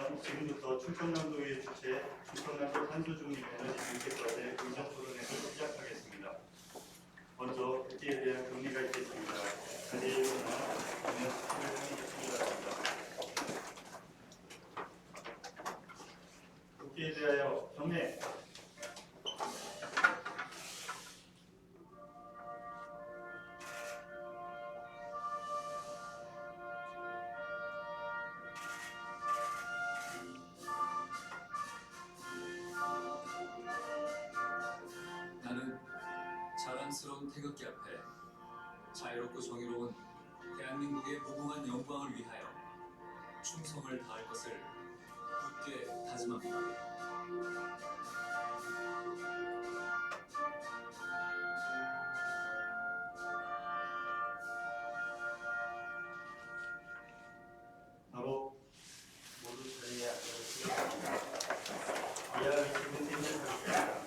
그러면 지금부터 충청남도의 주최 충청남도 탄소중립 에너지 정책과제 의정 토론회를 시작하겠습니다. 먼저 국기에 대한 경례가 있겠습니다. 자리에 일어나 공연 수식을 하겠습니다. 국기에 대하여 경례. 나는 자랑스러운 태극기 앞에 자유롭고 정의로운 대한민국의 무궁한 영광을 위하여 충성을 다할 것을 굳게 다짐합니다. 바로 모두 자리에 앉아주시겠습니다. 이하 의식은 진행하겠습니다.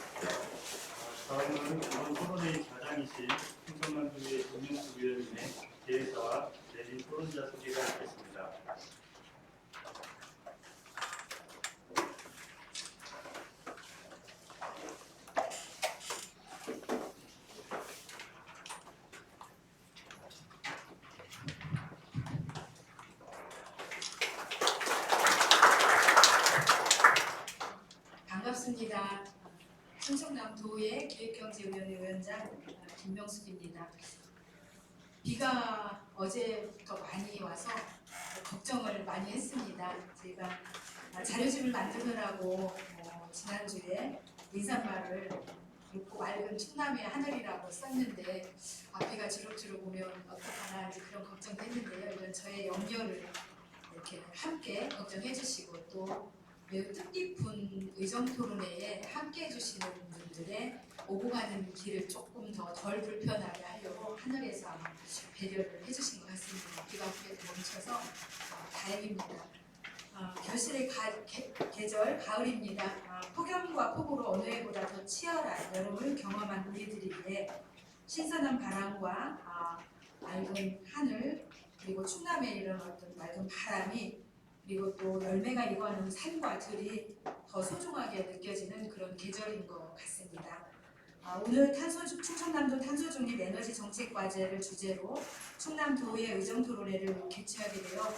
다음은 이번 토론회의 자장이신 충청남도의 김명수 위원님의 개회사와 내린 토론자 소개가 있겠습니다. 반갑습니다. 충청남도의 기획경제위원회 위원장 김명숙입니다. 비가 어제부터 많이 와서 걱정을 많이 했습니다. 제가 자료집을 만드느라고 지난주에 인사말을 맑고 맑은 충남의 하늘이라고 썼는데 비가 주룩주룩 오면 어떡하나 이제 그런 걱정도 했는데요. 이런 저의 염려를 이렇게 함께 걱정해 주시고 또 매우 뜻깊은 의정토론회에 함께 해주시는 분들의 오고 가는 길을 조금 더 덜 불편하게 하려고 하늘에서 아마 배려를 해주신 것 같습니다. 비가 그래도 멈춰서 다행입니다. 결실의 계절 가을입니다. 폭염과 폭우로 어느 해보다 더 치열한 여름을 경험한 우리들이기에 신선한 바람과 맑은 하늘 그리고 충남의 이런 어떤 맑은 바람이 그리고 또 열매가 익어가는 산과 들이 더 소중하게 느껴지는 그런 계절인 것 같습니다. 오늘 충청남도 탄소중립 에너지 정책과제를 주제로 충남도의 의정토론회를 개최하게 되어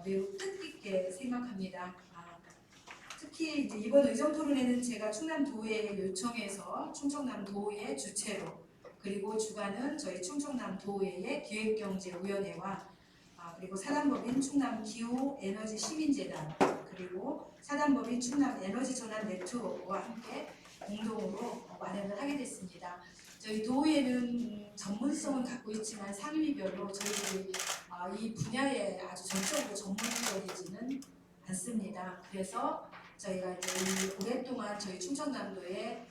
매우 뜻깊게 생각합니다. 특히 이번 의정토론회는 제가 충남도의 요청해서 충청남도의 주최로 그리고 주관은 저희 충청남도의 기획경제위원회와 그리고 사단법인 충남기후에너지시민재단 그리고 사단법인 충남에너지전환 네트워크와 함께 공동으로 마련을 하게 됐습니다. 저희 도의회는 전문성은 갖고 있지만 상임위별로 저희들이 이 분야에 아주 전적으로 전문적이지는 않습니다. 그래서 저희가 이제 오랫동안 저희 충청남도의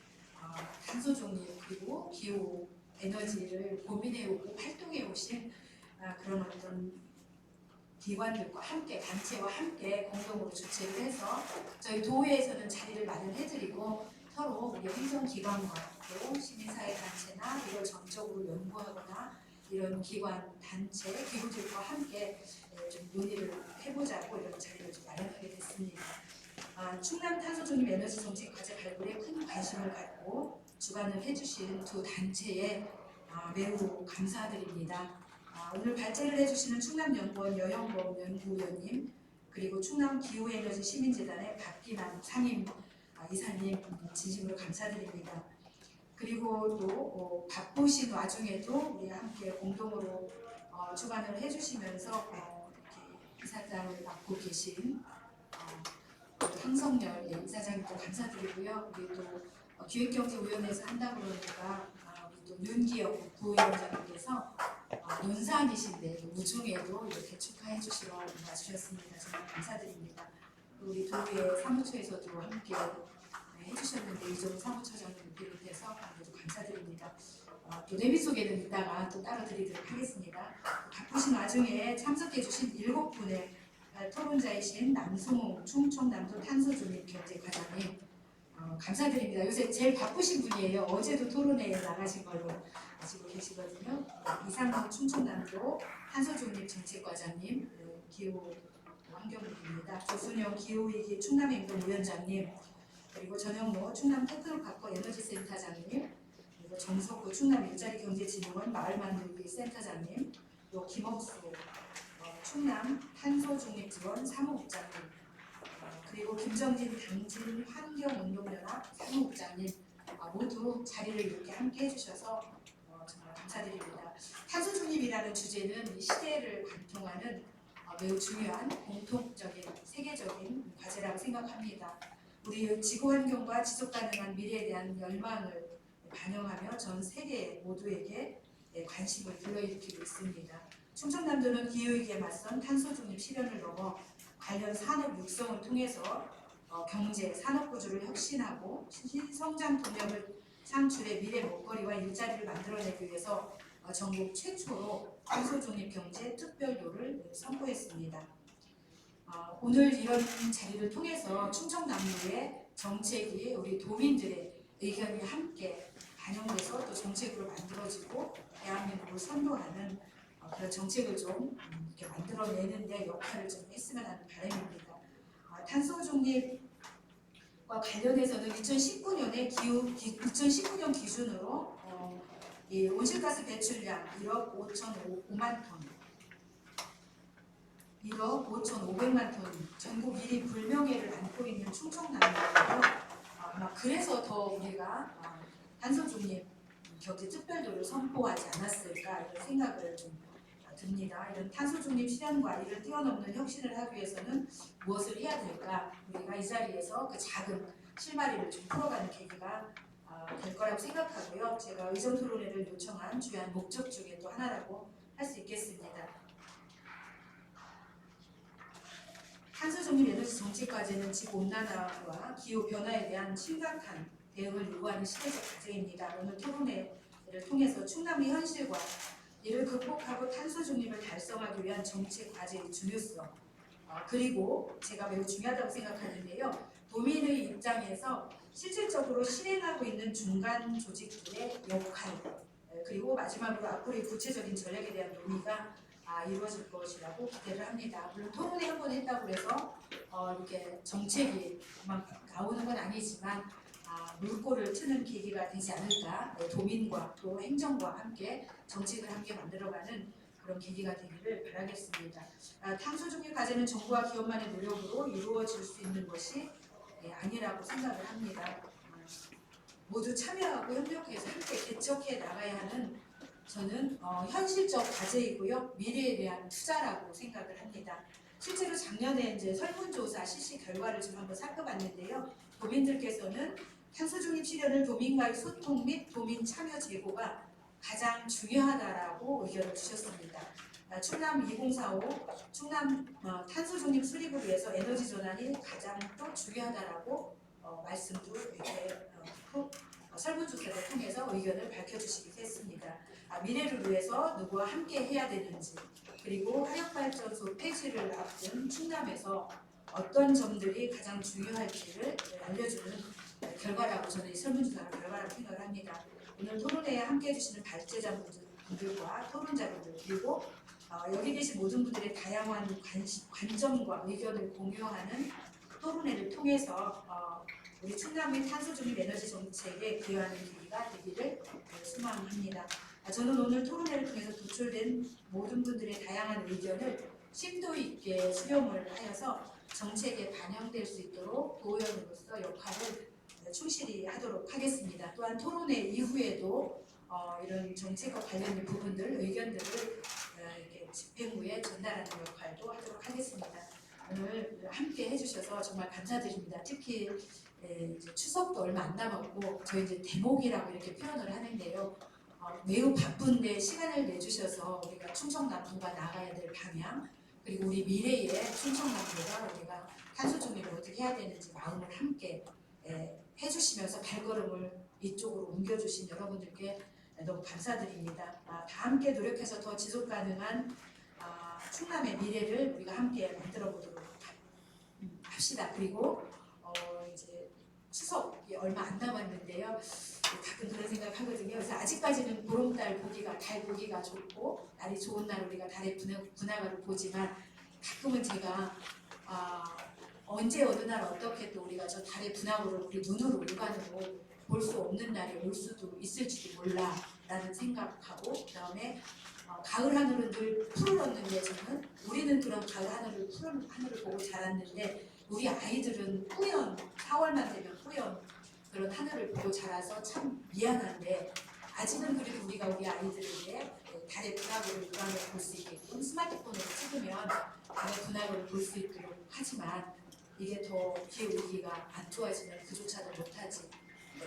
탄소중립 그리고 기후 에너지를 고민해오고 활동해오신 그런 어떤 기관들과 함께 단체와 함께 공동으로 주최를 해서 저희 도의회에서는 자리를 마련해드리고 서로 우리 행정기관과 또 시민사회단체나 이걸 전적으로 연구하거나 이런 기관, 단체, 기구들과 함께 좀 논의를 해보자고 이런 자리를 좀 마련하게 됐습니다. 충남 탄소중립 에너지 정책 과제 발굴에 큰 관심을 갖고 주관을 해주신 두 단체에 매우 감사드립니다. 오늘 발제를 해주시는 충남연구원 여영범 연구위원님 그리고 충남기후에너지시민재단의 박기남 상임 이사님 진심으로 감사드립니다. 그리고 또 바쁘신 와중에도 우리 함께 공동으로 주관을 해주시면서 이렇게 이사장을 맡고 계신 황성열 이사장님도 감사드리고요. 우리 또 기획경제위원회에서 한다고 그러니까 우리 또 윤기영 부위원장님께서 논산이신데 우중에도 이렇게 축하해 주시러 와주셨습니다. 정말 감사드립니다. 우리 도의회 사무처에서도 함께 해주셨는데 이종 사무처장님 비롯해서 모두 감사드립니다. 또 내비 소개는 이따가 또 따로 드리도록 하겠습니다. 바쁘신 와중에 참석해 주신 7분의 토론자이신 남송웅 충청남도 탄소중립 경제과장님 감사드립니다. 요새 제일 바쁘신 분이에요. 어제도 토론회에 나가신 걸로 아시고 계시거든요. 이상훈 충청남도 탄소중립 정책과장님 기후 환경부입니다. 하겠습니다. 조순영 기후위기 충남행동위원장님, 그리고 전영로 충남 테크노파크 에너지센터장님, 그리고 정석구 충남 일자리경제진흥원 마을만들기 센터장님, 또 김옥수 충남 탄소중립지원 사무국장님, 그리고 김정진 당진 환경운동연합 사무국장님 모두 자리를 이렇게 함께 해주셔서 정말 감사드립니다. 탄소중립이라는 주제는 이 시대를 관통하는 매우 중요한 공통적인 세계적인 과제라고 생각합니다. 우리 지구 환경과 지속 가능한 미래에 대한 열망을 반영하며 전 세계 모두에게 관심을 불러일으키고 있습니다. 충청남도는 기후위기에 맞선 탄소중립 실현을 넘어 관련 산업 육성을 통해서 경제, 산업 구조를 혁신하고 신성장 동력을 창출해 미래 먹거리와 일자리를 만들어내기 위해서 전국 최초로 탄소중립 경제 특별도를 선포했습니다. 오늘 이런 자리를 통해서 충청남도의 정책이 우리 도민들의 의견이 함께 반영돼서 또 정책으로 만들어지고 대한민국을 선도하는 그런 정책을 좀 이렇게 만들어내는데 역할을 좀 했으면 하는 바람입니다. 탄소중립과 관련해서는 2019년 기준으로 이 온실가스 배출량 1억 5,500만 톤, 1억 5,500만 톤 전국 1위 불명예를 안고 있는 충청남도인데요. 아마 그래서 더 우리가 탄소중립 경제 특별도를 선포하지 않았을까 이런 생각을 좀 듭니다. 이런 탄소중립 실현과 이를 뛰어넘는 혁신을 하기 위해서는 무엇을 해야 될까? 우리가 이 자리에서 그 작은 실마리를 좀 풀어가는 계기가 될 거라고 생각하고요. 제가 의정토론회를 요청한 주요한 목적 중에 또 하나라고 할 수 있겠습니다. 탄소중립 에너지 정책 과제는 지구온난화와 기후변화에 대한 심각한 대응을 요구하는 시대적 과제입니다. 오늘 토론회를 통해서 충남의 현실과 이를 극복하고 탄소중립을 달성하기 위한 정책 과제의 중요성, 그리고 제가 매우 중요하다고 생각하는데요. 도민의 입장에서 실질적으로 실행하고 있는 중간 조직들의 역할, 그리고 마지막으로 앞으로의 구체적인 전략에 대한 논의가 이루어질 것이라고 기대를 합니다. 물론 토론회 한 번 했다고 해서 이렇게 정책이 막 나오는 건 아니지만 물꼬를 트는 계기가 되지 않을까, 도민과 또 행정과 함께 정책을 함께 만들어가는 그런 계기가 되기를 바라겠습니다. 탄소중립 과제는 정부와 기업만의 노력으로 이루어질 수 있는 것이 아니라고 생각을 합니다. 모두 참여하고 협력해서 함께 개척해 나가야 하는 저는 현실적 과제이고요. 미래에 대한 투자라고 생각을 합니다. 실제로 작년에 이제 설문조사 실시 결과를 좀 한번 살펴봤는데요. 도민들께서는 탄소중립 실현을 도민과의 소통 및 도민 참여 제고가 가장 중요하다라고 의견을 주셨습니다. 충남 2045 충남 탄소중립 수립을 위해서 에너지 전환이 가장 또 중요하다라고 말씀도 이렇게 설문조사를 통해서 의견을 밝혀주시기도 했습니다. 미래를 위해서 누구와 함께 해야 되는지, 그리고 화력발전소 폐지를 앞둔 충남에서 어떤 점들이 가장 중요할지를 알려주는 결과라고 저는 이 설문조사가 결과라고 생각을 합니다. 오늘 토론회에 함께해 주시는 발제자분들과 토론자분들, 그리고 여기 계신 모든 분들의 다양한 관점과 의견을 공유하는 토론회를 통해서 우리 충남의 탄소중립 에너지 정책에 기여하는 계기가 되기를 소망합니다. 저는 오늘 토론회를 통해서 도출된 모든 분들의 다양한 의견을 심도 있게 수렴을 하여서 정책에 반영될 수 있도록 도의원으로서 역할을 충실히 하도록 하겠습니다. 또한 토론회 이후에도 이런 정책과 관련된 부분들, 의견들을 이렇게 집회 후에 전달하는 역할도 하도록 하겠습니다. 오늘 함께 해주셔서 정말 감사드립니다. 특히 이제 추석도 얼마 안 남았고 저희 이제 대목이라고 이렇게 표현을 하는데요. 매우 바쁜데 시간을 내주셔서 우리가 충청남도가 나가야 될 방향, 그리고 우리 미래의 충청남도가 우리가 탄소중립을 어떻게 해야 되는지 마음을 함께 해주시면서 발걸음을 이쪽으로 옮겨주신 여러분들께 너무 감사드립니다. 다 함께 노력해서 더 지속가능한 충남의 미래를 우리가 함께 만들어 보도록 합시다. 그리고 이제 추석이 얼마 안 남았는데요. 가끔 그런 생각하거든요. 그래서 아직까지는 보름달 보기가, 달 보기가 좋고 날이 좋은 날 우리가 달의 분화가를 보지만 가끔은 제가 언제 어느 날 어떻게 또 우리가 저 달의 분화구를 우리 눈으로 육안으로 볼 수 없는 날이 올 수도 있을지도 몰라라는 생각하고 그다음에 가을 하늘은 늘 푸르렀는데 저는 우리는 그런 가을 하늘을 푸른 하늘을 보고 자랐는데 우리 아이들은 뿌연 4월만 되면 뿌연 그런 하늘을 보고 자라서 참 미안한데 아직은 그래도 우리가 우리 아이들에게 달의 분화구를 육안으로 볼 수 있게끔 스마트폰으로 찍으면 달의 분화구를 볼 수 있도록 하지만 이게 더 기후위기가 안 좋아지면 그조차도 못하지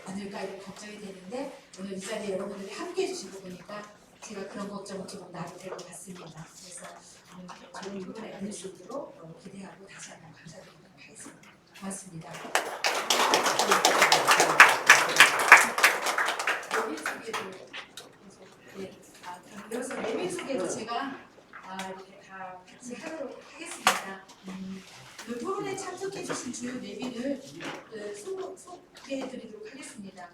않을까 이런 걱정이 되는데 오늘 이 자리에 여러분들이 함께해 주신 거 보니까 제가 그런 걱정을 조금 나게 될 것 같습니다. 그래서 좋은 토론에 나눌 수 있도록 기대하고 다시 한번 감사드리도록 하겠습니다. 고맙습니다. 내빈 소개도 이어서 내빈 소개도 제가 이렇게 다 같이 하도록 하겠습니다. 그 토론에 참석해 주신 주요 내빈을 소개해 드리도록 하겠습니다.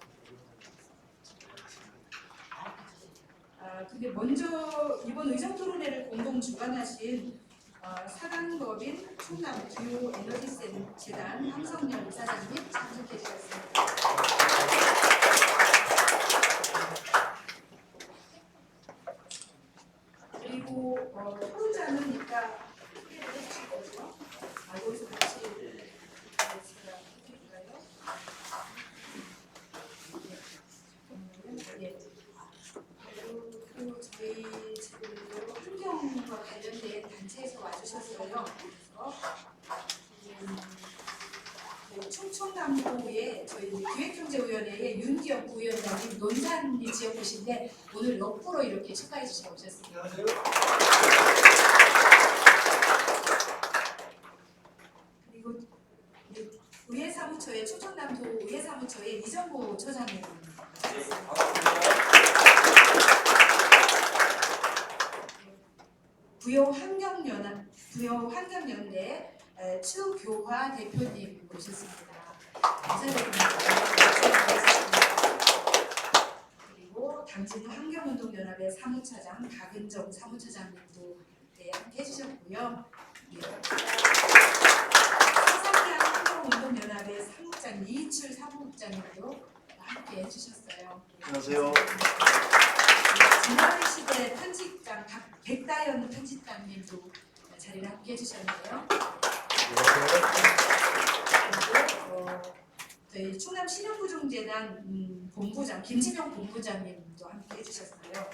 근데 먼저 이번 의정 토론회를 공동 주관하신 사단법인 충남 기후 에너지 재단 황성열 이사장님 참석해 주셨습니다. 그리고 토론자는 이따 소개를 해주실 거죠. 여기서 같이 제가 해드릴까요? 네. 그리고 저희 지금 환경과 관련된 단체에서 와주셨어요. 그래서 충청남도의 저희 기획경제위원회의 윤기영 부위원장님 논산 지역 곳인데 오늘 역부로 이렇게 축하해 주시고 오셨습니다. 그리고 의회사무처의 충청남도 의회사무처의 이정모 처장님 부여환경연대 추교화 대표님 모셨습니다. 감사드립니다. 그리고 당진 환경운동연합의 사무차장 박은정 사무차장님도 함께 해주셨고요. 서상현 환경운동연합의 사무장 이인출 사무국장님도 함께 해주셨어요. 안녕하세요. 진화의 시대 편집장 백다연 편집장님도 자리를 함께 해주셨네요. 그리고 저희 충남 신영구종재단 본부장 김진영 본부장님도 함께 해주셨어요.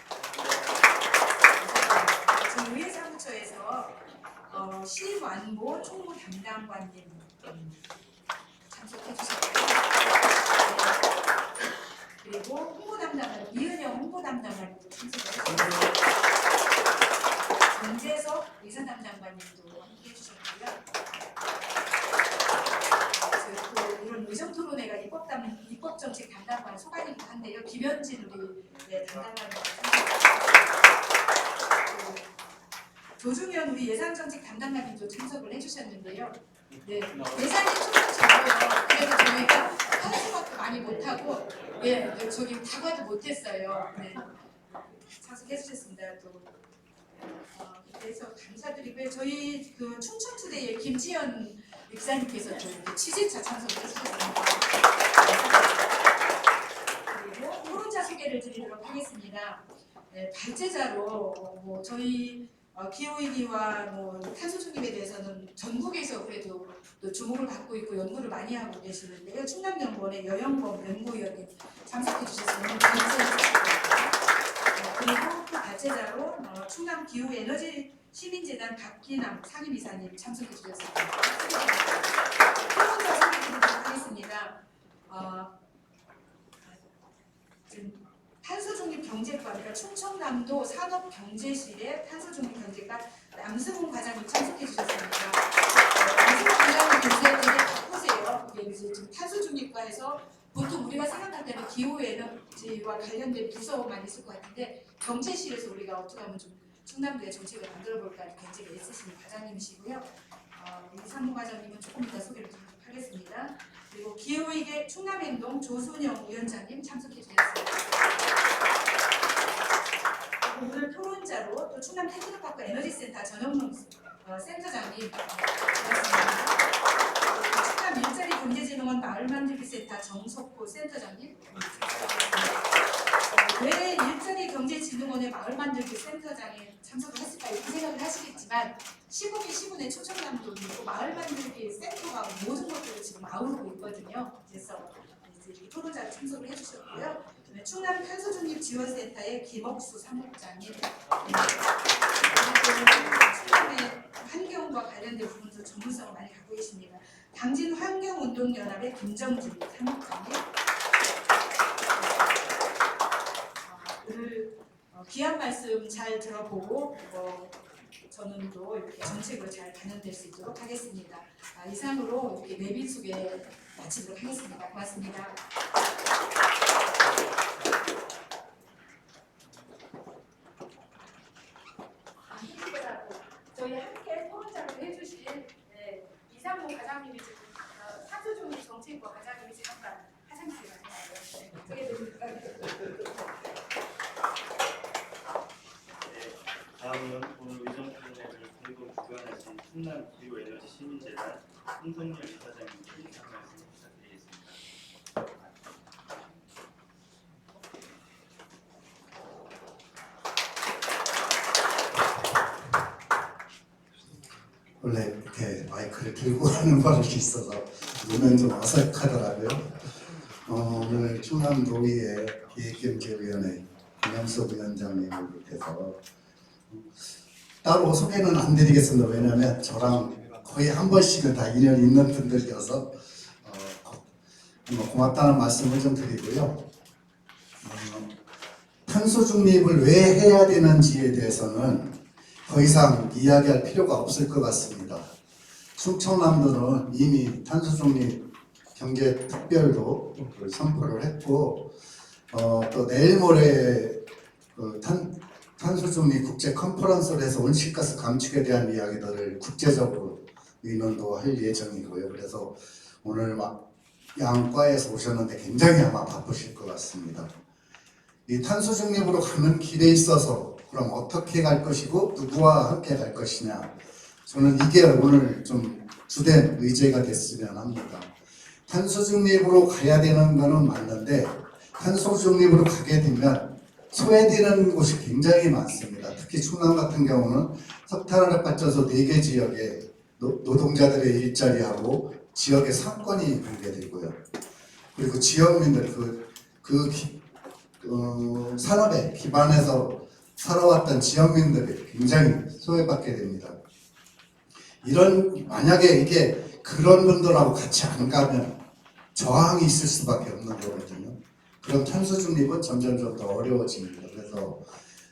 저희 의회사무처에서 시완보 총무 담당관님 참석해주셨고요. 그리고 홍보 담당관 이은영 홍보 담당관님도 참석해주셨고요. 정재석 의사 담당관님도 함께 해주셨고요. 또 이런 의정 토론회가 입법정책 담당관 소관이기도 한데요. 김현진 우리 담당관님 조중현 우리 예산정책 담당관님도 참석을 해주셨는데요. 네, 예산이 조금 적어요. 그래서 저희가 한수밖에 많이 못하고 저기 다과도 못했어요. 네, 참석해주셨습니다. 또 그래서 감사드리고요. 저희 그 충청투데이의 김지연 목사님께서 또 이렇게 취재차 참석을 해주셨습니다. 그리고 토론자 소개를 드리도록 하겠습니다. 발제자로 저희 기후위기와 탄소 중립에 대해서는 전국에서 그래도 또 주목을 받고 있고 연구를 많이 하고 계시는데요. 충남연구원의 여영범 연구위원님 참석해 주셨습니다. 감사드립니다. 그리고 또 발제자로 충남 기후 에너지 시민재단 박기남 상임이사님 참석해 주셨습니다. 토론자 소개드리도록 하겠습니다. 지금 탄소중립 경제과, 그러니까 충청남도 산업경제실의 탄소중립 경제과 남승훈 과장님 참석해 주셨습니다. 남승훈 과장님 요새 되게 바쁘세요. 이게 이제 지금 탄소중립과에서 보통 우리가 생각할 때는 기후에너지와 관련된 부서만 있을 것 같은데 경제실에서 우리가 어떻게 하면 좀 충남도의 정책을 만들어 볼까 굉장히 애쓰시는 과장님이시고요. 우리 사무과장님은 조금 이따 소개를 드리도록 하겠습니다. 그리고 기후위기 충남행동 조순영 위원장님 참석해 주셨습니다. 오늘 토론자로 또 충남 테크노파크 에너지센터 전영문 센터장님 고맙습니다. 정석호 센터장님, 왜 일자리 경제진흥원의 마을 만들기 센터장에 참석을 했을까 이렇게 생각을 하시겠지만 시군이 시군의 초청남도 있고 마을 만들기 센터가 모든 것들을 지금 아우르고 있거든요. 그래서 이제 토론자를 참석을 해주셨고요. 충남 탄소중립지원센터의 김옥수 사무국장님, 충남의 환경과 관련된 부분도 전문성을 많이 갖고 계십니다. 당진 환경운동연합의 김정진 사무국장님, 오늘 귀한 말씀 잘 들어보고 저는 또 이렇게 정책으로 잘 반영될 수 있도록 하겠습니다. 이상으로 이렇게 내빈 소개 마치도록 하겠습니다. 고맙습니다. 저희 함께 토론자를 해주신 이상무 과장님이 지금 탄소중립 정책과 과장님이 잠깐 화장실에 가셨어요. 소개해드립니다. 다음은 오늘 의정 토론회를 공동 주관하신 충남 기후에너지 시민재단 홍성열 이사장님께 인사 말씀 부탁드리겠습니다. 원래 이렇게 마이크를 들고 하는 버릇이 있어서 눈은 좀 어색하더라고요. 오늘 충남도의회 기획경제위원회 김영석 위원장님을 비롯해서 따로 소개는 안 드리겠습니다. 왜냐하면 저랑 거의 한 번씩은 다 인연이 있는 분들이어서 고맙다는 말씀을 좀 드리고요. 탄소 중립을 왜 해야 되는지에 대해서는 더 이상 이야기할 필요가 없을 것 같습니다. 충청남도는 이미 탄소 중립 경제 특별도 선포를 했고 또 내일 모레 탄소 중립 국제 컨퍼런스를 해서 온실가스 감축에 대한 이야기들을 국제적으로 의논도 할 예정이고요. 그래서 오늘 양과에서 오셨는데 굉장히 아마 바쁘실 것 같습니다. 이 탄소 중립으로 가는 길에 있어서 그럼 어떻게 갈 것이고 누구와 함께 갈 것이냐, 저는 이게 오늘 좀 주된 의제가 됐으면 합니다. 탄소 중립으로 가야 되는 거는 맞는데 탄소 중립으로 가게 되면 소외되는 곳이 굉장히 많습니다. 특히 충남 같은 경우는 석탄화력 발전소 4개 지역에 노동자들의 일자리하고 지역의 상권이 붕괴되고요. 그리고 지역민들 산업에 기반해서 살아왔던 지역민들이 굉장히 소외받게 됩니다. 만약에 이게 그런 분들하고 같이 안 가면 저항이 있을 수밖에 없는 거거든요. 그럼 탄소 중립은 점점 더 어려워집니다. 그래서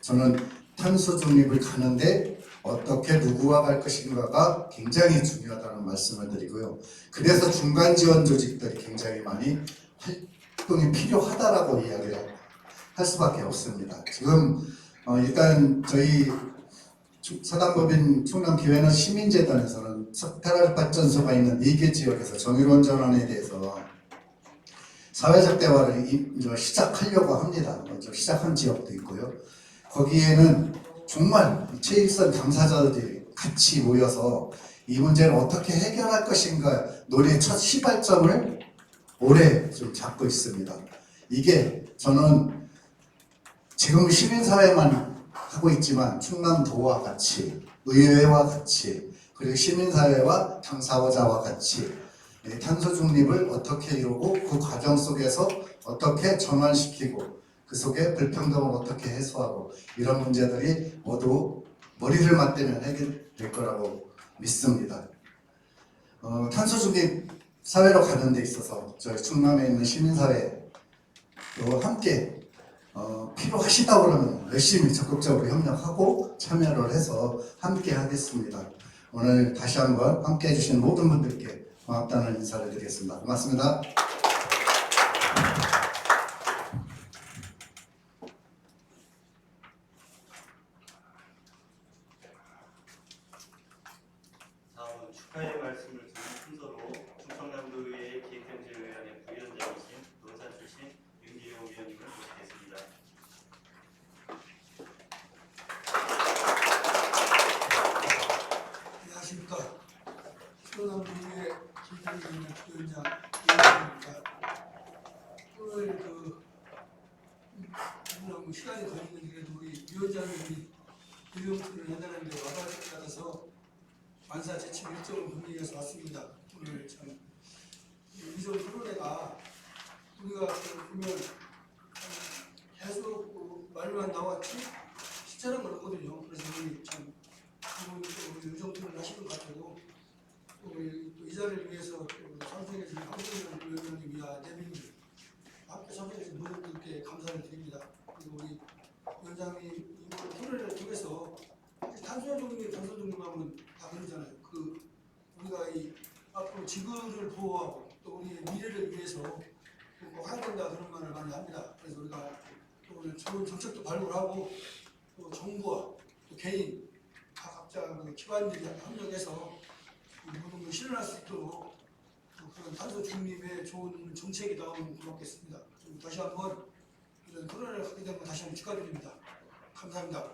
저는 탄소 중립을 가는데 어떻게 누구와 갈 것인가가 굉장히 중요하다는 말씀을 드리고요. 그래서 중간 지원 조직들이 굉장히 많이 활동이 필요하다라고 이야기를 할 수밖에 없습니다. 지금 일단 저희 사단법인 충남기후에너지 시민재단에서는 석탄화력 발전소가 있는 4개 지역에서 정의로운 전환에 대해서 사회적 대화를 시작하려고 합니다. 먼저 시작한 지역도 있고요. 거기에는 정말 최일선 당사자들이 같이 모여서 이 문제를 어떻게 해결할 것인가 논의의 첫 시발점을 올해 좀 잡고 있습니다. 이게 저는 지금 시민사회만 하고 있지만 충남도와 같이, 의회와 같이, 그리고 시민사회와 당사자와 같이 탄소 중립을 어떻게 이루고 그 과정 속에서 어떻게 전환시키고 그 속에 불평등을 어떻게 해소하고 이런 문제들이 모두 머리를 맞대면 해결될 거라고 믿습니다. 탄소 중립 사회로 가는 데 있어서 저희 충남에 있는 시민사회도 함께 필요하시다고 그러면 열심히 적극적으로 협력하고 참여를 해서 함께 하겠습니다. 오늘 다시 한번 함께 해주신 모든 분들께 고맙다는 인사를 드리겠습니다. 고맙습니다. 다음은 축하의 말씀을 드리는 순서로 충청남도의회 기획경제위원회 부위원장이신 노사 출신 윤기용 위원님을 모시겠습니다. 안녕하십니까. 충남도의회 기획경제위원회 부위원장 이현입니다. 오늘 너무 시간이 걸리는 그래도 우리 위원장님이 의정부를 해달라는데 와닿아서 만사 제칠 일정을 분리해서 왔습니다. 오늘 참 의정 토론회가 우리가 보면 계속 말만 나왔지 실천한 건 없거든요. 그래서 우리 참 우리 의정 토론을 하시는 것 같고 우리 이 자리를 위해서 참석해 주신 황정현 위원장님이야 대변인 함께 참석해 주신 모든 분께 감사를 드립니다. 그리고 우리 위원장님 토론회를 통해서 탄소중립, 탄소중립하면 다 그러잖아요. 우리가 이 앞으로 지구를 보호하고 또 우리의 미래를 위해서 꼭 해야 된다 그런 말을 많이 합니다. 그래서 우리가 또 오늘 좋은 정책도 발굴하고 또 정부와 또 개인 각자 기관들이 협력해서 모든 걸 실현할 수 있도록 그런 탄소 중립에 좋은 정책이 나오면 고맙겠습니다. 다시 한번 이런 토론을 하게 된 거 다시 한번 축하드립니다. 감사합니다.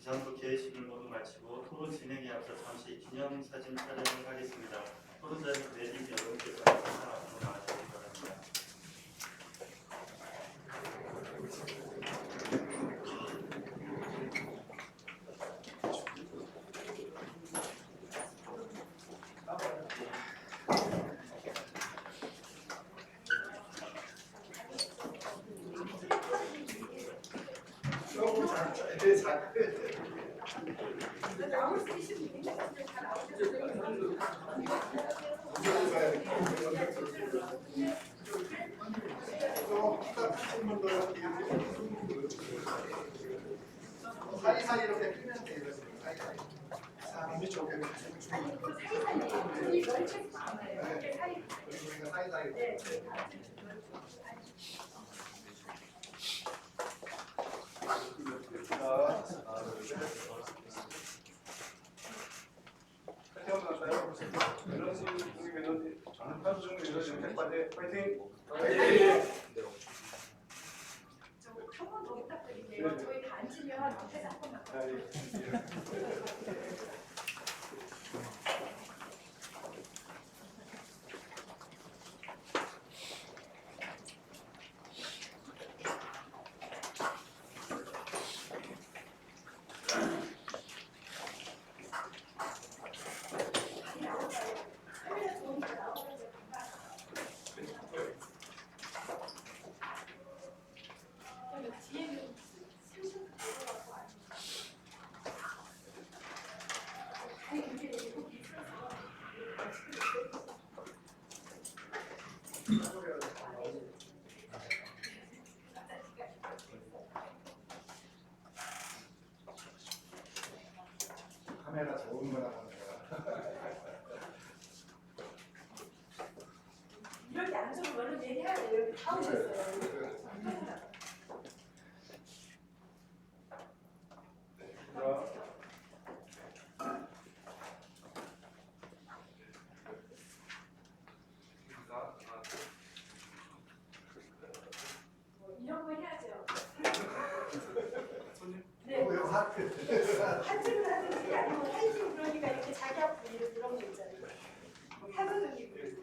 이상으로 개회식을 모두 마치고 토론 진행에 앞서 잠시 기념사진 촬영을 하겠습니다. 토론자는 내진 여러분께서 항상 앞으로 나와주시기 바랍니다. 사이사이 이렇게 끼면 돼. 사이사이. 사람이 쪽에 사이사이. 한번 더 부탁드릴게요. 저희 다 앉으면 앞에서 한 번만. 카메라 좋은 거라 하는 거야. 이렇게 앉으면 원래 얘기해야 돼요. 여기 다 오셨어요. 이런 거 해야죠. 네. 한쪽은 하는 게 아니고 한쪽 그러니까 이렇게 자기 앞으로 이런 거 있잖아요. 사도적이고.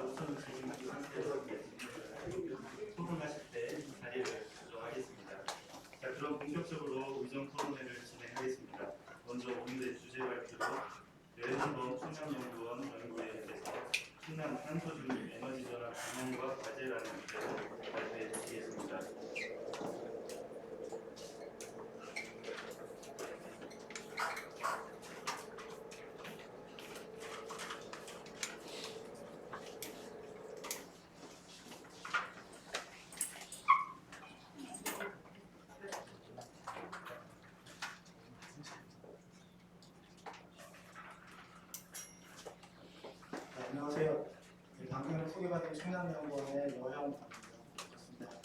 우선 지금 이 상태에서 토론하실 때 자리를 조정하겠습니다. 자, 그럼 본격적으로 의정 토론회를 진행하겠습니다. 먼저 오늘의 주제 발표로 여행범 청년연구원 연구위원회에서 신난 탄소중립 에너지 전환 방향과 과제라는 주제로 발표해 주시겠습니다. 안녕하세요. 방금 소개받은 청년연구원의 여영입니다. 반갑습니다.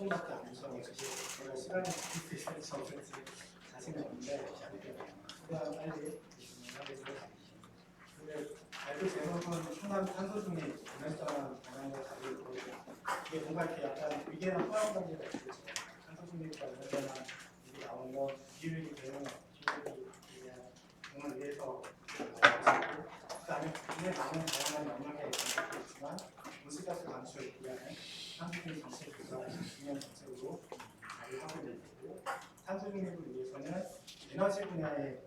8분밖에 안 주셔가지고 제가 시간이 있을 수 있을지 없을지 자신은 없는데 최대한 빨리 진행하겠습니다. 근데 발표 제목은 충남 탄소중립 에너지전환 방향을 가지고 있고 이게 뭔가 이렇게 약간 위계랑 포함 관계가 있겠죠. 탄소중립과 에너지전환 이게 나오는 건 기후위기 대응, 기후위기에 대한 공을 위해서 나오고 그다음에 굉장히 많은 다양한 영역에 연결되어 있지만 온실가스 감축을 위한 탄소중립 정책 구조가 중요한 정책으로 자리를 하고 있는 거고 탄소중립을 위해서는 에너지 분야에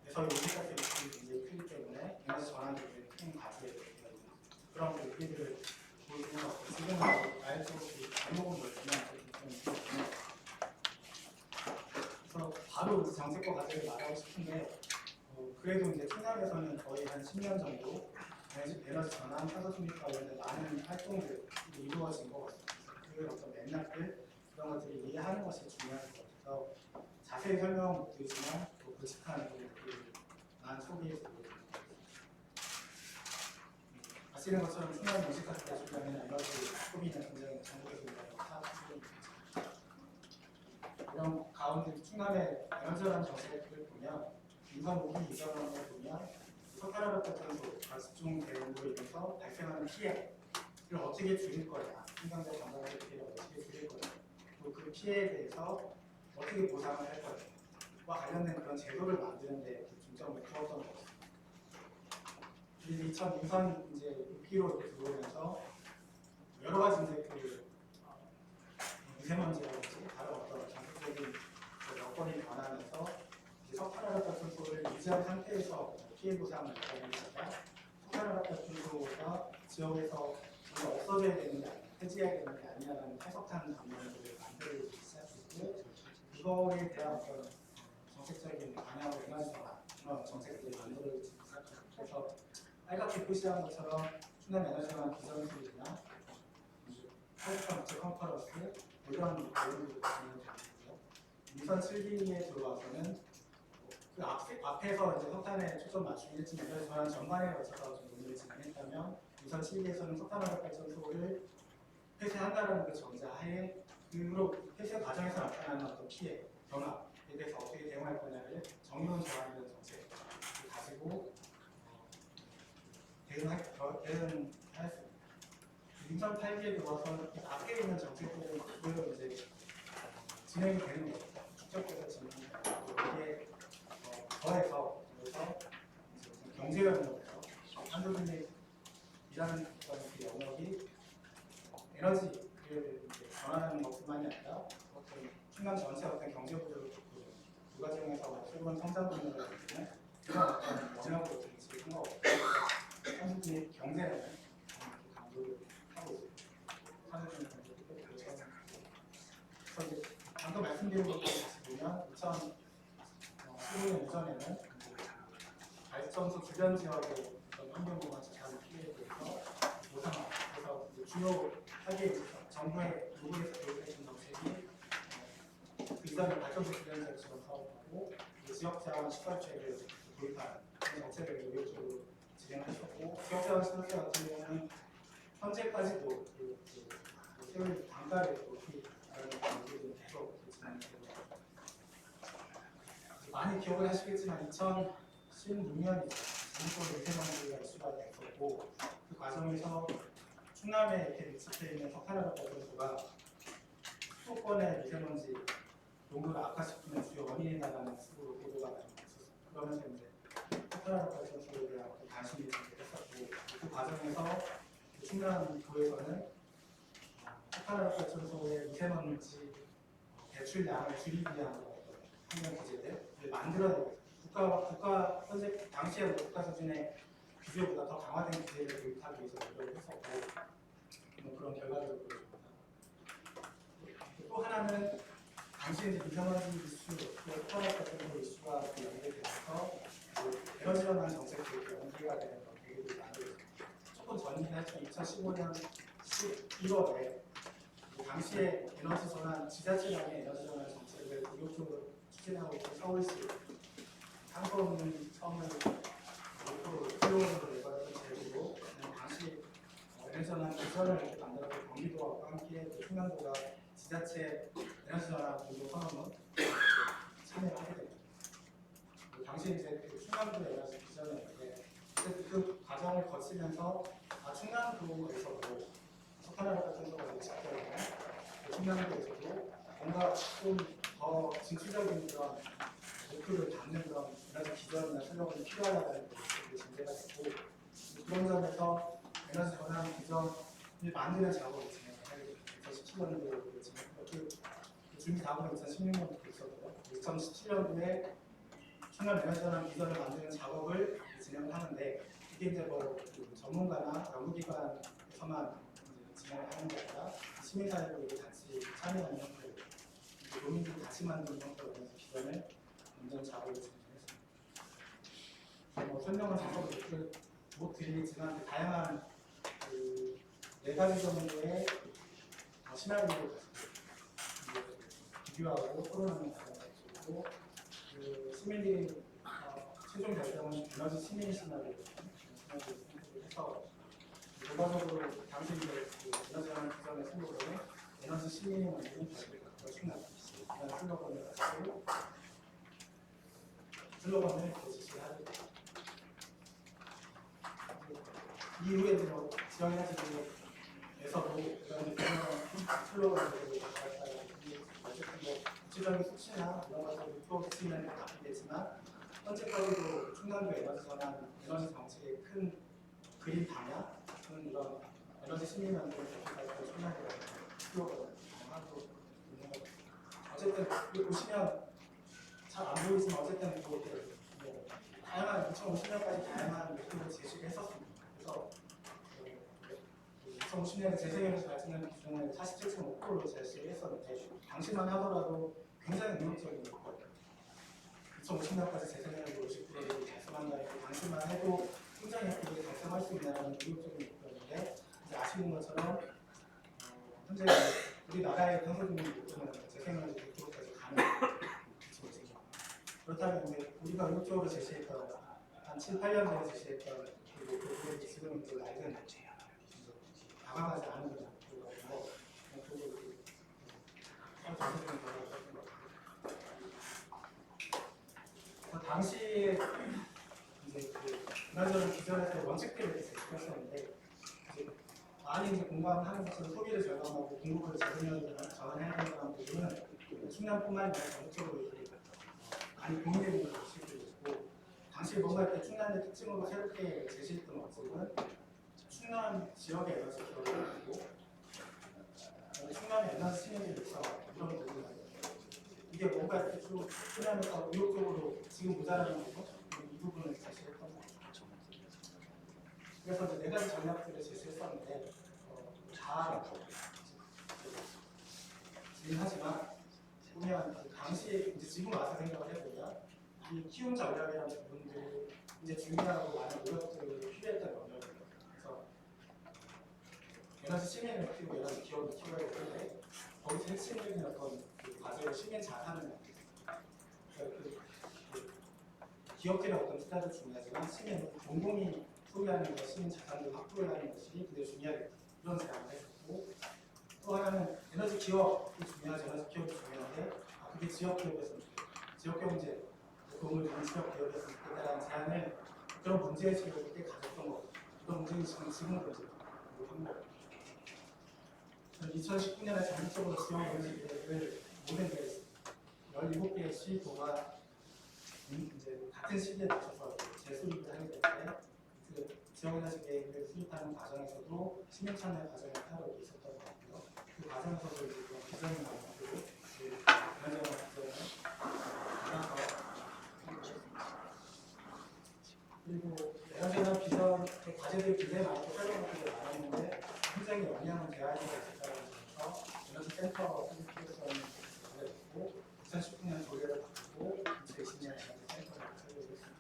에서 온실가스 배출이 굉장히 크기 때문에 에너지 전환도 큰 가치에 그런 의미들을 보여주는 것 같고 지금은 말적으로 제목은 넓지만 그래서 바로 정책과 과제를 말하고 싶은데 그래도 이제 충남에서는 거의 한 10년 정도 에너지 전환, 탄소 중립 관련된 많은 활동들이 이루어진 것 같습니다. 그 어떤 맥락들 그런 것들을 이해하는 것이 중요할 것 같아서 자세히 설명은 못 드리지만 또 굵직한 부분들만 소개해서 드리겠습니다. 아시는 것처럼 충남 온실가스 배출량은 에너지 소비는 굉장히 전국에서 사업하고 있습니다. 이런 가운데 충남의 에너지전환 정책을 보면 인선 무기 이전을 보면 석탄화력발전소 가스중 대응으로 인해서 발생하는 피해를 어떻게 줄일 거냐, 환경적 건강의 피해를 어떻게 줄일 거냐, 또 그 피해에 대해서 어떻게 보상을 할 거냐와 관련된 그런 제도를 만드는 데 중점을 두었던 것 같습니다. 그리고 2002년 이제 6기로 들어오면서 여러 가지 이제 그 미세먼지라든지 다른 어떤 정책적인 여건이 변하면서 석탄화력발전소를 유지한 상태에서 피해 보상을 받으니까 석탄화력발전소가 지역에서 정말 없어져야 되는 게 아니냐, 폐지해야 되는 게 아니냐라는 해석하는 방법을 만들기 시작했고 그거에 대한 어떤 정책적인 방향으로 에너지 전환 그런 정책들을 만들어지기 시작했고 그래서 빨갛게 표시한 것처럼 충남 에너지 전환 비전술이나 탈탄 국제 컨퍼런스 이런 내용도 진행되고요. 유선 7기에 들어와서는 그 앞에서 이제 석탄에 초점 맞추긴 했지만 에너지 전환 전반에 걸쳐서 좀 논의를 진행했다면 유선 7기에서는 석탄화력발전소를 폐쇄한다라는 그 전제하에 그로 폐쇄 과정에서 나타나는 어떤 피해, 변화에 대해서 어떻게 대응할 거냐를 정의론 전환이라는 정책을 가지고 대응하였습니다. 유선 8기에 들어와서 앞에 있는 정책들은 그대로 이제 진행이 되는 거죠. 축적돼서 진행이 되고 이게 더해서 경제 영역에서 탄소중립이라는 그 영역이 에너지를 전환하는 것뿐만이 아니라 어떤 충남 전체 어떤 경제 구조를 부가적에서 새로운 성장 분야를 만드는 그런 어떤 영역으로 정치를 한 거고 탄소중립 경제라는 강조를 하고 있습니다. 탄소중립 경제도 그렇죠. 그래서 이제 방금 말씀드린 것들 다시 보면 2015년 이전에는 발전소 주변 지역의 환경보건 자산 피해에 대해서 보상하고 그래서 주요 하기에 정부의 요구에서 도입해준 정책이 그 이전에 발전소 주변 지역처럼 사업하고 지역자원 시설체를 도입하는 그런 정책을 노력적으로 진행하셨고 지역자원 시설체 같은 경우는 현재까지도 세울 단가를 높이라는 얘기를 계속 진행되고 많이 기억을 하시겠지만 2016년이죠. 전국적으로 미세먼지가 이슈가 됐었고 그 과정에서 충남에 이렇게 밀집해 있는 석탄화력발전소가 수도권의 미세먼지 농도를 악화시키는 주요 원인이다라는 식으로 보도가 많이 됐었어요. 그러면서 이제 석탄화력발전소에 대한 관심이 됐었고 그 과정에서 충남도에서는 석탄화력발전소의 미세먼지 배출량을 줄이기 위한 환경 규제를 만들어내고 국가 현재 당시에 국가 수준의 규제보다 더 강화된 규제를 도입하기 위해서 노력을 했었고 그런 결과들을 보여줍니다. 또 하나는 당시 미세먼지 이슈, 석탄화력발전소 이슈와 연계되어서 에너지 전환 정책도 연계가 되는 그런 계기들이 만들어졌습니다. 조금 전이긴 하지만 2015년 11월에 당시에 에너지 전환 지자체장의 에너지 전환 정책을 본격적으로 추진하고 있는 서울시 상권은 처음에 5%, 1%로 내받았던 제도로 당시 에너지 전환 비전을 이렇게 만들어서 경기도와 함께 충남도가 지자체 에너지 전환 공동 선언문 참여를 하게 됩니다. 당시 이제 그 충남도 에너지 비전이었는데 그 과정을 거치면서 충남도에서도 석탄화력 탄소가 집결되는 충남도에서도 뭔가 좀 더 진취적인 그런 목표를 담는 그런 에너지 기전이나 슬로건이 필요하다는 게 전제가 됐고 그런 점에서 에너지 전환 기전을 만드는 작업을 진행하게 됩니다. 2017년도에 진행했고 준비 작업은 2016년도에 있었고요. 2017년도에 충남 에너지 전환 기전을 만드는 작업을 진행을 하는데 이게 이제 그 전문가나 연구기관에서만 진행을 하는 게 아니라 시민사회도 같이 참여하는 형태로 농민들이 같이 만드는 형태로 기전을 만드는 작업을 진행했습니다. 설명을 잠깐 못 드리겠지만 다양한 그 4가지 정도의 시나리오를 비교하고 토론하는 과정을 가지고 그 시민들이 최종 결정은 에너지 시민 시나리오를 해서 결과적으로 당시 이제 그 에너지 전환 기전의 슬로건은 에너지 시민이 만드는 결과가 충분하다. 슬로건을 가지고 슬로건을 제시를 하게 됩니다. 이후에 지역 에너지에서도 이런 슬로건을 어쨌든 구체적인 수치나 이런 것들을 또 수치는 바뀌겠지만 현재까지도 충남도 에너지 전환 에너지 정책의 큰 그림 방향은 이런 에너지 시민 만드는 정책까지 충남도 슬로건을 하고 있는 것 같습니다. 어쨌든 보시면 잘 안 보이지만 어쨌든 뭐 다양한 2050년까지 다양한 목표를 제시를 했었습니다. 그래서 2050년에 재생에너지 발전하는 비중을 47.5%로 제시를 했었는데 당시만 하더라도 굉장히 위협적인 목표예요. 2050년까지 재생에너지 50%를 달성한다는 그 당시만 해도 굉장히 그걸 달성할 수 있다는 위협적인 목표였는데 이제 아시는 것처럼 현재 우리나라의 탄소중립 목표는 재생에너지 100%까지 가는 그렇다면 이제 우리가 의욕적으로 제시했던 한 7, 8년 전에 제시했던 그 목표들이 지금 이제 낡은 다가가지 않은 목표가 당시에 이제 그 그나저나 기존에서 원칙들을 제시했었는데 많이 이제 공감하는 것은 소비를 절감하고 공급을 재생에너지로 전환해야 된다는 부분은 충남뿐만 아니라 전국적으로 많이 고민되는 것이 있고 당시 뭔가 이렇게 충남의 특징으로 새롭게 제시했던 것들은 충남 지역의 에너지 기업을 그리고 충남의 에너지 시민들이 있어 이런 부분을 이게 뭔가 이렇게 쭉 충남에서 의욕적으로 지금 모자라는 거고 이 부분을 제시했던 거죠. 그래서 이제 4가지 전략들을 제시했었는데 다 진행하지만 보면 당시 이제 지금 와서 생각을 해보면 이 키움 전략이라는 부분들이 이제 중요하고 많은 노력들을 필요했던 영역이에요. 그래서 에너지 시민을 키우고 에너지 기업을 키워야 되는데 거기서 핵심적인 어떤 그 과제를 시민 자산을 기업들의 어떤 투자도 중요하지만 시민 공공이 소유하는 것, 시민 자산을 확보하는 것이 굉장히 중요하다. 이런 생각을 했었고 또 하나는 에너지 기업이 중요하지 에너지 기업이 중요한데 그게 지역 기업에서 지역 경제 도움을 주는 지역 기업에서 있다라는 제안을 그런 문제의식을 그때 가졌던 거고 그런 문제의식은 지금도 이제 한 거예요. 2019년에 전국적으로 지역 에너지를 모든 17개의 시도가 이제 같은 시기에 맞춰서 재수립을 하게 되는데 그 지역 에너지 계획을 수립하는 과정에서도 시민 참여 과정이 따로 있었던 것 같고요. 그 과정에서도 이제 그런 기존이 나오고 에너지 기존을 그리고 에너지나 비전의 과제들이 굉장히 많고 새로운 것들이 많았는데 굉장히 영향을 제한이 있었다는 점에서 에너지 센터 설립 필요성이 있고 2019년 조례를 바꾸고 2020년 에너지 센터를 설립했습니다.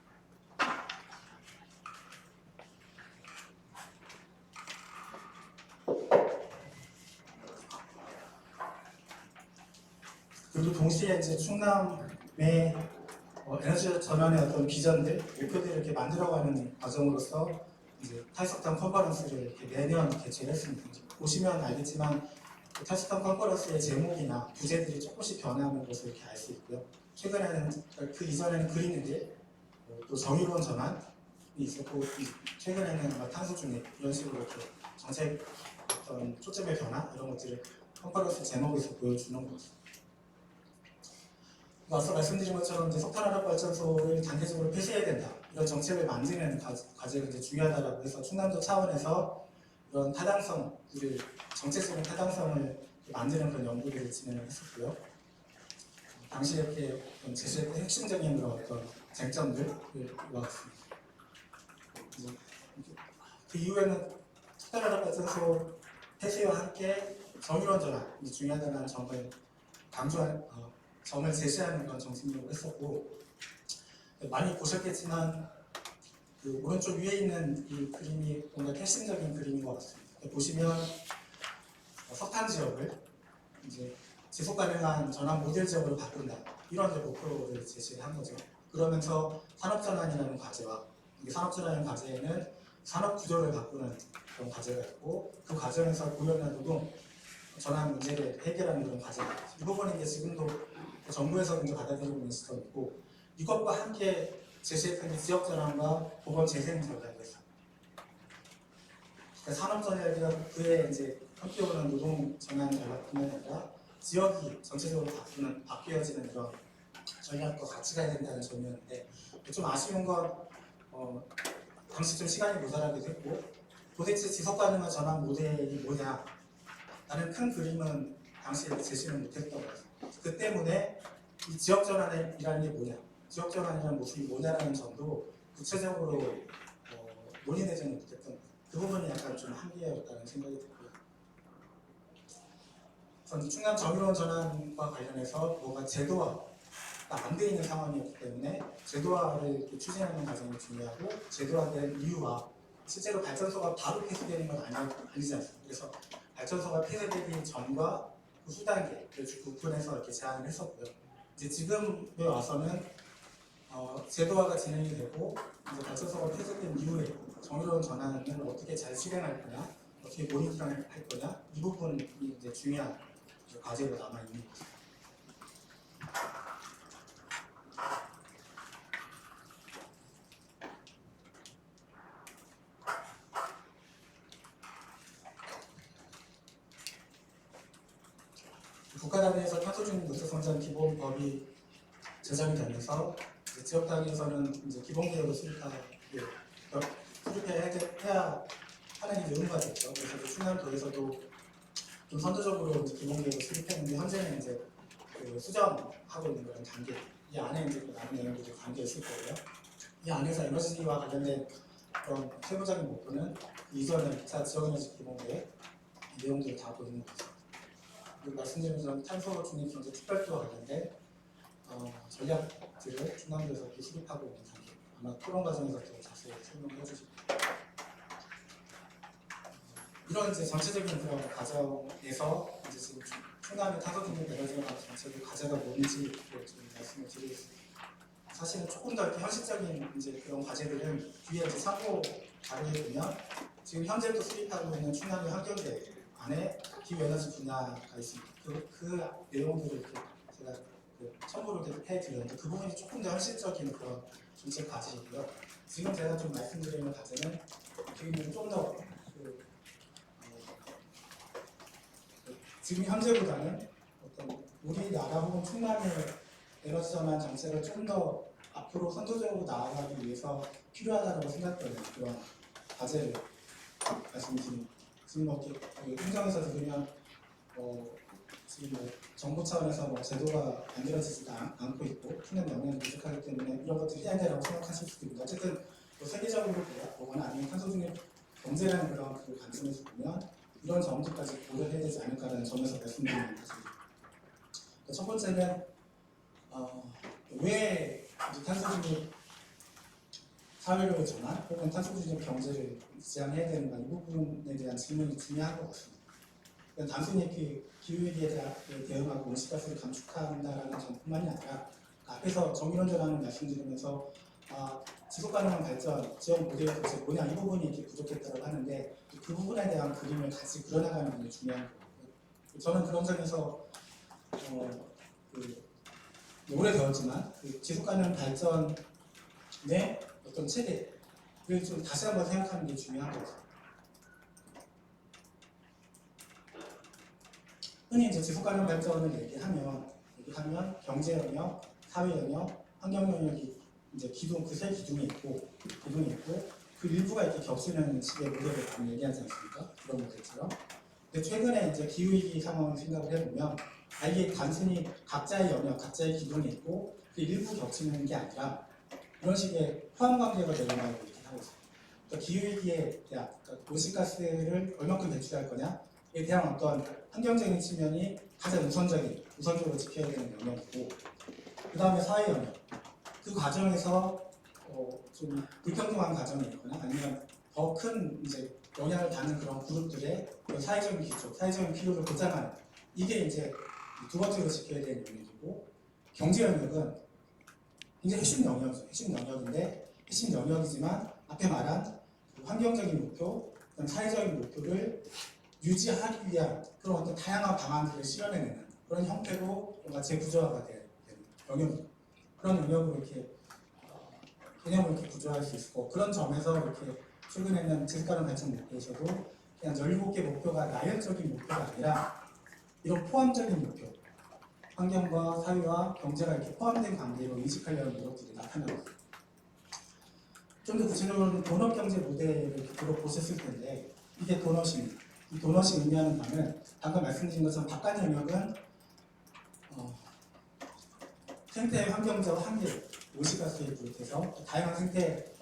그리고 동시에 이제 충남의 에너지 전환의 어떤 비전들, 목표들을 이렇게 만들어가는 과정으로서 이제 탈석탄 컨퍼런스를 이렇게 매년 개최를 했습니다. 이제 보시면 알겠지만 그 탈석탄 컨퍼런스의 제목이나 부제들이 조금씩 변하는 것을 이렇게 알 수 있고요. 최근에는 그 이전에는 그린인데 또 정의로운 전환이 있었고 최근에는 아마 탄소 중립 이런 식으로 이렇게 정책 어떤 초점의 변화 이런 것들을 컨퍼런스 제목에서 보여주는 것 같습니다. 앞서 말씀드린 것처럼 이제 석탄화력 발전소를 단계적으로 폐쇄해야 된다 이런 정책을 만드는 과제가 이제 중요하다라고 해서 충남도 차원에서 이런 타당성을 정책적인 타당성을 만드는 그런 연구를 진행을 했었고요. 당시에 이렇게 제시했던 핵심적인 그런 어떤 쟁점들을 모았습니다. 그 이후에는 석탄화력 발전소 폐쇄와 함께 정의로운 전환이 중요하다는 점을 점을 제시하는 그런 정책으로 했었고 많이 보셨겠지만 그 오른쪽 위에 있는 이 그림이 뭔가 핵심적인 그림인 것 같습니다. 보시면 석탄 지역을 이제 지속 가능한 전환 모델 지역으로 바꾼다 이런 이제 목표를 제시를 한 거죠. 그러면서 산업 전환이라는 과제와 산업 전환의 과제에는 산업 구조를 바꾸는 그런 과제가 있고 그 과정에서 고용이나 노동 전환 문제를 해결하는 그런 과제가 있습니다. 이 부분은 이제 지금도 정부에서 이제 받아들이고 있는 시점이고 이것과 함께 제시했던 지역 전환과 보건 재생 전략이었습니다. 그러니까 산업 전략이라 그에 이제 함께 오는 노동 전환 전략뿐만 아니라 지역이 전체적으로 바뀌어지는 그런 전략과 같이 가야 된다는 점이었는데 좀 아쉬운 건 당시 좀 시간이 모자라기도 했고 도대체 지속 가능한 전환 모델이 뭐냐 라는 큰 그림은 당시에 제시를 못했던 것 같습니다. 그 때문에 이 지역 전환이라는 게 뭐냐, 지역 전환이라는 모습이 뭐냐라는 점도 구체적으로 논의되지 못했던 것 같아요. 그 부분이 약간 좀 한계였다는 생각이 들고요. 우선 충남 정의로운 전환과 관련해서 뭔가 제도화가 안 돼 있는 상황이었기 때문에 제도화를 이렇게 추진하는 과정이 중요하고 제도화된 이유와 실제로 발전소가 바로 폐쇄되는 건 아니지 않습니까? 그래서 발전소가 폐쇄되기 전과 그 후 단계 그 부분에서 이렇게 제안을 했었고요. 이제 지금에 와서는 제도화가 진행이 되고 이제 발전소가 폐쇄된 이후에 정의로운 전환을 어떻게 잘 실행할 거냐, 어떻게 모니터링 할 거냐 이 부분이 이제 중요한 과제로 남아 있는 거죠. 국가 단위에서 탄소 중립 노체 성장 기본법이 제정이 되면서 지역 단위에서는 이제 기본 계획을 수립해야 하는 게 의무가 됐죠. 그래서 이제 충남도에서도 좀 선두적으로 이제 기본 계획을 수립했는데 현재는 이제 그 수정하고 있는 그런 단계. 이 안에 이제 그 많은 내용들이 담겨 있을 거고요. 이 안에서 에너지와 관련된 그런 세부적인 목표는 이전에 2차 지역에너지 기본 계획 이 내용들을 다 보고 있는 거죠. 그리고 말씀드린 것처럼 탄소 중립 경제 특별도와 관련된 전략들을 충남도에서 수립하고 있는 단계. 아마 토론 과정에서 더 자세히 설명해 주실 거예요. 이런 이제 전체적인 그런 과정에서 이제 지금 충남의 탄소 중립 에너지와 전체적 과제가 뭔지 좀 말씀을 드리겠습니다. 사실은 조금 더 이렇게 현실적인 이제 그런 과제들은 뒤에 이제 참고 자료에 보면 지금 현재도 수립하고 있는 충남의 환경계 안에 기후에너지 분야가 있습니다. 그 내용들을 이렇게 제가 첨부를 해드렸는데 그 부분이 조금 더 현실적인 그런 정책 과제이고요. 지금 제가 좀 말씀드리는 과제는 좀더 지금 현재보다는 어떤 우리나라 혹은 충남의 에너지 전환 정책을 좀 더 앞으로 선도적으로 나아가기 위해서 필요하다고 생각되는 그런 과제를 말씀드립니다. 지금 행정에서 들으면 지금 정부 차원에서 제도가 만들어지지도 않고 있고 충남 영향이 부족하기 때문에 이런 것들이 해야 된다고 생각하실 수도 있는데 어쨌든 세계적으로 보거나 아니면 탄소 중립 경제라는 그런 그 관점에서 보면 이런 점들까지 고려해야 되지 않을까라는 점에서 말씀드리는 것입니다. 첫 번째는 왜 탄소 중립 사회로의 전환 혹은 탄소 중립 경제를 지향해야 되는가 이 부분에 대한 질문이 중요한 것 같습니다. 그러니까 단순히 기후위기에 대응하고 온실가스를 감축한다라는 점뿐만이 아니라 앞에서 정의론 전환을 말씀드리면서 지속 가능한 발전 지원 모델의 도대체 뭐냐 이 부분이 이렇게 부족했다고 하는데 그 부분에 대한 그림을 같이 그려나가는 게 중요한 거고요. 저는 그런 점에서 오래되었지만 지속 가능한 발전의 어떤 체계를 좀 다시 한번 생각하는 게 중요한 거죠. 흔히 이제 지속 가능 발전을 얘기하면 경제 영역, 사회 영역, 환경 영역이 이제 그 세 기둥이 있고 그 일부가 이렇게 겹치는 식의 모델을 많이 얘기하지 않습니까? 그런 모델처럼. 근데 최근에 이제 기후 위기 상황을 생각을 해보면 이게 단순히 각자의 영역, 각자의 기둥이 있고 그 일부 겹치는 게 아니라 이런 식의 포함 관계가 내려가고 이렇게 하고 있어요. 그러니까 기후 위기에 대한 온실가스를 얼마큼 배출할 거냐에 대한 어떤 환경적인 측면이 가장 우선적으로 지켜야 되는 영역이고, 그 다음에 사회 영역. 그 과정에서 좀 불평등한 과정이 있거나 아니면 더 큰 이제 영향을 받는 그런 그룹들의 그런 사회적인 기초, 사회적인 필요를 보장하는 이게 이제 두 번째로 지켜야 되는 영역이고, 경제 영역은 굉장히 핵심 영역인데 핵심 영역이지만 앞에 말한 그 환경적인 목표, 사회적인 목표를 유지하기 위한 그런 어떤 다양한 방안들을 실현해내는 그런 형태로 뭔가 재구조화가 되는 영역입니다. 그런 영역으로 이렇게 개념을 이렇게 구조할 수 있고, 그런 점에서 이렇게 최근에는 지속가능 발전 목표에서도 그냥 17개 목표가 나열적인 목표가 아니라 이런 포함적인 목표, 환경과 사회와 경제가 이렇게 포함된 관계로 인식하려는 노력들이 나타나고 있습니다. 좀 더 구체적으로는 도넛 경제 모델을 이렇게 들어보셨을 텐데, 이게 도넛입니다. 이 도넛이 의미하는 바는 방금 말씀드린 것처럼 바깥 영역은 생태 환경적 한계, 온실가스에 비롯해서 다양한 생태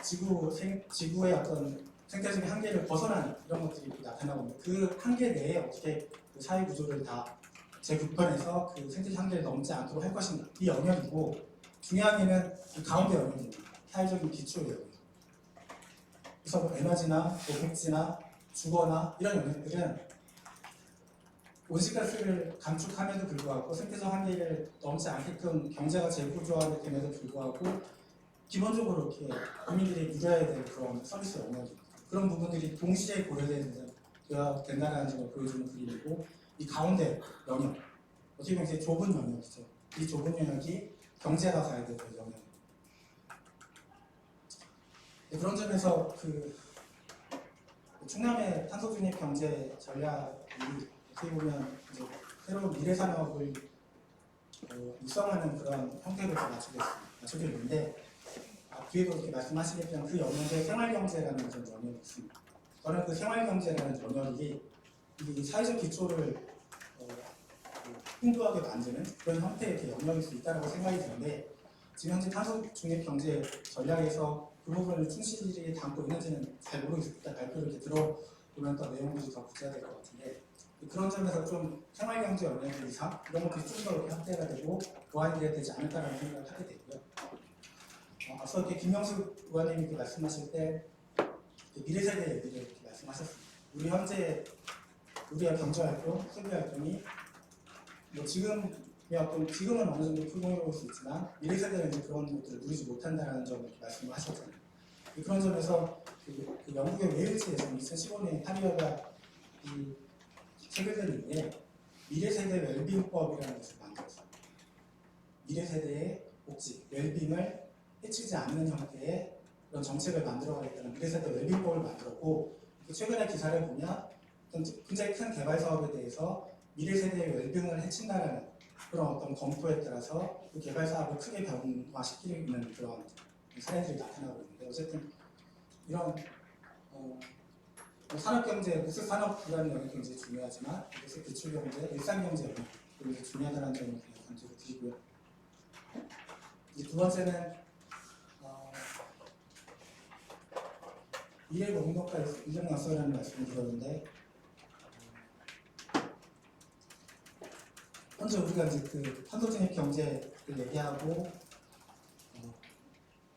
지구의 어떤 생태적인 한계를 벗어나는 이런 것들이 나타나고 있는데, 그 한계 내에 어떻게 그 사회 구조를 다 재구편해서 그 생태적 한계를 넘지 않도록 할 것인가, 이 영역이고, 중요한 게는 그 가운데 영역입니다. 사회적인 기초의 영역. 그래서 뭐 에너지나 복지나 주거나 이런 영역들은 온실가스를 감축함에도 불구하고 생태적 한계를 넘지 않게끔 경제가 재구조화됨에도 불구하고 기본적으로 이렇게 국민들이 누려야 되는 그런 서비스 영역입니다. 그런 부분들이 동시에 고려되어야 된다는 점을 보여주는 그림이고, 이 가운데 영역, 어떻게 보면 이제 좁은 영역이죠. 이 좁은 영역이 경제가 가야 되는 영역입니다. 그런 점에서 그 충남의 탄소 중립 경제 전략이 어떻게 보면 이제 새로운 미래 산업을 육성하는 그런 형태로 맞추고 있는데, 뒤에도 이렇게 말씀하시겠지만 그 영역에 생활경제라는 그런 영역이 있습니다. 저는 그 생활경제라는 영역이 이 사회적 기초를 풍부하게 만드는 그런 형태의 이렇게 영역일 수 있다고 생각이 드는데, 지금 현재 탄소 중립 경제 전략에서 그 부분을 충실히 담고 있는지는 잘 모르겠습니다. 발표를 이렇게 들어보면 또 내용들이 더 구체화될 것 같은데, 그런 점에서 좀 생활경제 영역 이상 이런 것들이 좀 더 확대가 되고 보완이 되지 않을까라는 생각을 하게 되고요. 앞서 이렇게 김명수 의원님이 이렇게 말씀하실 때 미래세대 얘기를 이렇게 말씀하셨습니다. 우리 현재 우리의 경제활동, 소비활동이 뭐 지금은 어느 정도 풍요로울 수 있지만 미래 세대는 이제 그런 것들을 누리지 못한다는 점을 말씀을 하셨잖아요. 그런 점에서 그 영국의 웨일즈에서 2015년 파리어가 이 체결된 이후에 미래 세대 웰빙법이라는 것을 만들었어요. 미래 세대의 복지, 웰빙을 해치지 않는 형태의 그런 정책을 만들어가겠다는 미래 세대 웰빙법을 만들었고, 최근에 기사를 보면 굉장히 큰 개발 사업에 대해서 미래 세대의 웰빙을 해친다라는 그런 어떤 검토에 따라서 그 개발 사업을 크게 변화시키는 그런 사례들이 나타나고 있는데, 어쨌든 이런 산업경제, 무슨 산업이라는 영역이 굉장히 중요하지만 그래서 기출경제, 일상경제 영역이 굉장히 중요하다는 점을 강조를 드리고요. 이제 두 번째는 미래 공동화 이전 약속이라는 말씀을 드렸는데, 현재 우리가 이제 그 탄소 중립 경제를 얘기하고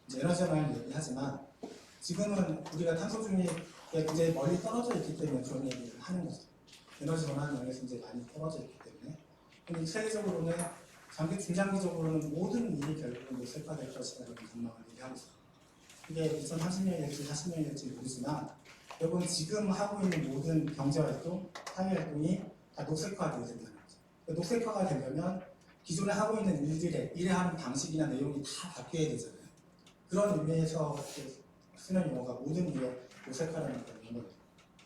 이제 에너지만 얘기하지만, 지금은 우리가 탄소 중립에 굉장히 멀리 떨어져 있기 때문에 그런 얘기를 하는 거죠. 에너지 전환 영역에서 이제 많이 떨어져 있기 때문에. 근데 세계적으로는 중장기적으로는 모든 일이 결국은 녹색화될 것이라는 전망을 얘기하고 있어요. 이게 2030년일지 40년일지 모르지만 결국은 지금 하고 있는 모든 경제활동, 사회활동이 다 녹색화되어야 된다는 거죠. 녹색화가 되려면 기존에 하고 있는 일에 하는 방식이나 내용이 다 바뀌어야 되잖아요. 그런 의미에서 쓰는 용어가 모든 일에 녹색화라는 그런 용어예요.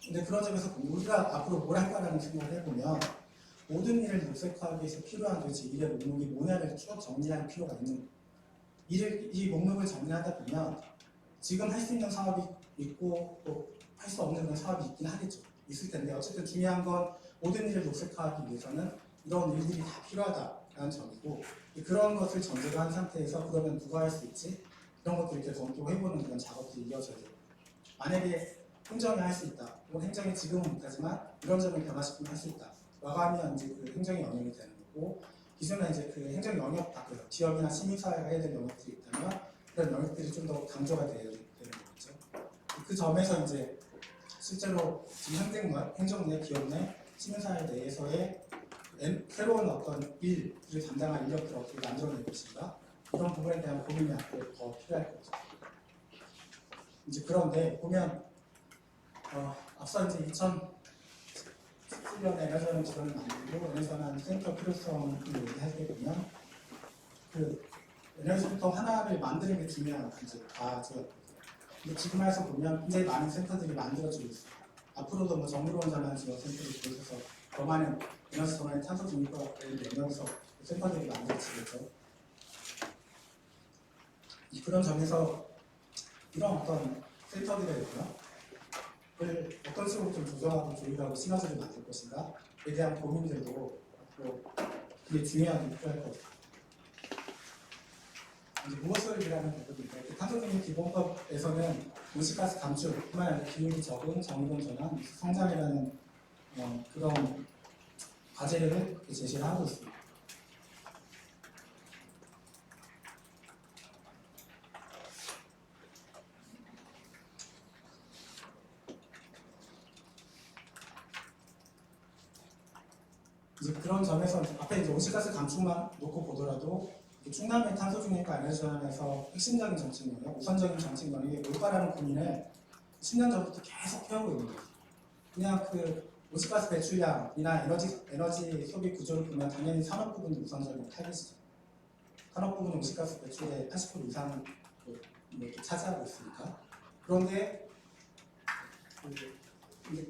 근데 그런 점에서 우리가 앞으로 뭘 할까라는 생각을 해보면 모든 일을 녹색화하기 위해서 필요한 도대체 일의 목록이 뭐냐를 쭉 정리할 필요가 있는 거예요. 이 목록을 정리하다 보면 지금 할 수 있는 사업이 있고 또 할 수 없는 그런 사업이 있긴 하겠죠. 있을 텐데 어쨌든 중요한 건 모든 일을 녹색화하기 위해서는 이런 일들이 다 필요하다라는 점이고 그런 것을 전제로 한 상태에서 그러면 누가 할 수 있지? 이런 것들을 이렇게 검토해보는 그런 작업들이 이어져야 돼요. 만약에 행정이 할 수 있다. 혹은 행정이 지금은 못하지만 이런 점을 변화시키면 할 수 있다. 라고 하면 이제 그 행정의 영역이 되는 거고 기존에 이제 그 행정 영역 밖에서 지역이나 시민사회가 해야 될 영역들이 있다면 그런 영역들이 좀 더 강조가 되는 거겠죠. 그 점에서 이제 실제로 지금 행정 내 기업 내 시민사회 내에서의 새로운 어떤 일을 담당할 인력들을 어떻게 만들어낼 것인가 이런 부분에 대한 고민이 앞으로 더 필요할 거죠. 이제 그런데 보면 앞서 이제 2017년에 에너지원 지원을 만들고 에너지원 센터 필요성을 얘기할 때 보면 그 에너지 센터 하나를 만드는 게 중요한 이제 과제였거든요. 근데 지금 해서 보면 굉장히 많은 센터들이 만들어지고 있어요. 앞으로도 뭐 정부로운 전환 지원 센터를 비롯해서 더 많은 에너지 전환의 탄소 중립과 관련해서 센터들이 만들어지겠죠. 그런 점에서 이런 어떤 센터들의 을 어떤 식으로 좀 조정하고 조율하고 시너지를 만들 것인가에 대한 고민들도 앞으로 되게 중요하게 필요할 거예요. 이제 무엇을 일하는 부분인데 탄소중립 기본법에서는 온실가스 감축뿐만 아니라 기후위 적응, 정의공 전환, 성장이라는 그런 과제를 제시를 하고 있습니다. 이제 그런 점에서 앞에 이제 온실가스 감축만 놓고 보더라도 충남의 탄소중립과 에너지전환에서 핵심적인 정책 영역, 우선적인 정책 영역이 뭘까라는 고민을 10년 전부터 계속 해오고 있는 거예요. 그냥 그 온실가스 배출량이나 에너지 소비 구조를 보면 당연히 산업 부분이 우선적인 타깃이죠. 산업 부분 온실가스 배출의 80% 이상을 이렇게 차지하고 있으니까. 그런데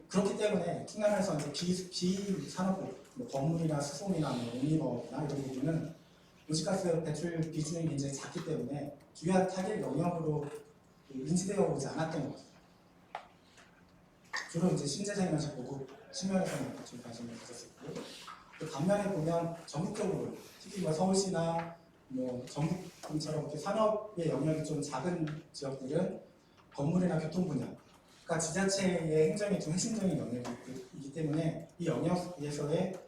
그렇기 때문에 충남에서 이제 비산업부, 뭐 건물이나 수송이나 뭐 농림업이나 이런 부분은 온실가스 배출 비중이 굉장히 작기 때문에 주요한 타겟 영역으로 인지되어 오지 않았던 거죠. 주로 이제 신재생 에너지 보급 측면에서는 좀 관심을 가졌었고, 또 반면에 보면 전국적으로 특히 뭐 서울시나 뭐 전국처럼 이렇게 산업의 영역이 좀 작은 지역들은 건물이나 교통 분야, 그러니까 지자체의 행정이 좀 핵심적인 영역이기 때문에 이 영역에서의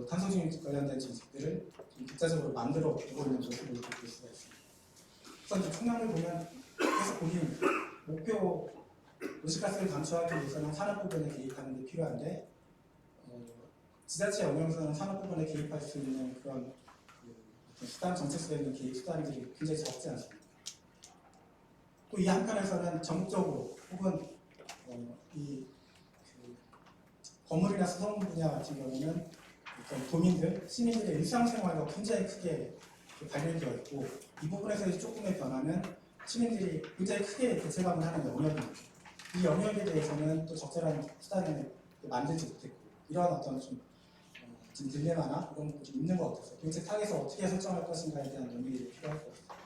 탄소중립 관련된 정책들을 좀 독자적으로 만들어 두고 있는 모습을 볼 수가 있습니다. 그래서 이제 충남을 보면 계속 본인 목표 온실가스를 감축하기 위해서는 산업 부분에 개입하는 게 필요한데 지자체 영역에서는 산업 부분에 개입할 수 있는 그런 수단 정책수에 있는 개입 수단들이 굉장히 적지 않습니다. 또 이 한편에서는 전국적으로 혹은 이 건물이나 수송 분야 같은 경우는 도민들, 시민들의 일상생활과 굉장히 크게 관련되어 있고 이 부분에서의 조금의 변화는 시민들이 굉장히 크게 대체감을 하는 영역입니다. 이 영역에 대해서는 또 적절한 수단을 만들지 못했고 이러한 어떤 좀 딜레마나 이런 것들이 있는 것 같아서 도대체 타겟을 어떻게 설정할 것인가에 대한 논의가 필요할 것 같아요.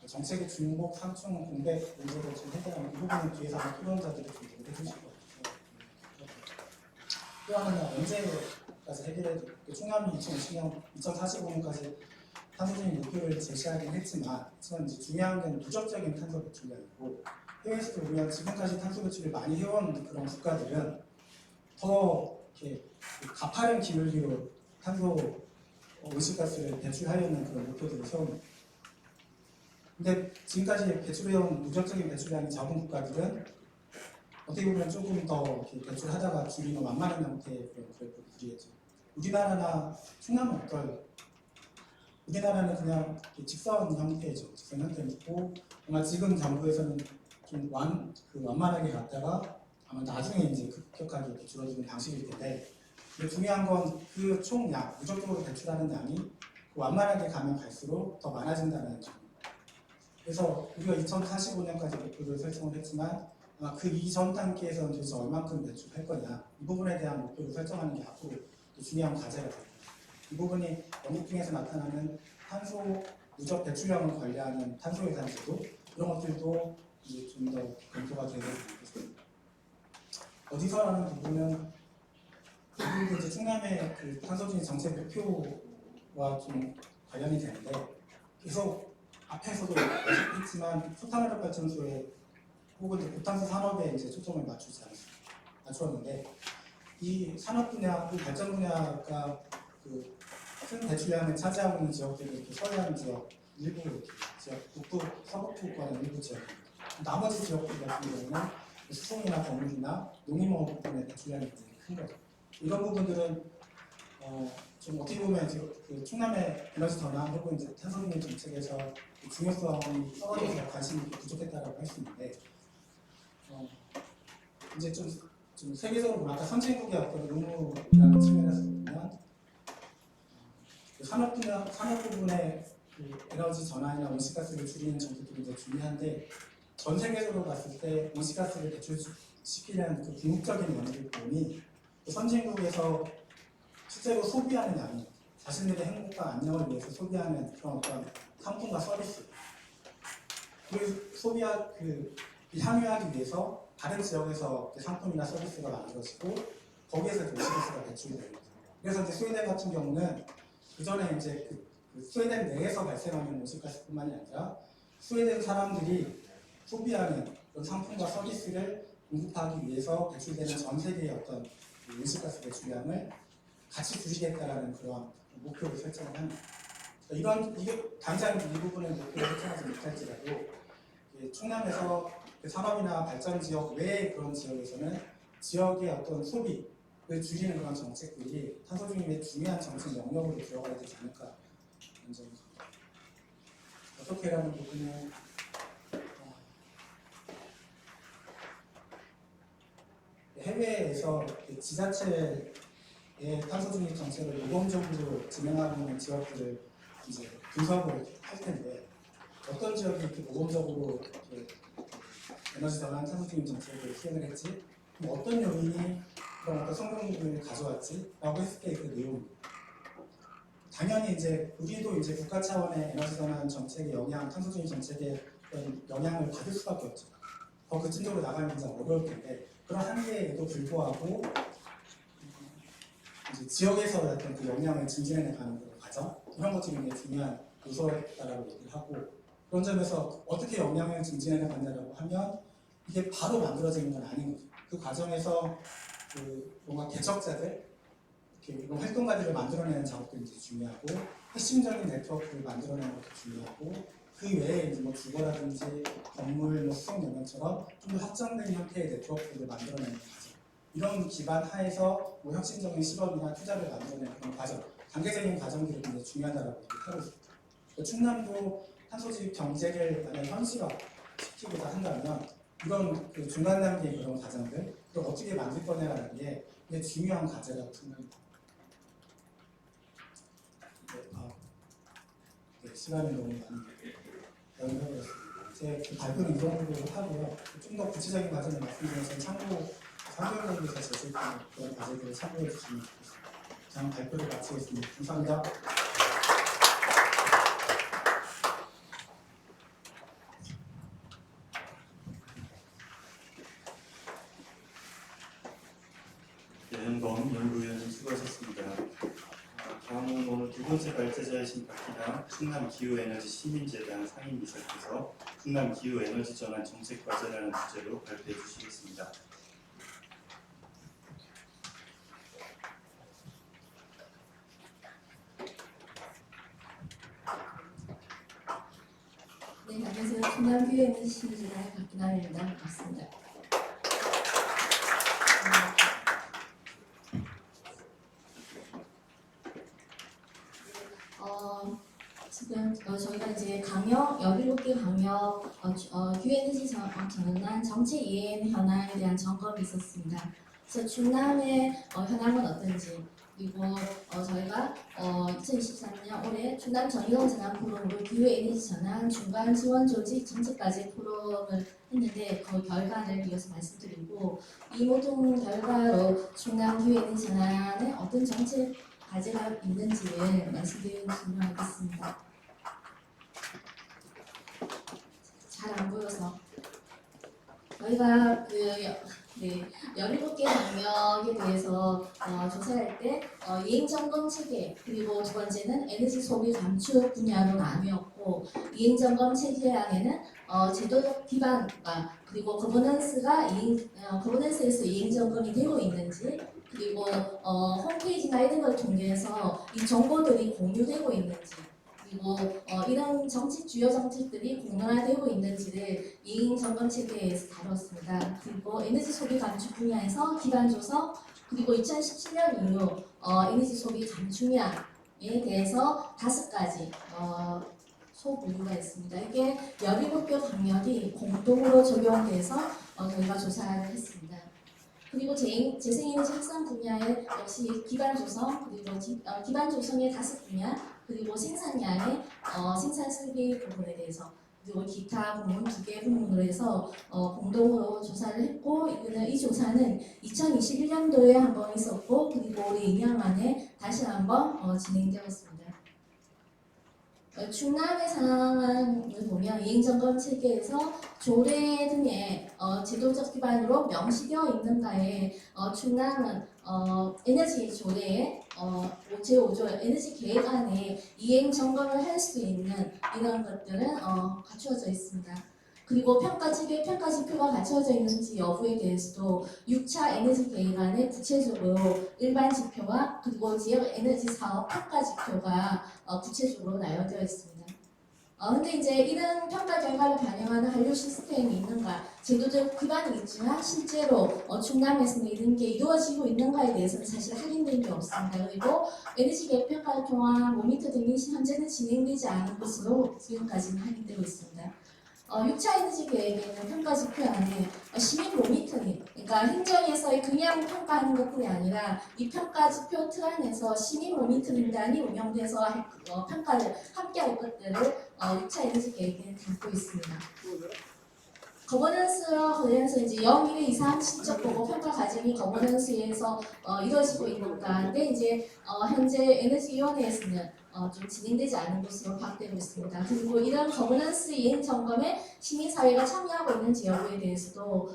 정책의 중복, 상충, 공백 문제를 좀 해결하는 이 부분은 뒤에서 토론자들이 좀 해주실 것 같아요. 또 하나는 언제까지 해결해야 될까? 충남이 2045년까지 탄소중립 목표를 제시하긴 했지만 이제 중요한 건 누적적인 탄소 배출량이고 해외에서도 보면 지금까지 탄소 배출을 많이 해온 그런 국가들은 더 이렇게 가파른 기울기로 탄소 온실가스를 배출하려는 그런 목표들을 세웁니다. 근데 지금까지 배출해온 누적적인 배출량이 적은 국가들은 어떻게 보면 조금 더 이렇게 대출하다가 줄이는 완만한 형태의 그런 그래프를 그리겠죠. 우리나라나 충남은 어떨? 우리나라는 그냥 이렇게 직선 형태죠. 직선 형태이고 아마 지금 정부에서는 좀 완만하게 갔다가 아마 나중에 이제 급격하게 이렇게 줄어드는 방식일 텐데, 근데 중요한 건 그 총량, 누적적으로 대출하는 양이 완만하게 가면 갈수록 더 많아진다는 점입니다. 그래서 우리가 2045년까지 목표를 설정을 했지만 아마 그 이전 단계에서는 도대체 얼만큼 대출할 거냐, 이 부분에 대한 목표를 설정하는 게 앞으로 또 중요한 과제가 됩니다. 이 부분이 연구 중에서 나타나는 탄소 누적 대출량을 관리하는 탄소 예산제도, 이런 것들도 이제 좀 더 검토가 되고 있습니다. 어디서라는 부분은 이제 충남의 그 탄소중립 정책 목표와 좀 관련이 되는데, 계속 앞에서도 했지만 석탄화력 발전소에 혹은 고탄소 산업에 이제 초점을 맞추었는데, 이 산업 분야, 그 발전 분야가 그 큰 대출량을 차지하고 있는 지역들이 이렇게 서해안 지역, 일부 이렇게 지역, 북부, 서북부권의 일부 지역입니다. 나머지 지역들 같은 경우는 수송이나 건물이나 농림업 부분의 대출량이 굉장히 큰 거죠. 이런 부분들은 좀 어떻게 보면 그 충남의 에너지 전환 혹은 이제 탄소중립 정책에서 그 중요성이 떨어져서 관심이 부족했다라고 할 수 있는데, 이제 좀 세계적으로 아까 선진국의 어떤 의무라는 측면에서 보면 그 산업 부분의 그 에너지 전환이나 온실가스를 줄이는 정책들이 이제 중요한데, 전 세계적으로 봤을 때 온실가스를 배출시키는 그 궁극적인 원인이 선진국에서 실제로 소비하는 양이, 자신들의 행복과 안녕을 위해서 소비하는 그런 어떤 상품과 서비스, 그 향유하기 위해서 다른 지역에서 상품이나 서비스가 만들어지고 거기에서 온실가스가 배출이 됩니다. 그래서 이제 스웨덴 같은 경우는 그 전에 이제 그 스웨덴 내에서 발생하는 온실가스뿐만이 아니라 스웨덴 사람들이 소비하는 그런 상품과 서비스를 공급하기 위해서 배출되는 전 세계의 어떤 온실가스 배출량을 같이 줄이겠다라는 그런 목표를 설정을 합니다. 이게 당장 이 부분을 목표를 설정하지 못할지라도 충남에서 그 산업이나 발전 지역 외의 그런 지역에서는 지역의 어떤 소비를 줄이는 그런 정책들이 탄소중립의 중요한 정책 영역으로 들어가야 되지 않을까 하는 점입니다. 어떻게라는 부분은 해외에서 지자체의 탄소중립 정책을 모범적으로 진행하고 있는 지역들을 이제 분석을 할 텐데, 어떤 지역이 이렇게 모범적으로 이렇게 에너지 전환 탄소중립 정책을 시행을 했지, 그럼 어떤 요인이 그런 어떤 성공률을 가져왔지라고 했을 때 그 내용입니다. 당연히 이제 우리도 이제 국가 차원의 에너지 전환 정책의 영향, 탄소중립 정책의 어떤 영향을 받을 수밖에 없죠. 더 급진적으로 나가면 굉장히 어려울 텐데, 그런 한계에도 불구하고 이제 지역에서 어떤 그 영향을 증진해 가는 그런 과정, 이런 것들이 굉장히 중요한 요소다라고 얘기를 하고, 그런 점에서 어떻게 영향을 증진해 가냐라고 하면 이게 바로 만들어지는 건 아닌 거죠. 그 과정에서 그 뭔가 개척자들, 이렇게 이런 활동가들을 만들어내는 작업들이 이제 중요하고, 핵심적인 네트워크를 만들어내는 것도 중요하고, 그 외에 이제 뭐 주거라든지 건물, 뭐 수송 영역처럼 좀 더 확장된 형태의 네트워크를 만들어내는 과정, 이런 기반 하에서 뭐 혁신적인 실험이나 투자를 만들어내는 그런 과정, 단계적인 과정들이 굉장히 중요하다고 하고 있습니다. 충남도 탄소집 경제를 만약 현실화시키고자 한다면 이런 그 중간 단계의 그런 과정들, 그걸 어떻게 만들 거냐라는 게 굉장히 중요한 과제라고 생각합니다. 시간이 너무 많이 연결되었습니다. 제 발표는 이 정도로 하고요. 좀 더 구체적인 과정을 말씀드려서 상호연구에서 제시했던 그런 과제들을 참고해 주시면 좋겠습니다. 저는 발표를 마치겠습니다. 감사합니다. 연범 연구위원님 수고하셨습니다. 다음은 오늘 두 번째 발제자이신 박기남 충남기후에너지 시민재단 상임이사께서 충남기후에너지 전환 정책과제라는 주제로 발표해 주시겠습니다. 네, 안녕하세요. 충남기후에너지 시민재단의 박기남입니다. 반갑습니다. 저희가 이제 강역 17개 강역 유엔에너지 전환 정책 이행 현황에 대한 점검이 있었습니다. 그래서 충남의 현황은 어떤지, 그리고 저희가 2023년 올해 충남 전이동 전환 포럼으로 기후 에너지 전환 중간 지원 조직 정책까지 포럼을 했는데 그 결과를 이어서 말씀드리고, 이 모든 결과로 충남 기후 에너지 전환에 어떤 정책 과제가 있는지를 말씀드리는 질문을 하겠습니다. 잘 안 보여서 저희가 17개 영역에 대해서 조사할 때 이행점검 체계, 그리고 두 번째는 에너지 소비 감축 분야로 나뉘었고, 이행점검 체계 안에는 제도적 기반과 그리고 거버넌스에서 이행점검이 되고 있는지, 그리고 홈페이지나 이런 걸 통해서 이 정보들이 공유되고 있는지, 그리고 이런 주요 정책들이 공론화되고 있는지를 이행점검 체계에서 다뤘습니다. 그리고 에너지 소비 감축 분야에서 기반 조서, 그리고 2017년 이후 에너지 소비 감축량에 대해서 5가지 소분류가 있습니다. 이게 17개 강력이 공동으로 적용돼서 저희가 조사를 했습니다. 그리고 재생에너지 확산 분야에 역시 기반 조성, 그리고 기반 조성의 5분야, 그리고 생산량의 생산 설비 부분에 대해서, 그리고 기타 부문 2개 부문으로 해서 공동으로 조사를 했고, 이 조사는 2021년도에 한 번 있었고, 그리고 올해 2년 만에 다시 한번 진행되었습니다. 충남의 상황을 보면 이행점검 체계에서 조례 등의 제도적 기반으로 명시되어 있는가에 충남은 에너지 조례에 제5조 에너지 계획 안에 이행점검을 할 수 있는 이런 것들은 갖추어져 있습니다. 그리고 평가 지표가 갖춰져 있는지 여부에 대해서도 6차 에너지 계획 안에 구체적으로 일반 지표와 그리고 지역 에너지 사업 평가 지표가 구체적으로 나열되어 있습니다. 근데 이제 이런 평가 결과를 반영하는 한류 시스템이 있는가, 제도적 기반이 있지만 실제로 충남에서는 이런 게 이루어지고 있는가에 대해서는 사실 확인된 게 없습니다. 그리고 에너지 계획 평가를 통한 모니터 등이 현재는 진행되지 않은 것으로 지금까지는 확인되고 있습니다. 6차 에너지 계획에는 평가 지표 안에 시민 모니터링, 그러니까 행정에서의 그냥 평가하는 것들이 아니라 이 평가 지표 틀 안에서 시민 모니터링단이 운영돼서 평가를 함께할 것들을 6차 에너지 계획에는 담고 있습니다. 거버넌스와 관련해서 이제 0, 1회 이상 실적 보고 평가 과정이 거버넌스에서 이루어지고 있는가. 근데 이제 현재 에너지위원회에서는 좀 진행되지 않은 것으로 파악되고 있습니다. 그리고 이런 거버넌스 이행 점검에 시민사회가 참여하고 있는지 여부에 대해서도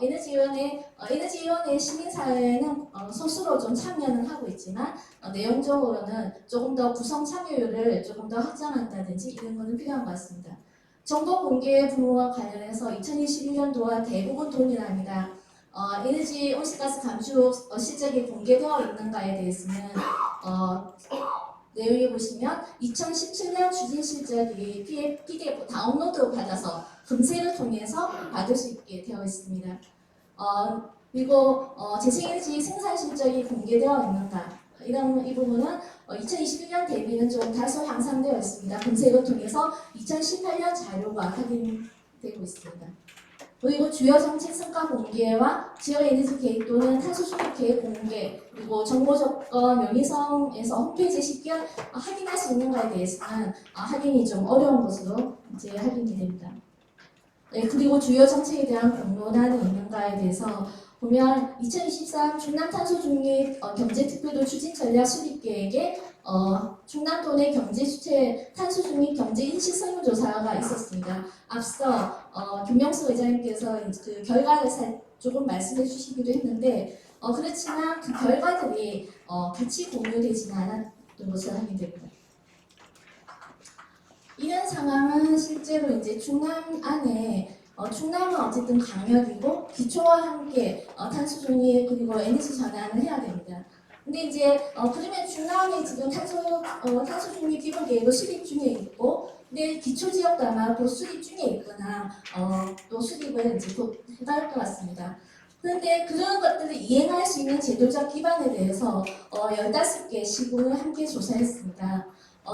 에너지위원회 시민사회는 소수로 좀 참여는 하고 있지만 내용적으로는 조금 더 구성 참여율을 조금 더 확장한다든지 이런 것은 필요한 것 같습니다. 정보 공개 부분과 관련해서 2021년도와 대부분 동일합니다. 에너지 온실가스 감축 실적이 공개되어 있는가에 대해서는 내용에 보시면 2017년 추진 실적이 PDF 다운로드 받아서 검색을 통해서 받을 수 있게 되어 있습니다. 그리고 재생에너지 생산 실적이 공개되어 있는가, 이 부분은 2021년 대비는 좀 다소 향상되어 있습니다. 검색을 통해서 2018년 자료가 확인되고 있습니다. 그리고 주요 정책 성과 공개와 지역 에너지 계획 또는 탄소 중립 계획 공개, 그리고 정보 조건 명의성에서 홈페이지에 쉽게 확인할 수 있는가에 대해서는 확인이 좀 어려운 것으로 이제 확인이 됩니다. 네, 그리고 주요 정책에 대한 공론화는 있는가에 대해서 보면 2023 충남 탄소 중립 경제 특별도 추진 전략 수립 계획에 충남도 내 경제 주체 탄소 중립 경제 인식 설문조사가 있었습니다. 앞서 김명수 의장님께서 그 결과를 조금 말씀해 주시기도 했는데 그렇지만 그 결과들이 같이 공유되지는 않았던 것으로 확인됩니다. 이런 상황은 실제로 이제 충남 안에 충남은 어쨌든 강역이고 기초와 함께 탄소 중립 그리고 에너지 전환을 해야 됩니다. 근데 이제 그러면 충남이 지금 탄소 중립 기본 계획을 수립 중에 있고, 근데 기초 지역도 아마 또 수립 중에 있거나 또 수립을 이제 곧 해갈 것 같습니다. 그런데 그런 것들을 이행할 수 있는 제도적 기반에 대해서 15개 시군을 함께 조사했습니다.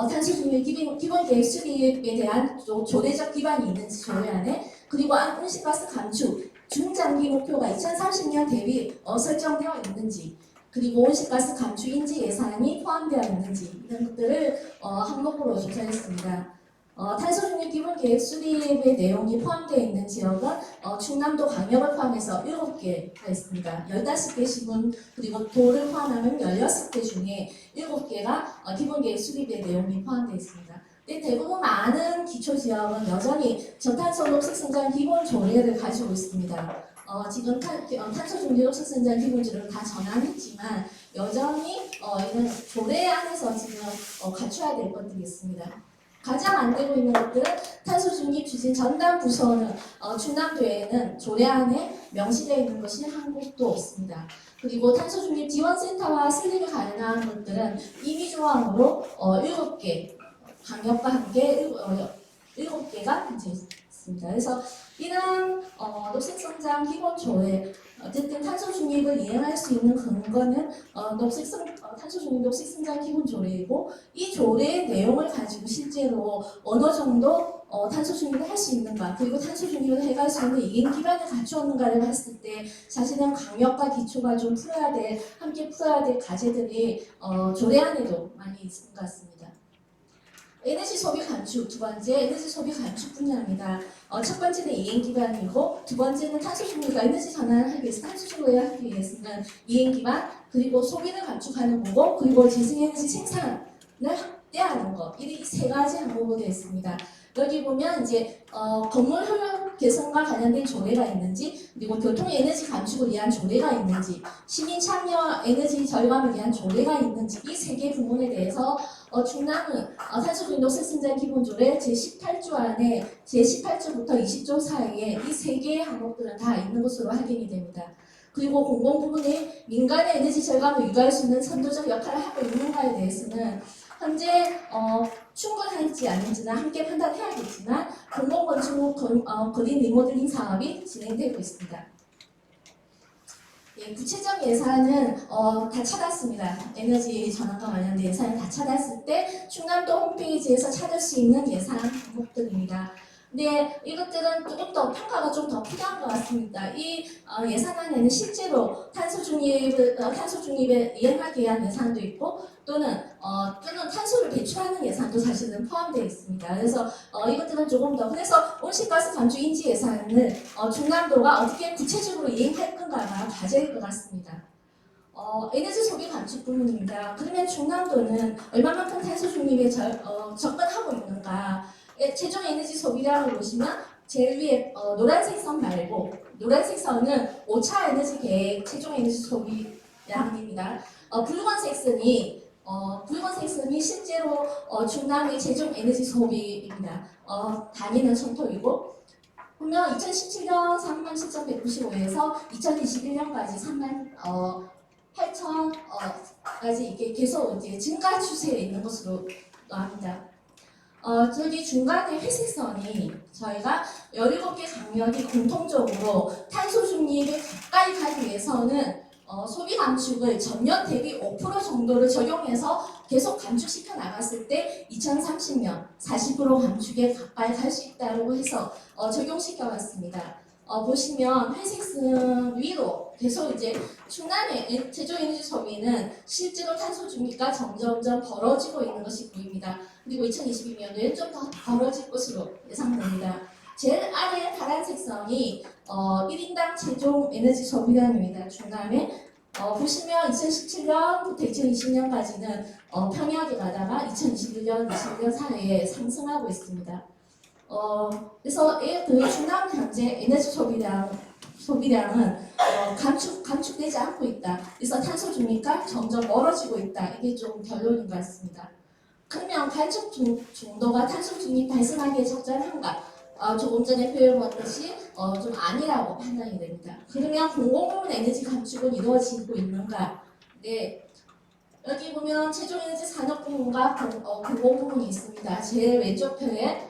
탄소 중립 기본 계획 수립에 대한 조례적 기반이 있는지 조례 안에, 그리고 온실가스 감축 중장기 목표가 2030년 대비 설정되어 있는지, 그리고 온실가스 감축 인지 예산이 포함되어 있는지, 이런 것들을 항목으로 조사했습니다. 탄소 중립 기본 계획 수립의 내용이 포함되어 있는 지역은 충남도 광역을 포함해서 7개가 있습니다. 15개 시군 그리고 도를 포함하면 16개 중에 7개가 기본 계획 수립의 내용이 포함되어 있습니다. 근데 대부분 많은 기초 지역은 여전히 저탄소 녹색 성장 기본 조례를 가지고 있습니다. 지금 탄소 중립 녹색 성장 기본조례를 다 전환했지만 여전히 이런 조례 안에서 지금 갖춰야 될 것들이 있습니다. 가장 안 되고 있는 것들은 탄소 중립 추진 전담 부서는 충남도에는 조례 안에 명시되어 있는 것이 한 곳도 없습니다. 그리고 탄소 중립 지원센터와 설립이 가능한 것들은 임의 조항으로 7개, 광역과 함께 7개가 이제 있습니다. 그래서 이런 녹색성장 기본조례, 어쨌든 탄소 중립을 이행할 수 있는 근거는 탄소 중립 녹색성장 기본조례이고, 이 조례의 내용을 가지고 실제로 어느 정도 탄소 중립을 할 수 있는가, 그리고 탄소 중립을 해갈 수 있는 이행 기반을 갖추었는가를 봤을 때 사실은 강력과 기초가 좀 함께 풀어야 될 과제들이 조례 안에도 많이 있는 것 같습니다. 에너지 소비 감축, 두 번째 에너지 소비 감축 분야입니다. 첫 번째는 이행 기반이고, 두 번째는 탄소 중립과 에너지 전환을 하기 위해서, 탄소 중립을 하기 위해서는 이행 기반, 그리고 소비를 감축하는 거고, 그리고 재생에너지 생산을 확대하는 거, 이 세 가지 항목으로 되어 있습니다. 여기 보면 이제 건물 효율 개선과 관련된 조례가 있는지, 그리고 교통 에너지 감축을 위한 조례가 있는지, 시민 참여 에너지 절감을 위한 조례가 있는지, 이 세 개 부분에 대해서 충남은 탄소 중립 녹색 성장 기본조례 제18조 안에 제18조부터 20조 사이에 이 세 개의 항목들은 다 있는 것으로 확인이 됩니다. 그리고 공공 부분이 민간의 에너지 절감을 유도할 수 있는 선도적 역할을 하고 있는가에 대해서는 현재 충분한지 아닌지는 함께 판단해야겠지만, 공공건축 그린 리모델링 사업이 진행되고 있습니다. 예, 구체적 예산은 다 찾았습니다. 에너지 전환과 관련된 예산을 다 찾았을 때 충남도 홈페이지에서 찾을 수 있는 예산 항목들입니다. 근데 이것들은 조금 더 평가가 좀 더 필요한 것 같습니다. 이 예산안에는 실제로 탄소 중립을 이행하기 위한 예산도 있고, 또는 탄소를 배출하는 예산도 사실은 포함되어 있습니다. 그래서 이것들은 조금 더, 그래서 온실가스 감축 인지 예산을 충남도가 어떻게 구체적으로 이행할 건가가 과제일 것 같습니다. 에너지 소비 감축 부분입니다. 그러면 충남도는 얼마만큼 탄소 중립에 접근하고 있는가? 최종 에너지 소비량을 보시면 제일 위에 노란색 선 말고, 노란색 선은 5차 에너지 계획 최종 에너지 소비량입니다. 붉은색 선이 실제로 충남의 최종 에너지 소비입니다. 단위는 청토이고, 보면 2017년 37,195에서 2021년까지 38,000까지 이게 계속 이제 증가 추세에 있는 것으로 나옵니다. 저기 중간에 회색선이 저희가 17개 강력이 공통적으로 탄소 중립에 가까이 가기 위해서는 소비 감축을 전년 대비 5% 정도를 적용해서 계속 감축시켜 나갔을 때 2030년 40% 감축에 가까이 갈 수 있다고 해서 적용시켜 왔습니다. 보시면 회색선 위로 계속 이제 충남의 최종 에너지 소비는 실제로 탄소 중립과 점점점 벌어지고 있는 것이 보입니다. 그리고 2022년도에 좀 더 벌어질 것으로 예상됩니다. 제일 아래 파란색 선이 1인당 최종 에너지 소비량입니다. 충남에 보시면 2017년부터 2020년까지는 평약에 가다가 2021년, 2021년 사이에 상승하고 있습니다. 그래서 그 충남 현재 에너지 소비량은 감축되지 않고 있다. 그래서 탄소 중립과 점점 멀어지고 있다. 이게 좀 결론인 것 같습니다. 그러면 간접 중도가 탄소 중립 달성하기에 적절한가? 조금 전에 표현했듯이 좀 아니라고 판단이 됩니다. 그러면 공공부문 에너지 감축은 이루어지고 있는가? 네. 여기 보면 최종 에너지 산업부문과 공공부문이 있습니다. 제일 왼쪽 표에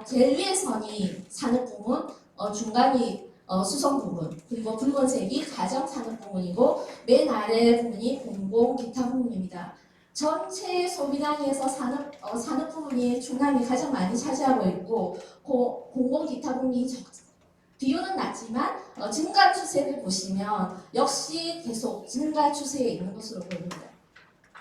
제일 위에 선이 산업부문, 중간이 수성부문, 그리고 붉은색이 가정산업부문이고 맨 아래 부분이 공공 기타 부문입니다. 전체 소비량에서 산업 부분이 중남이 가장 많이 차지하고 있고 공공 기타 부분이 비율은 낮지만 증가 추세를 보시면 역시 계속 증가 추세에 있는 것으로 보입니다.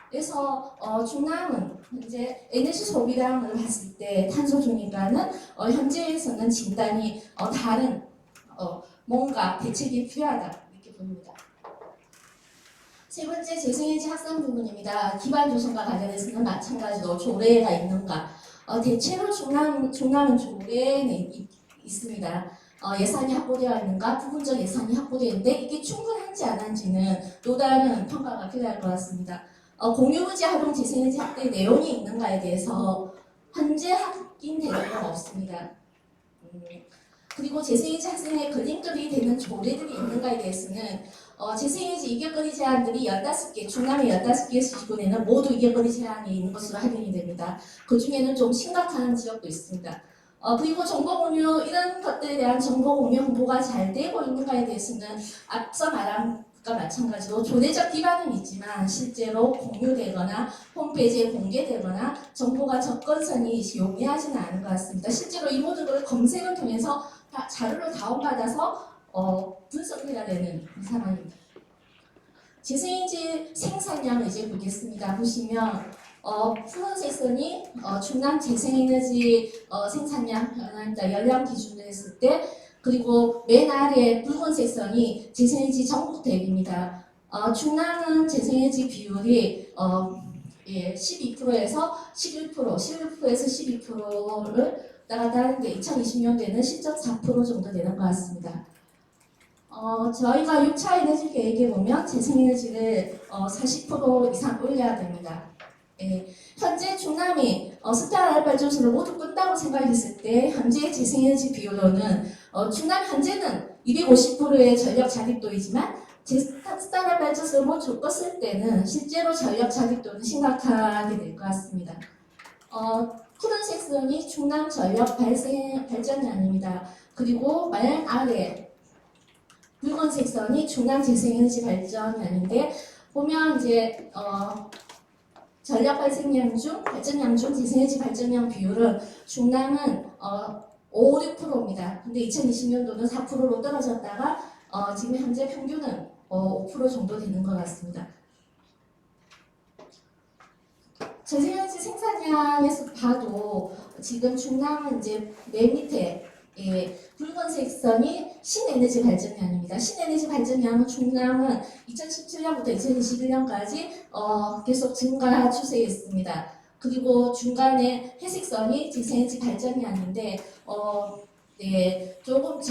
그래서 중남은 현재 에너지 소비량을 봤을 때 탄소 중립과는 현재에서는 진단이 다른 뭔가 대책이 필요하다 이렇게 보입니다. 세 번째 재생에너지 확산 부분입니다. 기반 조성과 관련해서는 마찬가지로 조례가 있는가? 대체로 중남은 조례는 있습니다. 예산이 확보되어 있는가? 부분적 예산이 확보되어 있는데 이게 충분한지 안 한지는 또 다른 평가가 필요할 것 같습니다. 공유부지 활용 재생에너지 확대 내용이 있는가에 대해서 현재 확인된 건 없습니다. 그리고 재생에너지 확산에 걸림돌이 되는 조례들이 있는가에 대해서는 재생에너지 이격거리 제한들이 15개, 중남의 15개 지구에는 모두 이격거리 제한이 있는 것으로 확인이 됩니다. 그 중에는 좀 심각한 지역도 있습니다. 그리고 정보 공유, 이런 것들에 대한 정보 공유 홍보가 잘 되고 있는가에 대해서는 앞서 말한 것과 마찬가지로 조례적 기반은 있지만 실제로 공유되거나 홈페이지에 공개되거나 정보가 접근성이 용이하지는 않은 것 같습니다. 실제로 이 모든 걸 검색을 통해서 자료를 다운받아서 분석해야 되는 상황입니다. 재생에너지 생산량을 이제 보겠습니다. 보시면 푸른색 선이 중남 재생에너지 생산량 연령 기준으로 했을 때, 그리고 맨 아래 붉은색 선이 재생에너지 전국 대비입니다. 중남은 재생에너지 비율이 12%에서 11%에서 12%를 나가다는데 2020년도에는 10.4% 정도 되는 것 같습니다. 저희가 6차 에너지 계획에 보면 재생에너지를 40% 이상 올려야 됩니다. 현재 중남이 스타일 발전소를 모두 끈다고 생각했을 때 현재 재생에너지 비율로는 중남 현재는 250%의 전력 자립도이지만 스타일 발전소를 모두 껐을 때는 실제로 전력 자립도는 심각하게 될 것 같습니다. 푸른색 선이 중남 전력 발전량입니다. 그리고 맨 아래 붉은색 선이 중남 재생에너지 발전량인데, 보면 이제 전력 발전량 중 재생에너지 발전량 비율은 중남은 5, 6%입니다. 근데 2020년도는 4%로 떨어졌다가 지금 현재 평균은 5% 정도 되는 것 같습니다. 재생에너지 생산량에서 봐도 지금 중남은 이제 맨 밑에 붉은색 선이 신에너지 발전량입니다. 신에너지 발전량은 중남은 2017년부터 2021년까지 계속 증가 추세에 있습니다. 그리고 중간에 회색선이 재생에너지 발전량인데 조금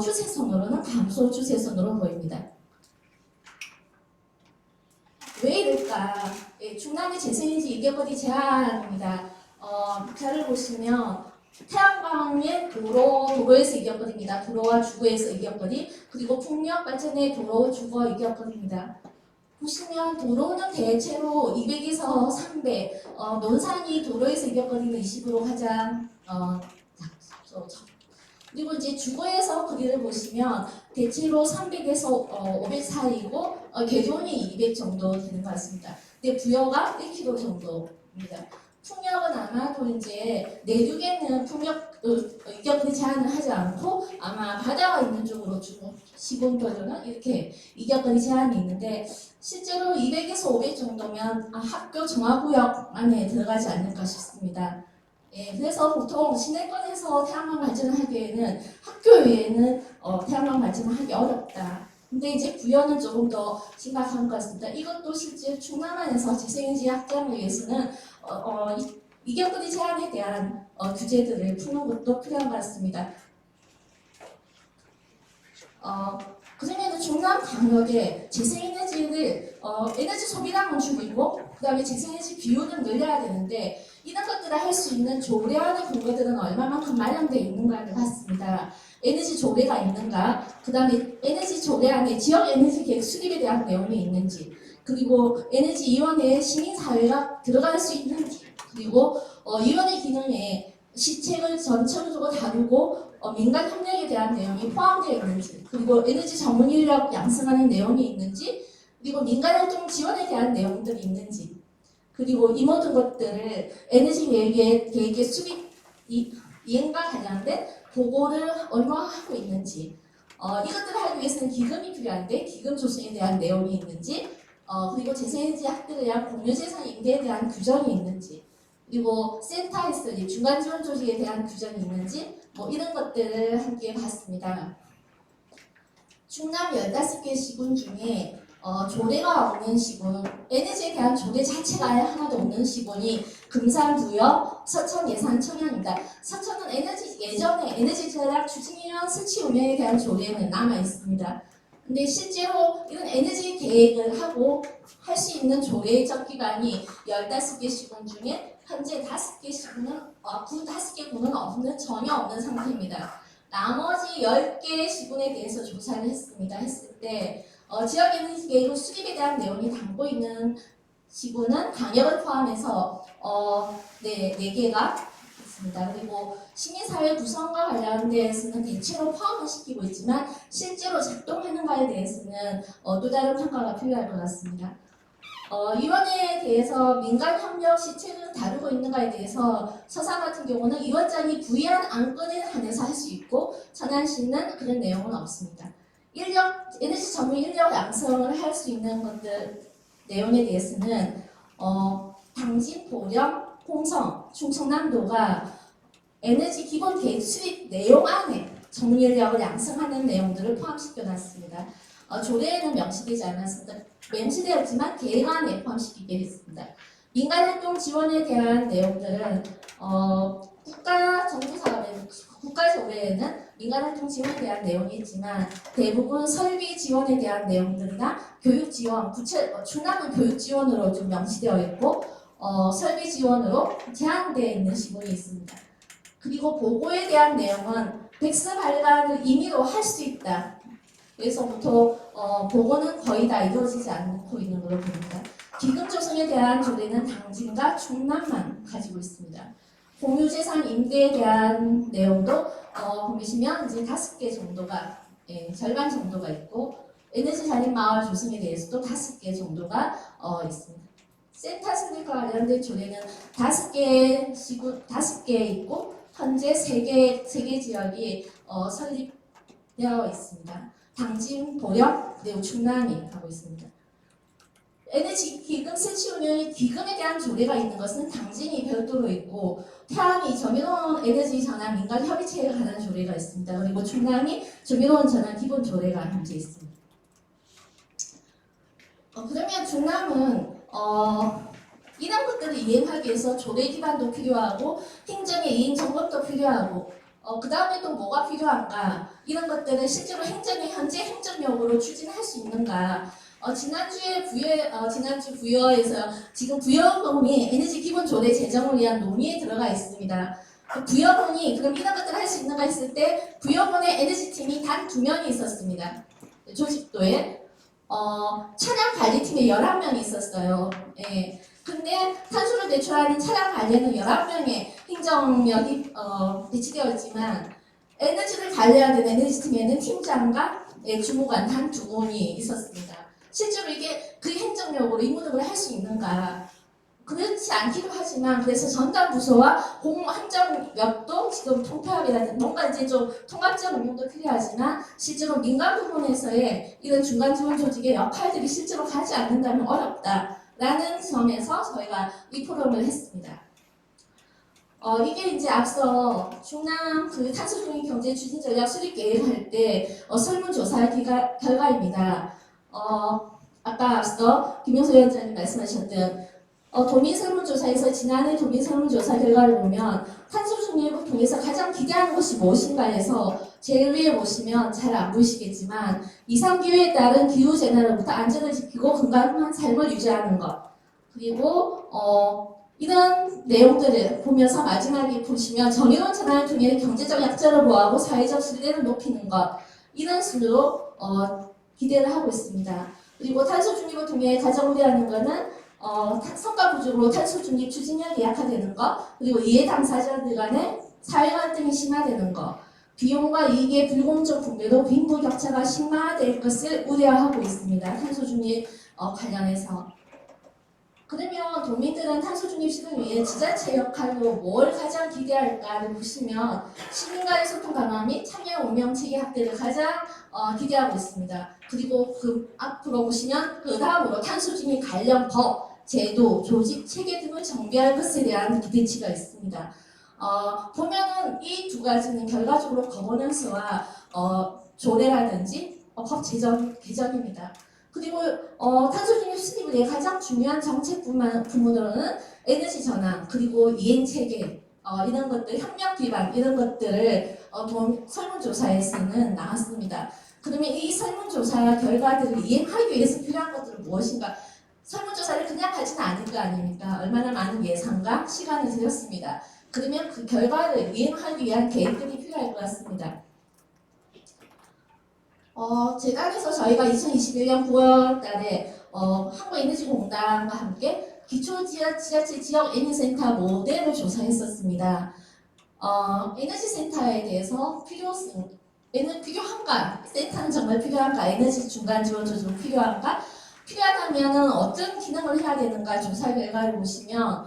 추세선으로는 감소 추세선으로 보입니다. 왜 이럴까? 중남의 재생에너지 이격거리 제한입니다. 표를 보시면 태양광의 도로에서 이격거리입니다. 도로와 주거에서 이격거리, 그리고 풍력 발전의 도로, 주거 이격거리입니다. 보시면 도로는 대체로 200에서 300, 논산이 도로에서 이격거리는 20으로 가장 작죠. 그리고 이제 주거에서 거리를 보시면 대체로 300에서 500 사이고 개존이 200 정도 되는 것 같습니다. 근데 부여가 1km 정도입니다. 풍력은 아마도 이제 내륙에는 풍력 이격거리 제한을 하지 않고 아마 바다가 있는 쪽으로 주로 시골도로는 이렇게 이격거리 제한이 있는데, 실제로 200에서 500 정도면 학교 정화구역 안에 들어가지 않을까 싶습니다. 그래서 보통 시내권에서 태양광 발전을 하기에는 학교 외에는 태양광 발전을 하기 어렵다. 근데 이제 부여는 조금 더 심각한 것 같습니다. 이것도 실제 충남안에서 재생에너지 확장을 위해서는 이격거리 제한에 대한 규제들을 푸는 것도 필요한 것 같습니다. 그중에는 중남 강역에 재생에너지를 에너지 소비량은 줄이고 그 다음에 재생에너지 비율을 늘려야 되는데, 이런 것들을 할 수 있는 조례안의 근거들은 얼마만큼 마련되어 있는가를 봤습니다. 에너지 조례가 있는가, 그 다음에 에너지 조례안에 지역 에너지 계획 수립에 대한 내용이 있는지, 그리고 에너지위원회에 시민사회가 들어갈 수 있는지, 그리고 위원회 기능에 시책을 전체적으로 다루고 민간 협력에 대한 내용이 포함되어 있는지, 그리고 에너지 전문 인력 양성하는 내용이 있는지, 그리고 민간 활동 지원에 대한 내용들이 있는지, 그리고 이 모든 것들을 에너지 계획의 수립 이행과 관련된 보고를 얼마나 하고 있는지, 이것들을 하기 위해서는 기금이 필요한데 기금 조성에 대한 내용이 있는지, 그리고 재생에너지 학들에 대한 공유재산 임대에 대한 규정이 있는지, 그리고 센터에서 중간 지원 조직에 대한 규정이 있는지, 뭐 이런 것들을 함께 봤습니다. 충남 15개 시군 중에 조례가 없는 시군, 에너지에 대한 조례 자체가 아예 하나도 없는 시군이 금산, 부여, 서천, 예산, 청양입니다. 서천은 예전에 에너지 절약 추진위원 설치 운영에 대한 조례는 남아 있습니다. 근데 실제로 이런 에너지 계획을 하고 할 수 있는 조례적 기관이 15개 시군 중에 현재 5개 시군은 5개 군은 전혀 없는 상태입니다. 나머지 10개 시군에 대해서 조사를 했습니다. 했을 때 지역 에너지 계획 수립에 대한 내용이 담고 있는 시군은 강역을 포함해서 4개가 있습니다. 그리고 시민사회 구성과 관련돼서는 대체로 포함을 시키고 있지만 실제로 작동하는가에 대해서는 또 다른 평가가 필요할 것 같습니다. 위원회에 대해서 민간 협력 시책을 다루고 있는가에 대해서 서산 같은 경우는 위원장이 부의한 안건에 한해서 할 수 있고 천안시는 그런 내용은 없습니다. 에너지 전문 인력 양성을 할 수 있는 것들 내용에 대해서는 당진, 보령, 홍성, 충청남도가 에너지 기본 계획 수립 내용 안에 전문 인력을 양성하는 내용들을 포함시켜놨습니다. 조례에는 명시되지 않았습니다. 명시되었지만 계획 안에 포함시키게 했습니다. 민간 활동 지원에 대한 내용들은 국가 정부 사업에는 국가 조례에는 민간 활동 지원에 대한 내용이 있지만 대부분 설비 지원에 대한 내용들이나 교육 지원, 충남은 교육 지원으로 좀 명시되어 있고 설비 지원으로 제한되어 있는 시군이 있습니다. 그리고 보고에 대한 내용은 백서 발간을 임의로 할 수 있다. 그래서부터 보고는 거의 다 이루어지지 않고 있는 걸로 보입니다. 기금 조성에 대한 조례는 당진과 충남만 가지고 있습니다. 공유재산 임대에 대한 내용도 보시면 이제 5개 정도가 절반 정도가 있고 에너지 살림 마을 조성에 대해서도 5개 정도가 있습니다. 센터 설립과 관련된 조례는 5개 있고 현재 3개 지역이 설립되어 있습니다. 당진, 보령, 그리고 충남이 하고 있습니다. 에너지 기금 설치 운영의 기금에 대한 조례가 있는 것은 당진이 별도로 있고 태안이 저밀원 에너지 전환 민간 협의체에 관한 조례가 있습니다. 그리고 충남이 저밀원 전환 기본 조례가 현재 있습니다. 그러면 충남은 이런 것들을 이행하기 위해서 조례 기반도 필요하고 행정의 이행 점검도 필요하고 그 다음에 또 뭐가 필요한가 이런 것들을 실제로 행정의 현재 행정력으로 추진할 수 있는가 지난주 부여에서 지금 부여본이 에너지 기본 조례 제정을 위한 논의에 들어가 있습니다. 부여본이 그럼 이런 것들을 할 수 있는가 했을 때 부여본의 에너지 팀이 단 2명이 있었습니다. 조직도에 차량 관리팀에 11명이 있었어요. 예. 근데 탄소를 배출하는 차량 관리에는 11명의 행정력이 배치되어 있지만 에너지를 관리해야 되는 에너지팀에는 팀장과 주무관 단 2분이 있었습니다. 실제로 이게 그 행정력으로 임무를 할 수 있는가? 그렇지 않기도 하지만 그래서 전담 부서와 행정력도 지금 통폐합이라든지 뭔가 이제 좀 통합적 운영도 필요하지만 실제로 민간 부분에서의 이런 중간 지원 조직의 역할들이 실제로 가지 않는다면 어렵다라는 점에서 저희가 이 포럼을 했습니다. 이게 이제 앞서 충남 그 탄소 중립 경제 추진 전략 수립 계획할 때 설문조사 결과입니다. 아까 앞서 김용수 위원장님 말씀하셨던 도민 설문조사에서 지난해 도민 설문조사 결과를 보면 탄소 중립을 통해서 가장 기대하는 것이 무엇인가 해서 제일 위에 보시면 잘 안 보이시겠지만 이상기후에 따른 기후재난으로부터 안전을 지키고 건강한 삶을 유지하는 것 그리고 이런 내용들을 보면서 마지막에 보시면 정의로운 전환을 통해 경제적 약자를 보호하고 사회적 신뢰를 높이는 것 이런 순으로 기대를 하고 있습니다. 그리고 탄소 중립을 통해 가장 우려하는 것은 성과 부족으로 탄소 중립 추진력이 약화되는 것 그리고 이해 당사자들 간의 사회 갈등이 심화되는 것 비용과 이익의 불공정 분배로 빈부 격차가 심화될 것을 우려하고 있습니다. 탄소 중립 관련해서 그러면 도민들은 탄소 중립 실현 위해 지자체 역할로 뭘 가장 기대할까를 보시면 시민 간의 소통 강화 및 참여 운영 체계 확대를 가장 기대하고 있습니다. 그리고 그 앞으로 보시면 그 다음으로 탄소 중립 관련 법, 제도, 조직, 체계 등을 정비할 것에 대한 기대치가 있습니다. 보면은 이 두 가지는 결과적으로 거버넌스와 조례라든지 법 개정입니다. 그리고 탄소 중립 수립을 위해 가장 중요한 정책 부문으로는 에너지 전환 그리고 이행 체계 이런 것들 협력 기반 이런 것들을 설문조사에서는 나왔습니다. 그러면 이 설문조사 결과들을 이행하기 위해서 필요한 것들은 무엇인가? 설문조사를 그냥 하지는 않을 거 아닙니까? 얼마나 많은 예산과 시간을 들였습니다. 그러면 그 결과를 이행하기 위한 계획들이 필요할 것 같습니다. 재단에서 저희가 2021년 9월 달에 한국에너지공단과 함께 기초지자체 지역 에너지센터 모델을 조사했었습니다. 에너지센터에 대해서 필요한가? 센터는 정말 필요한가? 에너지 중간 지원 조직은 필요한가? 필요하다면 어떤 기능을 해야 되는가? 조사 결과를 보시면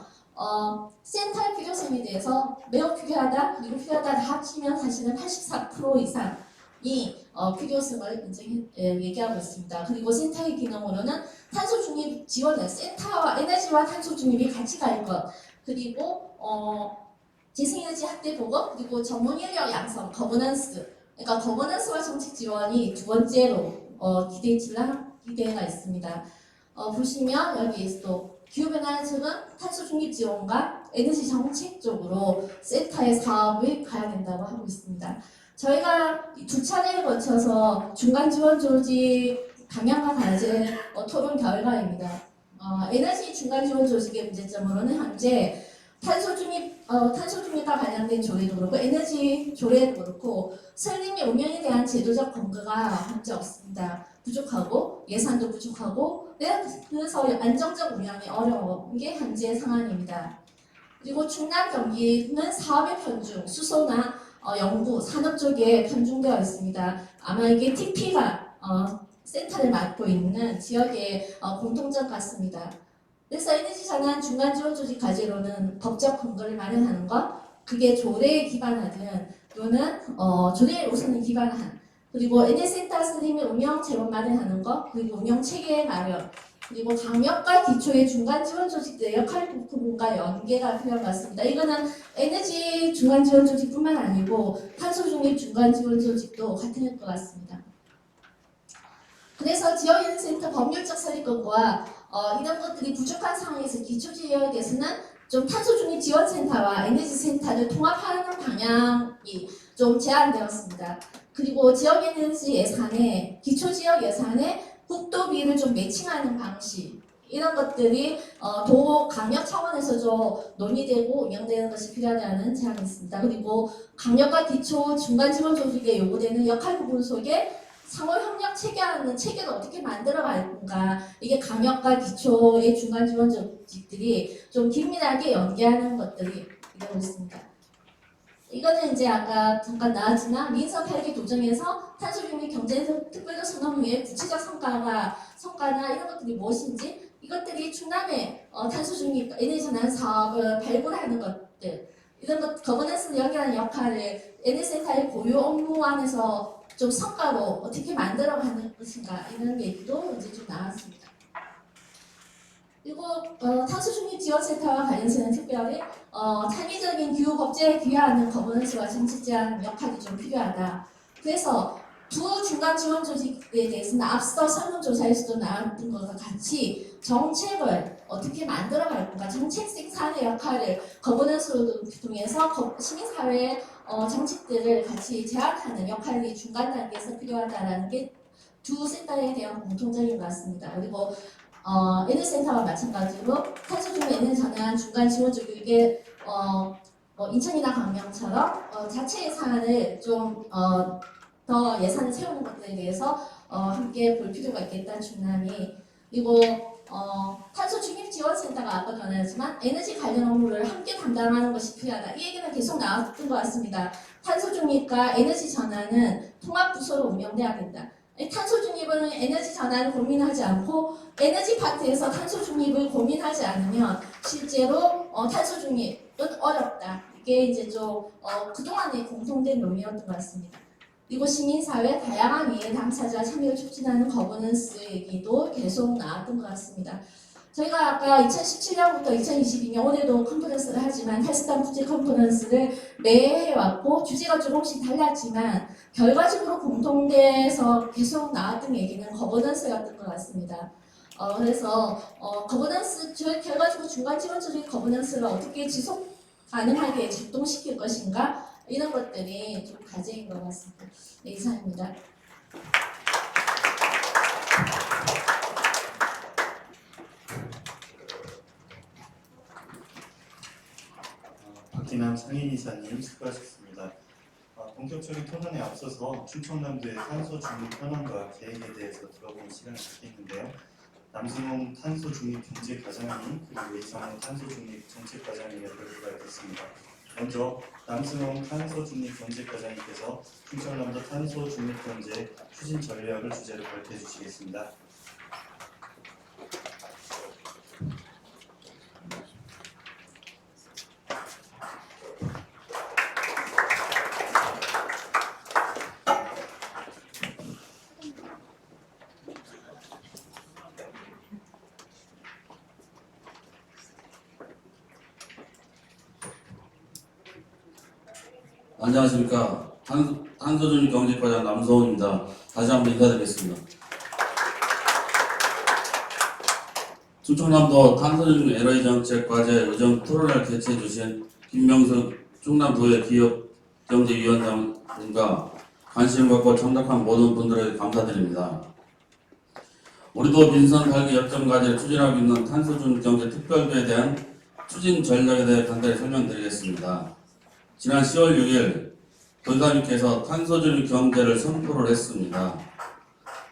센터의 필요성에 대해서 매우 필요하다, 그리고 필요하다 다 합치면 사실은 84% 이상이 필요성을 얘기하고 있습니다. 그리고 센터의 기능으로는 탄소 중립 지원을 센터와 에너지와 탄소 중립이 같이 갈 것, 그리고 재생에너지 확대 보고, 그리고 전문 인력 양성, 거버넌스, 그러니까 거버넌스와 정책 지원이 두 번째로 기대가 있습니다. 보시면 여기 또 기후변화 측은 탄소 중립 지원과 에너지 정책 쪽으로 센터의 사업을 가야 된다고 하고 있습니다. 저희가 두 차례에 거쳐서 중간 지원 조직 방향과 과제 토론 결과입니다. 에너지 중간 지원 조직의 문제점으로는 현재 탄소 중립과 관련된 조례도 그렇고 에너지 조례도 그렇고 설립 및 운영에 대한 제도적 근거가 현재 없습니다. 부족하고 예산도 부족하고 그래서 안정적 운영이 어려운 게 현재 상황입니다. 그리고 충남 경기는 사업의 편중, 수소나 연구, 산업 쪽에 편중되어 있습니다. 아마 이게 TP가 센터를 맡고 있는 지역의 공통점 같습니다. 그래서 에너지 전환 중간 지원 조직 과제로는 법적 근거를 마련하는 것, 그게 조례에 기반하든 또는 조례에 우선은 기반한, 그리고 에너지센터 설립 및 운영 제본 마련하는 것, 그리고 운영 체계 마련, 그리고 강력과 기초의 중간 지원 조직들의 역할 부분과 연계가 필요한 것 같습니다. 이거는 에너지 중간 지원 조직뿐만 아니고 탄소 중립 중간 지원 조직도 같은 것 같습니다. 그래서 지역에너지센터 법률적 설립권과 이런 것들이 부족한 상황에서 기초지역에서는 좀 탄소 중립 지원센터와 에너지센터를 통합하는 방향이 좀 제한되었습니다. 그리고 지역에너지 예산에 기초지역 예산에 국도비를 좀 매칭하는 방식 이런 것들이 도 강력 차원에서 좀 논의되고 운영되는 것이 필요하다는 제안이 있습니다. 그리고 강력과 기초 중간 지원 조직에 요구되는 역할 부분 속에 상호 협력 체계하는 체계를 어떻게 만들어갈 건가, 이게 강력과 기초의 중간 지원 조직들이 좀 긴밀하게 연계하는 것들이 이루어지고 있습니다. 이거는 이제 아까 잠깐 나왔지만 민선 8개 도정에서 탄소 중립 경제적 특별적 선언 후에 구체적 성과나 이런 것들이 무엇인지, 이것들이 충남의 탄소 중립 에너지 전환 사업을 발굴하는 것들, 이런 것 거버넌스를 연결하는 역할을 에너지센터의 고유 업무 안에서 좀 성과로 어떻게 만들어가는 것인가, 이런 얘기도 이제 좀 나왔습니다. 그리고 탄소 중립 지원센터와 관련해서는 특별히 창의적인 기후 법제에 기여하는 거버넌스와 정책 제안 역할이 좀 필요하다. 그래서 두 중간 지원 조직에 대해서는 앞서 설문조사에서도 나왔던 것과 같이 정책을 어떻게 만들어갈 건가, 정책 생산의 역할을 거버넌스로 통해서 시민사회의 정책들을 같이 제안하는 역할이 중간 단계에서 필요하다는 게 두 센터에 대한 공통점인 것 같습니다. 그리고 에너지센터와 마찬가지로 탄소 중립 에너지 전환 중간 지원 조직에 인천이나 광명처럼 자체 예산을 좀 더 예산을 세우는 것들에 대해서 함께 볼 필요가 있겠다, 충남이. 그리고 탄소 중립 지원센터가 아까 전했지만 에너지 관련 업무를 함께 담당하는 것이 필요하다. 이 얘기는 계속 나왔던 것 같습니다. 탄소 중립과 에너지 전환은 통합 부서로 운영돼야 된다. 이 탄소 중립은 에너지 전환을 고민하지 않고 에너지 파트에서 탄소 중립을 고민하지 않으면 실제로 탄소 중립은 어렵다. 이게 이제 좀 그동안의 공통된 논의였던 것 같습니다. 그리고 시민사회 다양한 이해 당사자 참여를 촉진하는 거버넌스 얘기도 계속 나왔던 것 같습니다. 저희가 아까 2017년부터 2022년 올해도 컨퍼런스를 하지만 탈수단 부지 컨퍼런스를 매해 해왔고 주제가 조금씩 달랐지만 결과적으로 공통돼서 계속 나왔던 얘기는 거버넌스였던 것 같습니다. 그래서 거버넌스 결과적으로 중간 지원적인 거버넌스를 어떻게 지속 가능하게 작동시킬 것인가 이런 것들이 좀 과제인 것 같습니다. 네, 이상입니다. 박기남 상임이사님 수고하셨습니다. 본격적인 토론에 앞서서 충청남도의 탄소 중립 현황과 계획에 대해서 들어보는 시간을 갖겠는데요. 남승홍 탄소 중립 경제 과장님 그리고 이성호 탄소 중립 정책 과장님의 발표가 있겠습니다. 먼저 남승홍 탄소 중립 경제 과장님께서 충청남도 탄소 중립 경제 추진 전략을 주제로 발표해 주시겠습니다. 안녕하십니까. 탄소중립 경제과장 남성훈입니다. 다시 한번 인사드리겠습니다. 충청남도 탄소중립 에너지 정책 과제 의정 토론회를 개최해 주신 김명숙 충남도의 기업경제위원장님과 관심 갖고 참석한 모든 분들에게 감사드립니다. 우리도 민선 8기 역점 과제를 추진하고 있는 탄소중립 경제 특별부에 대한 추진 전략에 대해 간단히 설명드리겠습니다. 지난 10월 6일 도지사님께서 탄소중립 경제를 선포를 했습니다.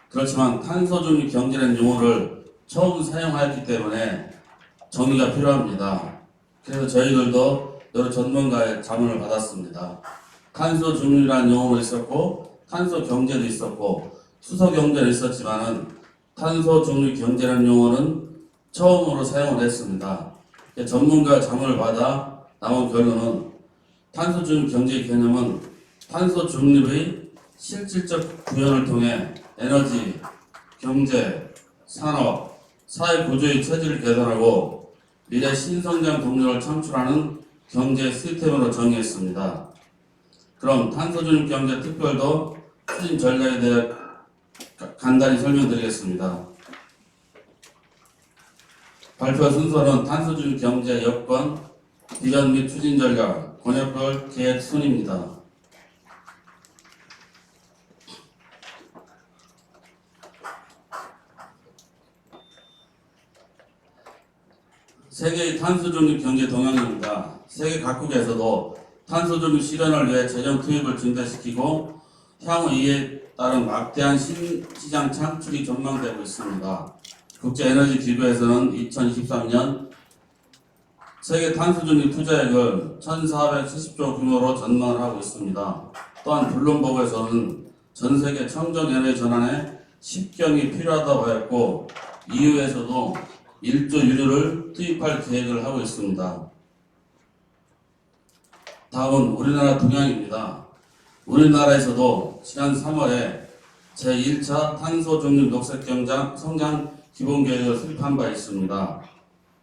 그렇지만 탄소중립 경제라는 용어를 처음 사용하였기 때문에 정의가 필요합니다. 그래서 저희들도 여러 전문가의 자문을 받았습니다. 탄소중립이라는 용어도 있었고 탄소경제도 있었고 수소경제도 있었지만은 탄소중립 경제라는 용어는 처음으로 사용을 했습니다. 전문가 자문을 받아 나온 결론은 탄소중립 경제의 개념은 탄소 중립의 실질적 구현을 통해 에너지, 경제, 산업, 사회 구조의 체질을 개선하고 미래 신성장 동력을 창출하는 경제 시스템으로 정의했습니다. 그럼 탄소중립 경제 특별도 추진 전략에 대해 간단히 설명드리겠습니다. 발표 순서는 탄소중립 경제 여건, 비전 및 추진 전략, 권역별 계획 순입니다. 세계의 탄소중립 경제 동향입니다. 세계 각국에서도 탄소중립 실현을 위해 재정 투입을 증대시키고 향후 이에 따른 막대한 신시장 창출이 전망되고 있습니다. 국제에너지기구에서는 2023년 세계 탄소중립 투자액을 1,470조 규모로 전망을 하고 있습니다. 또한 블룸버그에서는 전 세계 청정 에너지 전환에 10경이 필요하다고 하였고 EU에서도 1조 유료를 투입할 계획을 하고 있습니다. 다음은 우리나라 동향입니다. 우리나라에서도 지난 3월에 제1차 탄소중립 녹색경장 성장 기본계획을 수립한 바 있습니다.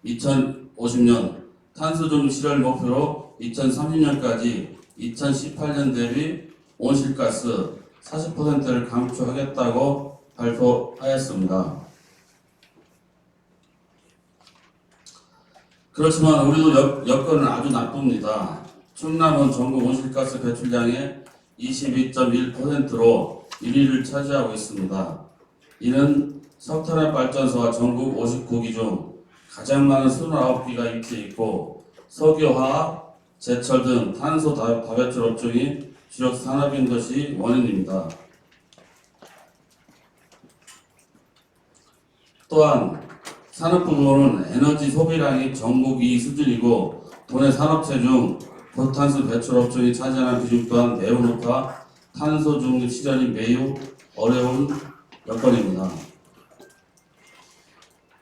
2050년 탄소중립 실현 목표로 2030년까지 2018년 대비 온실가스 40%를 감축하겠다고 발표하였습니다. 그렇지만 우리도 여건은 아주 나쁩니다. 충남은 전국 온실가스 배출량의 22.1%로 1위를 차지하고 있습니다. 이는 석탄화 발전소가 전국 59기 중 가장 많은 29기가 위치해 있고 석유화학, 제철 등 탄소 다배출 업종이 주력 산업인 것이 원인입니다. 또한 산업 부문은 에너지 소비량이 전국 2위 수준이고 도내 산업체 중 고탄소 배출 업종이 차지하는 비중 또한 매우 높아 탄소 중립 실현이 매우 어려운 여건입니다.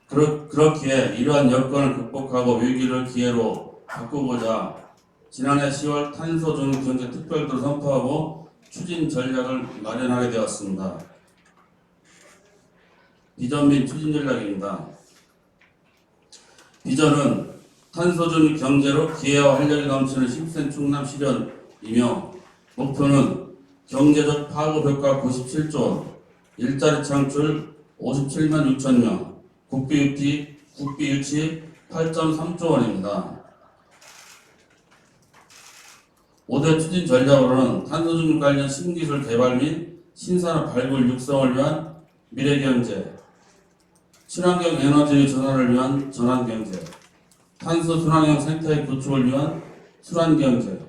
그렇기에 이러한 여건을 극복하고 위기를 기회로 바꾸고자 지난해 10월 탄소 중립 경제 특별도를 선포하고 추진 전략을 마련하게 되었습니다. 비전 및 추진 전략입니다. 비전은 탄소 중립 경제로 기회와 활력이 넘치는 10세 충남 실현이며 목표는 경제적 파급 효과 97조 원, 일자리 창출 57만 6천 명, 국비 유치 8.3조 원입니다. 5대 추진 전략으로는 탄소 중립 관련 신기술 개발 및 신산업 발굴 육성을 위한 미래경제, 친환경 에너지 전환을 위한 전환경제, 탄소 순환형 생태계 구축을 위한 순환경제,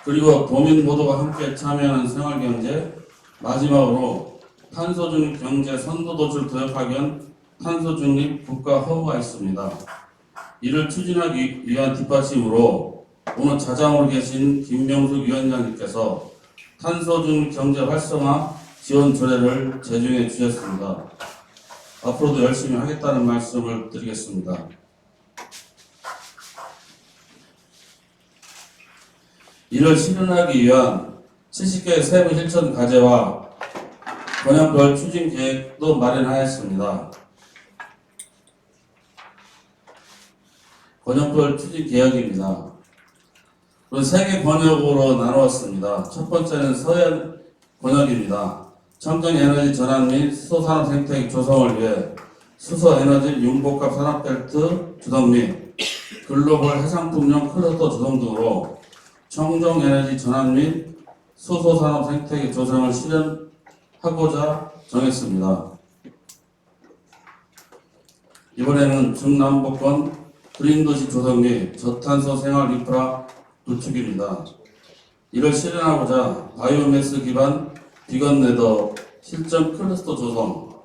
그리고 도민 모두가 함께 참여하는 생활경제, 마지막으로 탄소 중립 경제 선도 도시를 도약하기 위한 탄소 중립 국가 허브가 있습니다. 이를 추진하기 위한 뒷받침으로 오늘 자장으로 계신 김명숙 위원장님께서 탄소 중립 경제 활성화 지원 조례를 제정해 주셨습니다. 앞으로도 열심히 하겠다는 말씀을 드리겠습니다. 이를 실현하기 위한 70개의 세부 실천 과제와 번역별 추진 계획도 마련하였습니다. 번역별 추진 계획입니다. 그리고 3개 번역으로 나누었습니다. 첫 번째는 서해안 번역입니다. 청정에너지 전환 및 수소산업 생태계 조성을 위해 수소에너지 융복합 산업벨트 주동 및 글로벌 해상풍력 클러스터 조성 등으로 청정에너지 전환 및 수소산업 생태계 조성을 실현하고자 정했습니다. 이번에는 중남북권 그린도시 조성 및 저탄소 생활 인프라 구축입니다. 이를 실현하고자 바이오매스 기반 비건 네더 실전 클러스터 조성,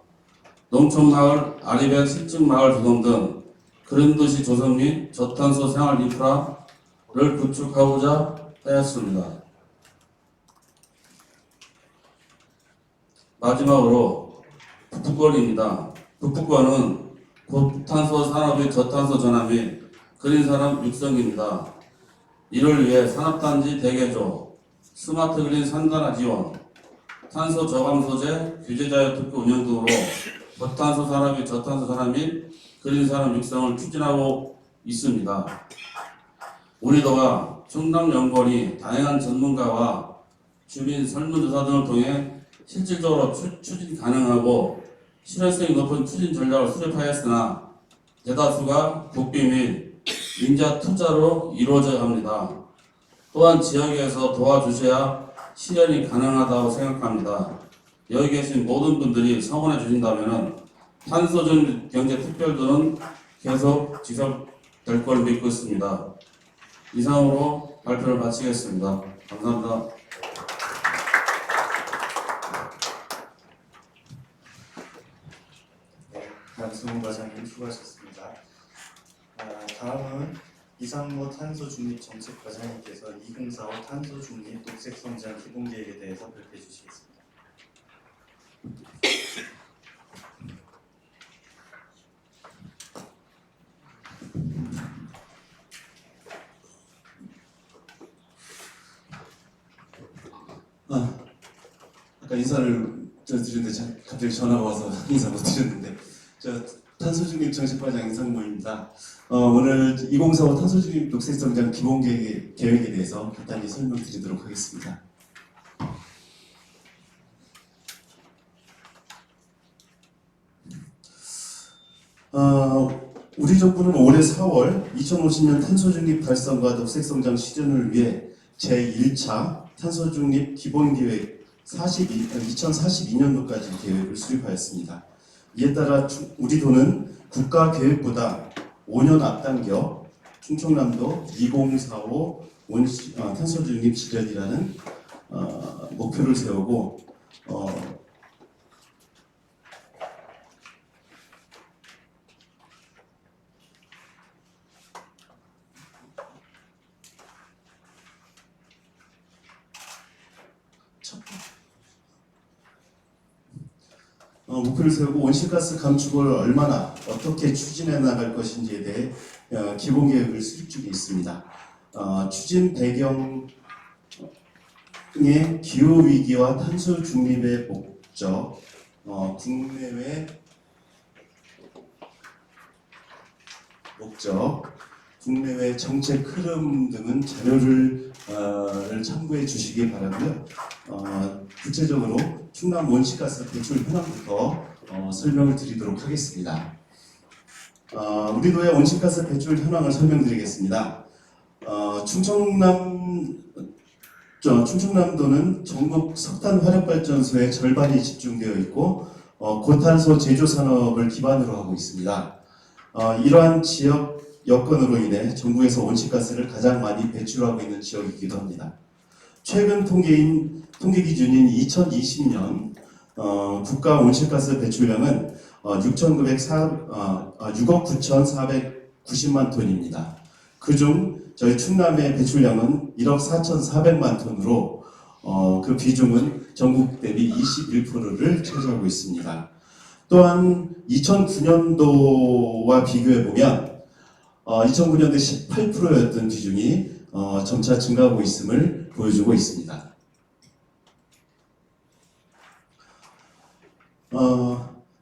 농촌마을 아리백 실증마을 조성 등 그린도시 조성 및 저탄소 생활 인프라를 구축하고자 하였습니다. 마지막으로 북부권입니다. 북부권은 고탄소 산업의 저탄소 전환 및 그린 산업 육성입니다. 이를 위해 산업단지 대개조, 스마트 그린 산단화 지원, 탄소 저감 소재 규제 자유 특구 운영 등으로 고탄소 산업의 저탄소 전환 및 그린 산업 육성을 추진하고 있습니다. 우리도가 충남연구원이 다양한 전문가와 주민 설문조사 등을 통해 실질적으로 추진 가능하고 실효성이 높은 추진 전략을 수립하였으나 대다수가 국비 및 인자 투자로 이루어져야 합니다. 또한 지역에서 도와주셔야 실현이 가능하다고 생각합니다. 여기 계신 모든 분들이 성원해 주신다면 탄소 중립 경제 특별도는 계속 지속될 걸 믿고 있습니다. 이상으로 발표를 마치겠습니다. 감사합니다. 양승훈 과장님 수고하셨습니다. 다음은 이상무 탄소중립정책과장님께서 2045 탄소중립 녹색성장 기본계획에 대해서 발표해 주시겠습니다. 아까 인사를 드렸는데 갑자기 전화가 와서 인사 못 드렸는데 탄소중립 정책과장 이상무입니다. 오늘 2045 탄소중립 녹색성장 기본계획에 대해서 간단히 설명드리도록 하겠습니다. 우리 정부는 올해 4월 2050년 탄소중립 달성과 녹색성장 실현을 위해 제1차 탄소중립 기본계획 2042년도까지 계획을 수립하였습니다. 이에 따라 우리도는 국가계획보다 5년 앞당겨 충청남도 2045 탄소중립 실현이라는 목표를 세우고 목표를 세우고 온실가스 감축을 얼마나 어떻게 추진해 나갈 것인지에 대해 기본 계획을 수립 중에 있습니다. 추진 배경의 기후 위기와 탄소 중립의 목적, 국내외 정책 흐름 등은 자료를 참고해 주시기 바라고요. 구체적으로 충남 온실가스 배출 현황부터 설명을 드리도록 하겠습니다. 우리 도의 온실가스 배출 현황을 설명드리겠습니다. 충청남도는 전국 석탄 화력발전소의 절반이 집중되어 있고 고탄소 제조 산업을 기반으로 하고 있습니다. 이러한 지역 여건으로 인해 전국에서 온실가스를 가장 많이 배출하고 있는 지역이기도 합니다. 최근 통계 기준인 2020년 국가 온실가스 배출량은 6억 9,490만 톤입니다. 그중 저희 충남의 배출량은 1억 4,400만 톤으로 그 비중은 전국 대비 21%를 차지하고 있습니다. 또한 2009년도와 비교해 보면 2009년도 18%였던 비중이 점차 증가하고 있음을 보여주고 있습니다.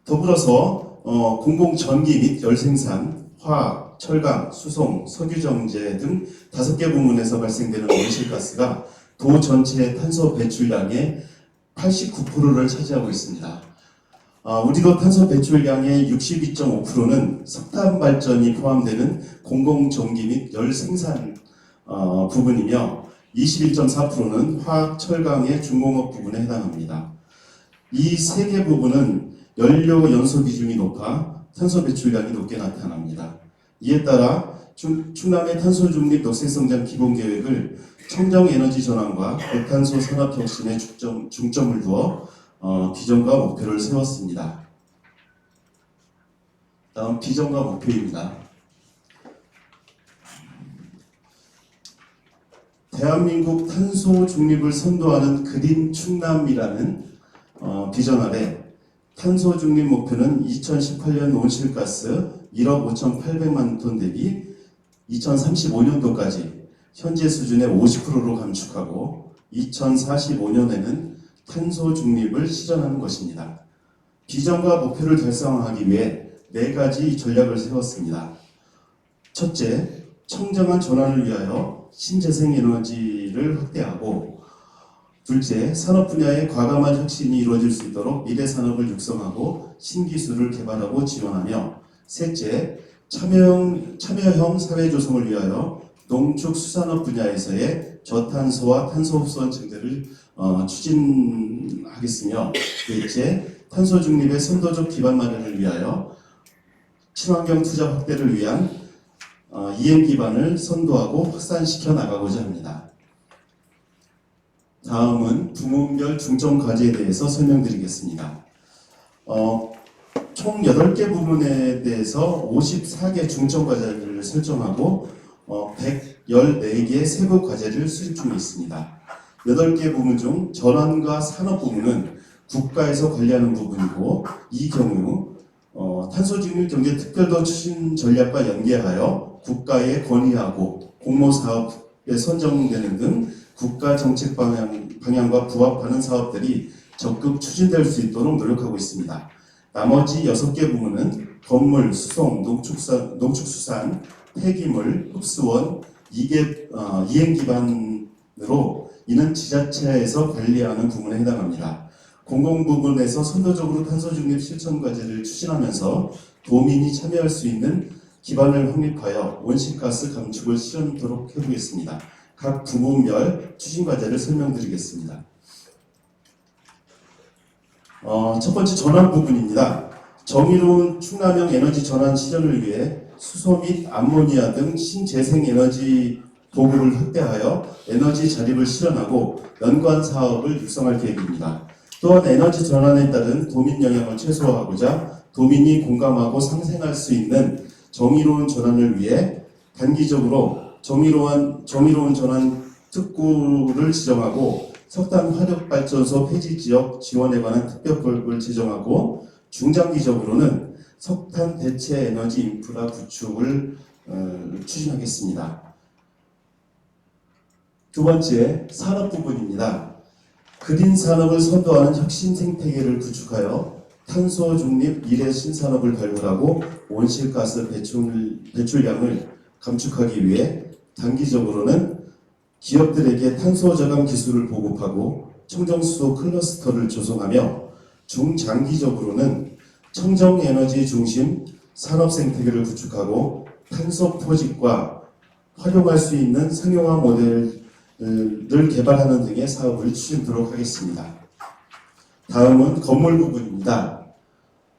더불어서 공공전기 및 열생산, 화학, 철강, 수송, 석유정제 등 5개 부문에서 발생되는 온실가스가 도 전체 탄소 배출량의 89%를 차지하고 있습니다. 우리도 탄소 배출량의 62.5%는 석탄 발전이 포함되는 공공전기 및 열생산 부분이며 21.4%는 화학, 철강의 중공업 부분에 해당합니다. 이 3개 부분은 연료 연소 비중이 높아 탄소 배출량이 높게 나타납니다. 이에 따라 충남의 탄소 중립 녹색성장 기본계획을 청정 에너지 전환과 고탄소 산업 혁신에 중점을 두어 비전과 목표를 세웠습니다. 다음 비전과 목표입니다. 대한민국 탄소 중립을 선도하는 그린 충남이라는 비전 아래 탄소 중립 목표는 2018년 온실가스 1억 5,800만 톤 대비 2035년도까지 현재 수준의 50%로 감축하고 2045년에는 탄소 중립을 실현하는 것입니다. 비전과 목표를 달성하기 위해 4가지 전략을 세웠습니다. 첫째, 청정한 전환을 위하여 신재생 에너지를 확대하고, 둘째, 산업 분야의 과감한 혁신이 이루어질 수 있도록 미래 산업을 육성하고 신기술을 개발하고 지원하며, 셋째, 참여형 사회 조성을 위하여 농축수산업 분야에서의 저탄소와 탄소 흡수원 증대를 추진하겠으며, 넷째, 탄소 중립의 선도적 기반 마련을 위하여 친환경 투자 확대를 위한 이행 기반을 선도하고 확산시켜 나가고자 합니다. 다음은 부문별 중점 과제에 대해서 설명드리겠습니다. 총 8개 부문에 대해서 54개 중점 과제를 설정하고 114개의 세부 과제를 수립 중에 있습니다. 8개 부문 중 전환과 산업 부문은 국가에서 관리하는 부분이고, 이 경우 탄소 중립 경제 특별도 추진 전략과 연계하여 국가에 건의하고 공모 사업에 선정되는 등 국가 정책 방향과 부합하는 사업들이 적극 추진될 수 있도록 노력하고 있습니다. 나머지 6개 부문은 건물, 수송, 농축수산, 폐기물, 흡수원, 이행 기반으로 이는 지자체에서 관리하는 부문에 해당합니다. 공공 부분에서 선도적으로 탄소 중립 실천 과제를 추진하면서 도민이 참여할 수 있는 기반을 확립하여 온실가스 감축을 실현하도록 해보겠습니다. 각 부문별 추진 과제를 설명드리겠습니다. 첫 번째 전환 부분입니다. 정의로운 충남형 에너지 전환 실현을 위해 수소 및 암모니아 등 신재생 에너지 보급을 확대하여 에너지 자립을 실현하고 연관 사업을 육성할 계획입니다. 또한 에너지 전환에 따른 도민 영향을 최소화하고자 도민이 공감하고 상생할 수 있는 정의로운 전환을 위해 단기적으로 정의로운 전환 특구를 지정하고 석탄 화력발전소 폐지 지역 지원에 관한 특별법을 제정하고 중장기적으로는 석탄 대체 에너지 인프라 구축을 추진하겠습니다. 두 번째, 산업 부분입니다. 그린 산업을 선도하는 혁신 생태계를 구축하여 탄소 중립 미래 신산업을 발굴하고 온실가스 배출량을 감축하기 위해 단기적으로는 기업들에게 탄소 저감 기술을 보급하고 청정수소 클러스터를 조성하며 중장기적으로는 청정 에너지 중심 산업 생태계를 구축하고 탄소 포집과 활용할 수 있는 상용화 모델을 개발하는 등의 사업을 추진하도록 하겠습니다. 다음은 건물 부분입니다.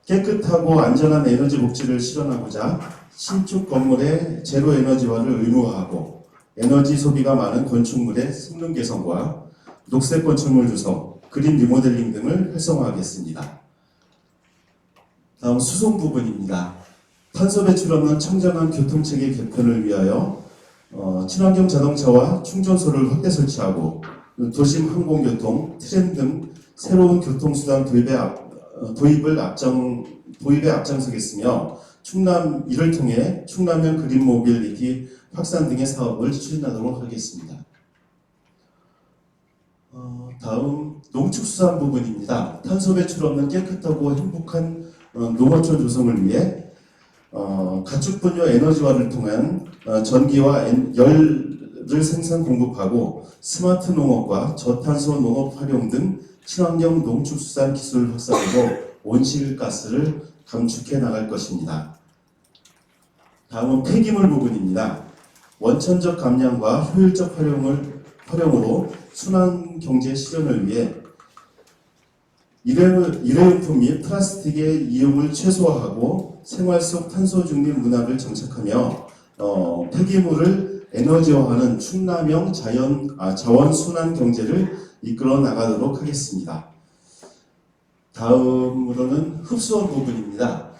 깨끗하고 안전한 에너지 복지를 실현하고자 신축 건물의 제로 에너지화를 의무화하고 에너지 소비가 많은 건축물의 성능 개선과 녹색 건축물 조성, 그린 리모델링 등을 활성화하겠습니다. 다음 수송 부분입니다. 탄소 배출 없는 청정한 교통체계 개편을 위하여 친환경 자동차와 충전소를 확대 설치하고 도심 항공교통, 트램 등 새로운 교통수단 도입에 앞장서겠으며 이를 통해 충남형 그린 모빌리티 확산 등의 사업을 추진하도록 하겠습니다. 다음 농축수산 부분입니다. 탄소 배출 없는 깨끗하고 행복한 농어촌 조성을 위해 가축 분뇨 에너지화를 통한 전기와 열을 생산 공급하고 스마트 농업과 저탄소 농업 활용 등 친환경 농축수산 기술 확산으로 온실가스를 감축해 나갈 것입니다. 다음은 폐기물 부분입니다. 원천적 감량과 효율적 활용으로 순환 경제 실현을 위해 일회용품 및 플라스틱의 이용을 최소화하고 생활 속 탄소 중립 문화를 정착하며 폐기물을 에너지화하는 충남형 자원 순환 경제를 이끌어 나가도록 하겠습니다. 다음으로는 흡수원 부분입니다.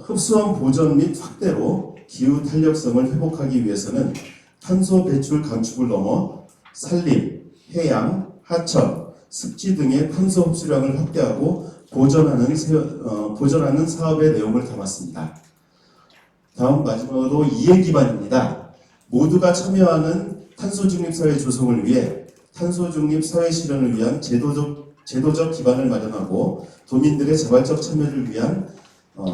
흡수원 보전 및 확대로 기후 탄력성을 회복하기 위해서는 탄소 배출 감축을 넘어 산림, 해양, 하천, 습지 등의 탄소 흡수량을 확대하고 보전하는 사업의 내용을 담았습니다. 다음 마지막으로 이해 기반입니다. 모두가 참여하는 탄소 중립 사회 조성을 위해 탄소 중립 사회 실현을 위한 제도적 기반을 마련하고 도민들의 자발적 참여를 위한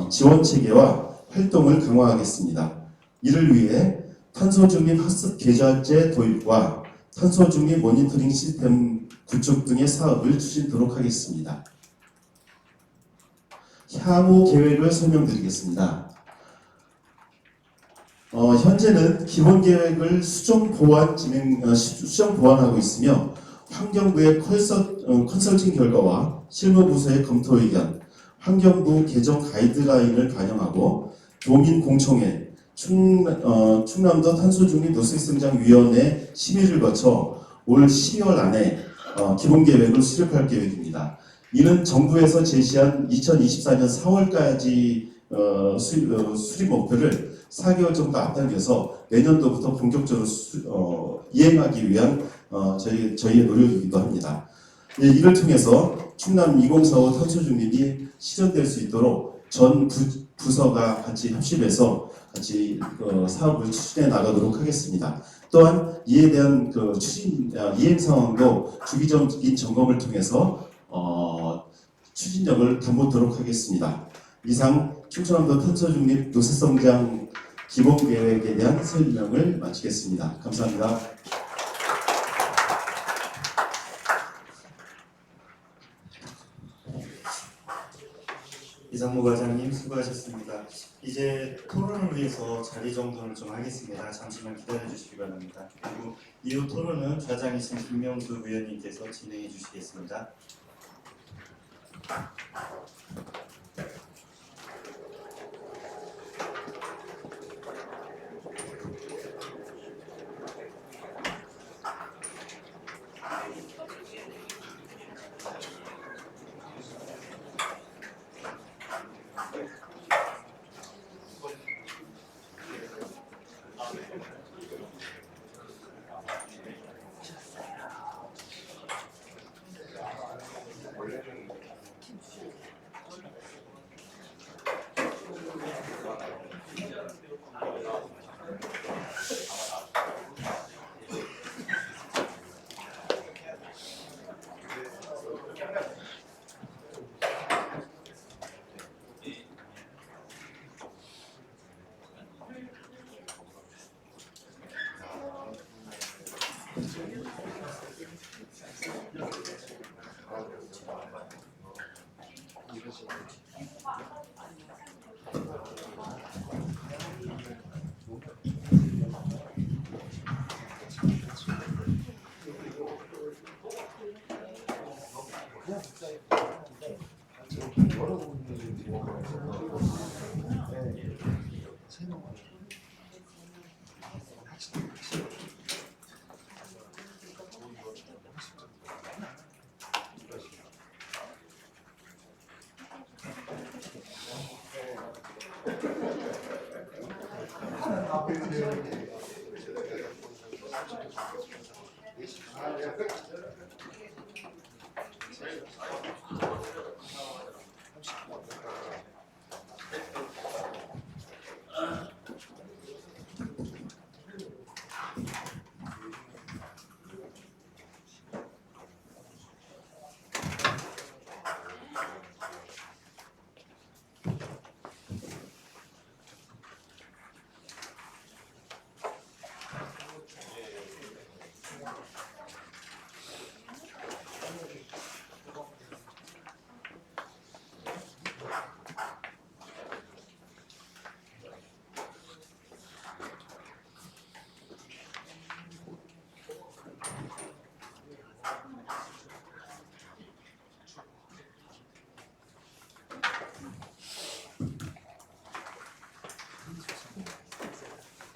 지원 체계와 활동을 강화하겠습니다. 이를 위해 탄소 중립 학습 계좌제 도입과 탄소 중립 모니터링 시스템 구축 등의 사업을 추진하도록 하겠습니다. 향후 계획을 설명드리겠습니다. 현재는 기본 계획을 수정 보완하고 있으며 환경부의 컨설팅 결과와 실무부서의 검토 의견, 환경부 개정 가이드라인을 반영하고 도민 공청회, 충남도 탄소중립 녹색성장위원회 심의를 거쳐 올 12월 안에 기본 계획을 수립할 계획입니다. 이는 정부에서 제시한 2024년 4월까지 수립 목표를 4개월 정도 앞당겨서 내년도부터 본격적으로 이행하기 위한 저희의 노력이기도 합니다. 이를 통해서 충남 2045 탄소중립이 실현될 수 있도록 전 부서가 같이 협심해서 같이 사업을 추진해 나가도록 하겠습니다. 또한 이에 대한 이행 상황도 주기적인 점검을 통해서 추진력을 담보도록 하겠습니다. 이상 충청남도 탄소중립 녹색성장 기본계획에 대한 설명을 마치겠습니다. 감사합니다. 이상무 과장님 수고하셨습니다. 이제 토론을 위해서 자리 정돈을 좀 하겠습니다. 잠시만 기다려 주시기 바랍니다. 그리고 이후 토론은 좌장이신 김명수 의원님께서 진행해 주시겠습니다.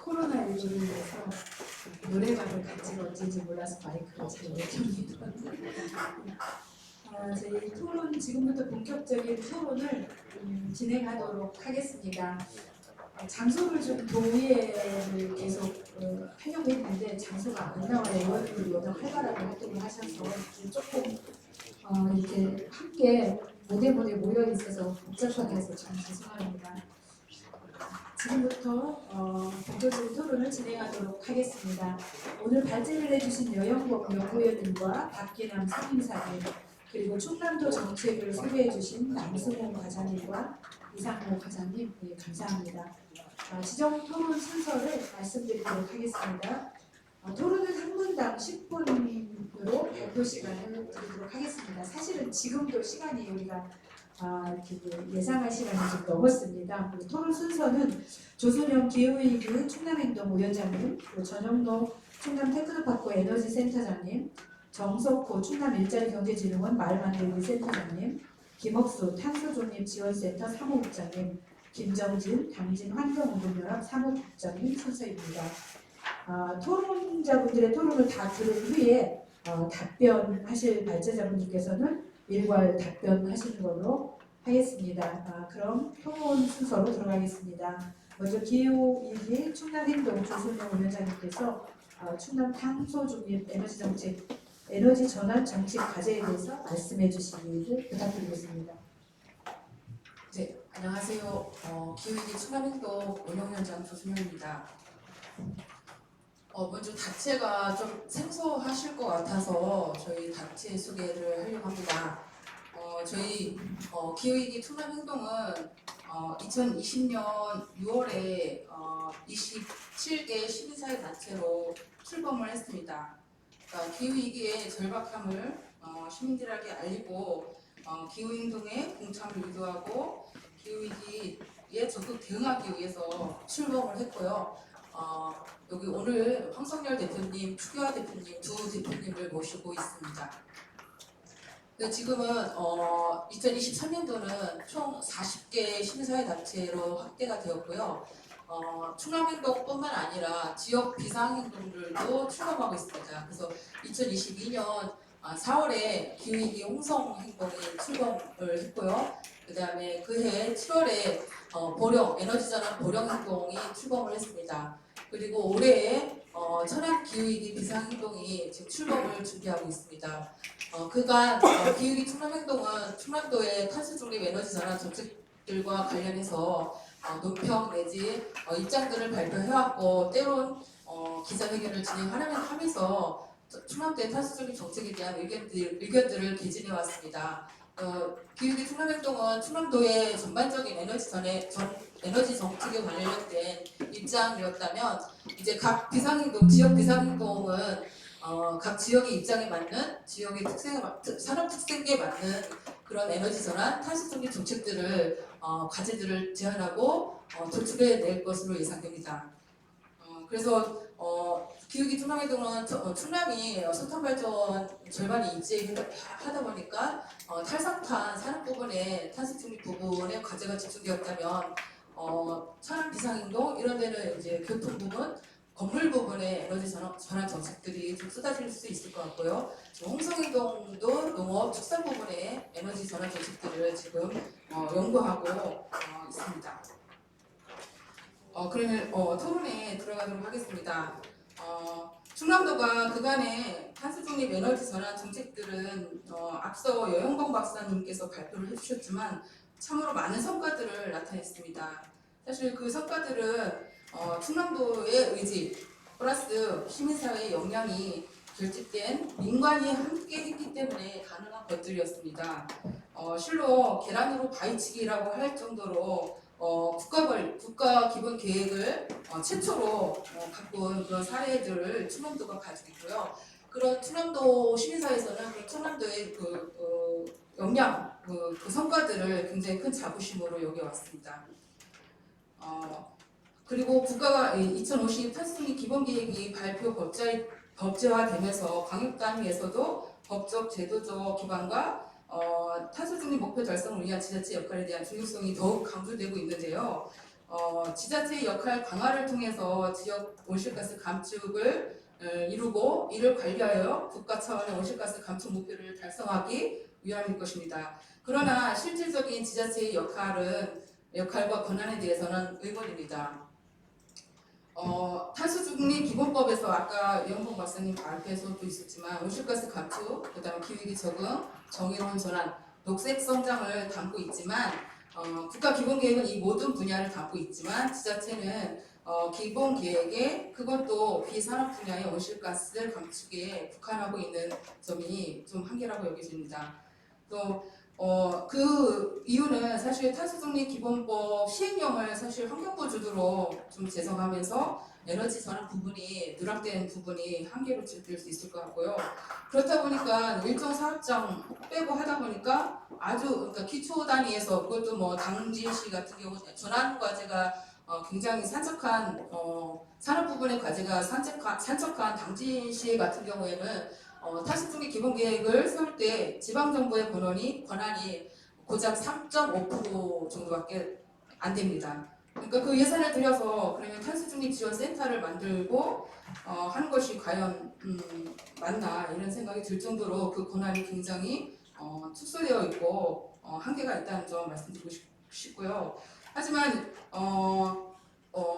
코로나19로 인해서 노래방을 갈지가 어찌인지 몰라서 마이크를 잘 못 켭니다. 저희 토론, 지금부터 본격적인 토론을 진행하도록 하겠습니다. 장소를 좀 동의를 계속 하려고 했는데 장소가 안 나와요. 의원님들이 워낙 활발하게 활동을 하셔서 조금 이렇게 함께 모델 모여 있어서 복잡하게 해서 참 죄송합니다. 지금부터 본격적인 토론을 진행하도록 하겠습니다. 오늘 발제를 해주신 여영복 연구위원님과 박기남 상임사님, 그리고 충남도 정책을 소개해주신 남승호 과장님과 이상호 과장님, 네, 감사합니다. 지정 토론 순서를 말씀드리도록 하겠습니다. 토론은 한 분당 10분으로 발표 시간을 드리도록 하겠습니다. 사실은 지금도 시간이 우리가 예상할 시간이 좀 넘었습니다. 그리고 토론 순서는 조선영 기후위기 충남행동위원장님, 그리고 전영록 충남테크노파크 에너지센터장님, 정석호 충남일자리경제진흥원 마을만들기 센터장님, 김옥수 탄소중립지원센터 사무국장님, 김정진 당진환경운동연합 사무국장님 순서입니다. 토론자분들의 토론을 다 들은 후에 답변하실 발제자분들께서는 일괄 답변하시는 걸로 하겠습니다. 그럼 토론 순서로 들어가겠습니다. 먼저 기후위기 충남행동 조순영 위원장님께서 충남 탄소중립 에너지 전환 정책 과제에 대해서 말씀해 주시기를 부탁드리겠습니다. 네, 안녕하세요. 기후위기 충남행동 운영위원장 조순영입니다. 먼저 자체가 좀 생소하실 것 같아서 저희 단체 소개를 하려고 합니다. 저희 기후위기 충남행동은 2020년 6월에 27개 시민사회 단체로 출범을 했습니다. 그러니까 기후위기의 절박함을 시민들에게 알리고 기후행동에 공참을 유도하고 기후위기에 적극 대응하기 위해서 출범을 했고요. 여기 오늘 황석열 대표님, 추기화 대표님 두 대표님을 모시고 있습니다. 지금은 2023년도는 총 40개 시민사회단체로 확대가 되었고요. 충남행동뿐만 아니라 지역 비상행동들도 출범하고 있습니다. 그래서 2022년 4월에 기후위기 홍성행동이 출범을 했고요. 그 다음에 그해 7월에 에너지전환 보령행동이 출범을 했습니다. 그리고 올해에 천안 기후위기 비상행동이 지금 출범을 준비하고 있습니다. 그간 기후위기 충남행동은 충남도의 탄소중립 에너지전환 정책들과 관련해서 논평 내지 입장들을 발표해왔고 때론 기자회견을 진행하면서 충남도의 탈수적인 정책에 대한 의견들을 개진해 왔습니다. 기후기 충남행동은 충남도의 전반적인 에너지 정책에 관련된 입장이었다면 이제 각 지역 비상행동은 각 지역의 입장에 맞는 지역의 산업 특색에 맞는 그런 에너지 전환 탈수적인 정책들을 과제들을 제안하고 도출해 낼 것으로 예상됩니다. 그래서 기후기 충남행동은 충남이 석탄 발전 절반이 인재하다 보니까 탈석탄 산업 부분에 탄소 중립 부분에 과제가 집중되었다면 천안 비상행동 이런 데는 이제 교통 부분, 건물 부분에 에너지 전환 정책들이 좀 쏟아질 수 있을 것 같고요. 홍성행동도 농업, 축산 부분에 에너지 전환 정책들을 지금 연구하고 있습니다. 그러면 토론에 들어가도록 하겠습니다. 충남도가 그간의 탄소 중립 에너지 전환 정책들은 앞서 여영광 박사님께서 발표를 해주셨지만 참으로 많은 성과들을 나타냈습니다. 사실 그 성과들은 충남도의 의지 플러스 시민사회의 역량이 결집된 민관이 함께 했기 때문에 가능한 것들이었습니다. 실로 계란으로 바위치기라고 할 정도로 국가 기본 계획을 최초로 바꾼 그런 사례들을 충남도가 가지고 있고요. 그런 충남도 시민사회에서는 그 충남도의 역량, 그 성과들을 굉장히 큰 자부심으로 여겨왔습니다. 그리고 국가가 2050 탄소중립 기본계획이 발표 법제화되면서 광역단위에서도 법적, 제도적 기반과 탄소중립 목표 달성을 위한 지자체 역할에 대한 중요성이 더욱 강조되고 있는데요. 지자체의 역할 강화를 통해서 지역 온실가스 감축을 이루고 이를 관리하여 국가 차원의 온실가스 감축 목표를 달성하기 위함일 것입니다. 그러나 실질적인 지자체의 역할과 권한에 대해서는 의문입니다. 탄소중립 기본법에서 아까 이영봉 박사님 발표에서도 있었지만 온실가스 감축, 그다음에 기후위기 적응, 정의로운 전환, 녹색 성장을 담고 있지만 국가 기본계획은 이 모든 분야를 담고 있지만 지자체는 기본계획에 그것도 비산업 분야의 온실가스 감축에 국한하고 있는 점이 좀 한계라고 여겨집니다. 또 그 이유는 사실 탄소중립 기본법 시행령을 사실 환경부 주도로 좀 제정하면서 에너지 전환 부분이 누락된 부분이 한계로 될 수 있을 것 같고요. 그렇다 보니까 일정 사업장 빼고 하다 보니까 아주 그러니까 기초 단위에서 그것도 뭐 당진시 같은 경우 전환 과제가 굉장히 산적한 산업 부분의 과제가 산적한 당진시 같은 경우에는 탄소중립 기본계획을 세울 때 지방정부의 권한이 고작 3.5% 정도밖에 안 됩니다. 그러니까 그 예산을 들여서 그러면 탄소중립 지원센터를 만들고 하는 것이 과연 맞나 이런 생각이 들 정도로 그 권한이 굉장히 축소되어 있고 한계가 있다는 점 말씀드리고 싶고요. 하지만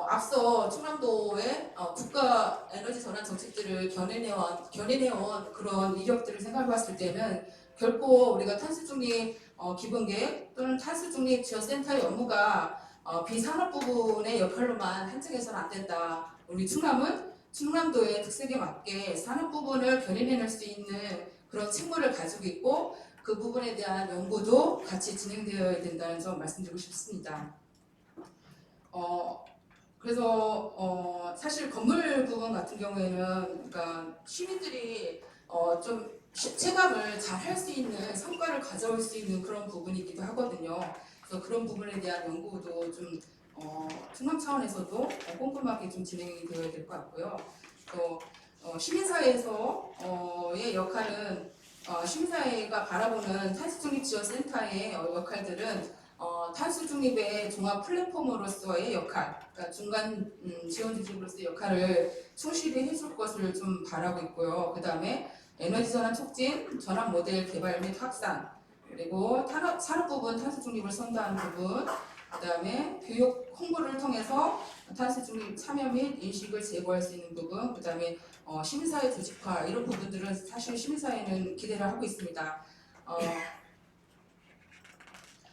앞서 충남도의 국가 에너지 전환 정책들을 견인해온 그런 이력들을 생각해봤을 때는 결코 우리가 탄소중립 기본계획 또는 탄소중립 지원센터의 업무가 비산업 부분의 역할로만 한정해서는 안 된다. 우리 충남도의 특색에 맞게 산업 부분을 견인해낼 수 있는 그런 책무를 가지고 있고 그 부분에 대한 연구도 같이 진행되어야 된다는 점 말씀드리고 싶습니다. 그래서 사실 건물 부분 같은 경우에는 그러니까 시민들이 좀 체감을 잘 할 수 있는 성과를 가져올 수 있는 그런 부분이기도 하거든요. 그래서 그런 부분에 대한 연구도 좀 충남 차원에서도 꼼꼼하게 좀 진행이 되어야 될 것 같고요. 또 시민사회에서의 역할은 시민사회가 바라보는 탄소중립지원센터의 역할들은 탄소중립의 종합 플랫폼으로서의 역할, 그러니까 중간 지원 조직으로서의 역할을 충실히 해줄 것을 좀 바라고 있고요. 그 다음에 에너지 전환 촉진, 전환 모델 개발 및 확산, 그리고 산업 부분 탄소중립을 선도하는 부분, 그 다음에 교육 홍보를 통해서 탄소중립 참여 및 인식을 제고할 수 있는 부분, 그 다음에 시민사회 조직화 이런 부분들은 사실 시민사회는 기대를 하고 있습니다.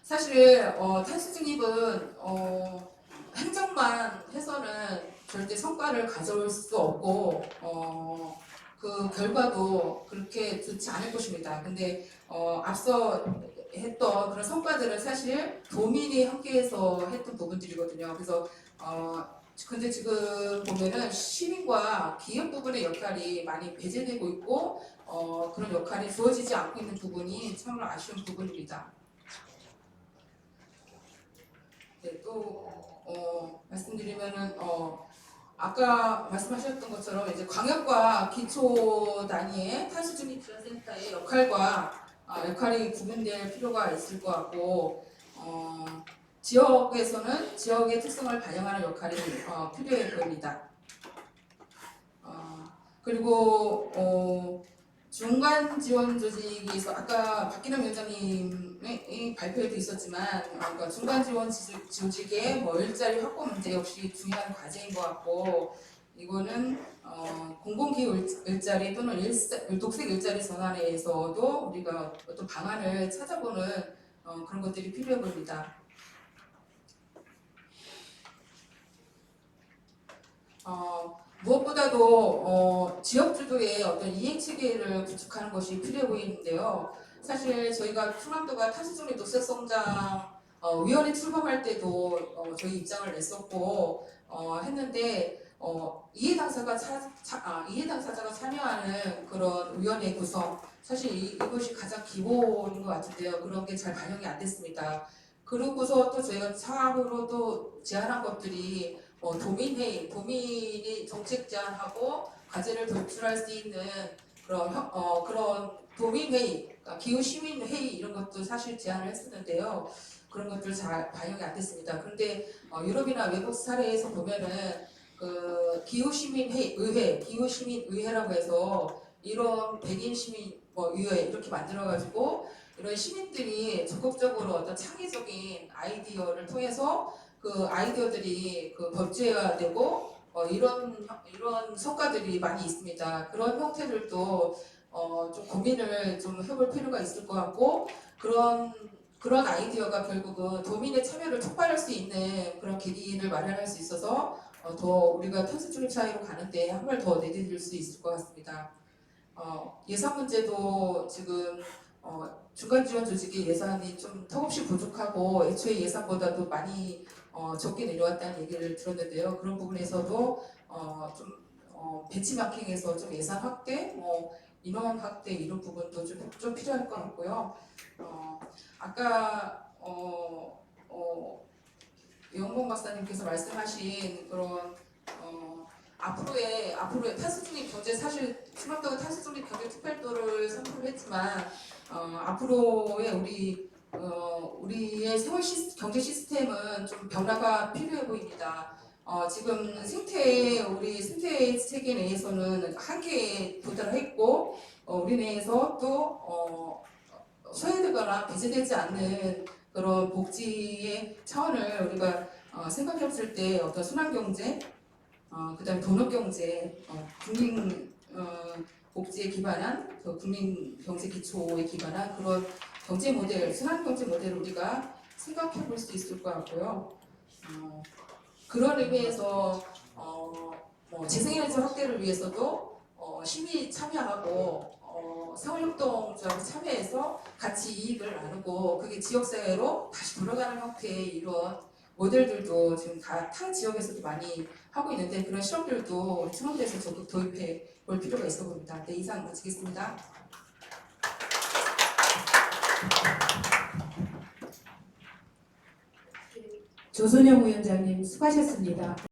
사실 탄소중립은 수능만 해서는 절대 성과를 가져올 수 없고 그 결과도 그렇게 좋지 않을 것입니다. 근데 앞서 했던 그런 성과들은 사실 도민이 함께해서 했던 부분들이거든요. 그래서 근데 지금 보면은 시민과 기업 부분의 역할이 많이 배제되고 있고 그런 역할이 주어지지 않고 있는 부분이 참으로 아쉬운 부분입니다. 네, 또 말씀드리면은 아까 말씀하셨던 것처럼 이제 광역과 기초 단위의 탄소 중립 지원센터의 역할이 구분될 필요가 있을 것 같고 지역에서는 지역의 특성을 반영하는 역할이 필요해 보입니다. 그리고 중간 지원 조직에서 아까 박기남 위원장님의 발표에도 있었지만 그러니까 중간 지원 조직의 일자리 확보 문제 역시 중요한 과제인 것 같고 이거는 공공기후 일자리 또는 녹색 일자리 전환에서도 우리가 어떤 방안을 찾아보는 그런 것들이 필요해 보입니다. 무엇보다도 지역 주도의 어떤 이행 체계를 구축하는 것이 필요해 보이는데요. 사실 저희가 충남도가 탄소중립 녹색성장 위원회 출범할 때도 저희 입장을 냈었고 했는데 이해 당사자가 참여하는 그런 위원회 구성 사실 이것이 가장 기본인 것 같은데요. 그런 게 잘 반영이 안 됐습니다. 그러고서 또 저희가 차후로 또 제안한 것들이 도민회의, 도민이 정책 제안하고 과제를 도출할 수 있는 그런 도민회의, 그러니까 기후시민회의 이런 것도 사실 제안을 했었는데요. 그런 것들 잘 반영이 안 됐습니다. 그런데 유럽이나 외국 사례에서 보면은 그 기후시민의회, 기후시민의회라고 해서 이런 백인 시민 의회 이렇게 만들어가지고 이런 시민들이 적극적으로 어떤 창의적인 아이디어를 통해서 그 아이디어들이 그 법제화되고 이런 성과들이 많이 있습니다. 그런 형태들도 좀 고민을 좀 해볼 필요가 있을 것 같고 그런 아이디어가 결국은 도민의 참여를 촉발할 수 있는 그런 계기를 마련할 수 있어서 더 우리가 탄소 중립 사회로 가는데 한 발 더 내디딜 수 있을 것 같습니다. 예산 문제도 지금 중간 지원 조직의 예산이 좀 턱없이 부족하고 애초에 예산보다도 많이 적게 내려왔다는 얘기를 들었는데요. 그런 부분에서도 좀 벤치마킹에서 좀 예산 확대, 인원 확대 이런 부분도 좀 필요할 것 같고요. 아까 영봉 박사님께서 말씀하신 그런 앞으로의 탄소중립 경제 사실 충남도가 탄소중립 경제 특별도를 선포를 했지만 앞으로의 우리의 생활 경제 시스템은 좀 변화가 필요해 보입니다. 지금 우리 생태 체계 내에서는 한계에 도달했고 우리 내에서 또 소외되거나 배제되지 않는 그런 복지의 차원을 우리가 생각해봤을 때 어떤 순환경제, 그다음에 돈업경제, 국민 복지에 기반한 그 국민 경제 기초에 기반한 그런 경제 모델, 순환경제 모델을 우리가 생각해볼 수 있을 것 같고요. 그런 의미에서 재생에너지 확대를 위해서도 시민이 참여하고 생활협동조합에 참여해서 같이 이익을 나누고 그게 지역사회로 다시 돌아가는 형태의 이런 모델들도 지금 다 지역에서도 많이 하고 있는데 그런 실험들도 충남도에서 적극 도입해 볼 필요가 있어 보입니다. 네, 이상 마치겠습니다. 조선영 위원장님 수고하셨습니다.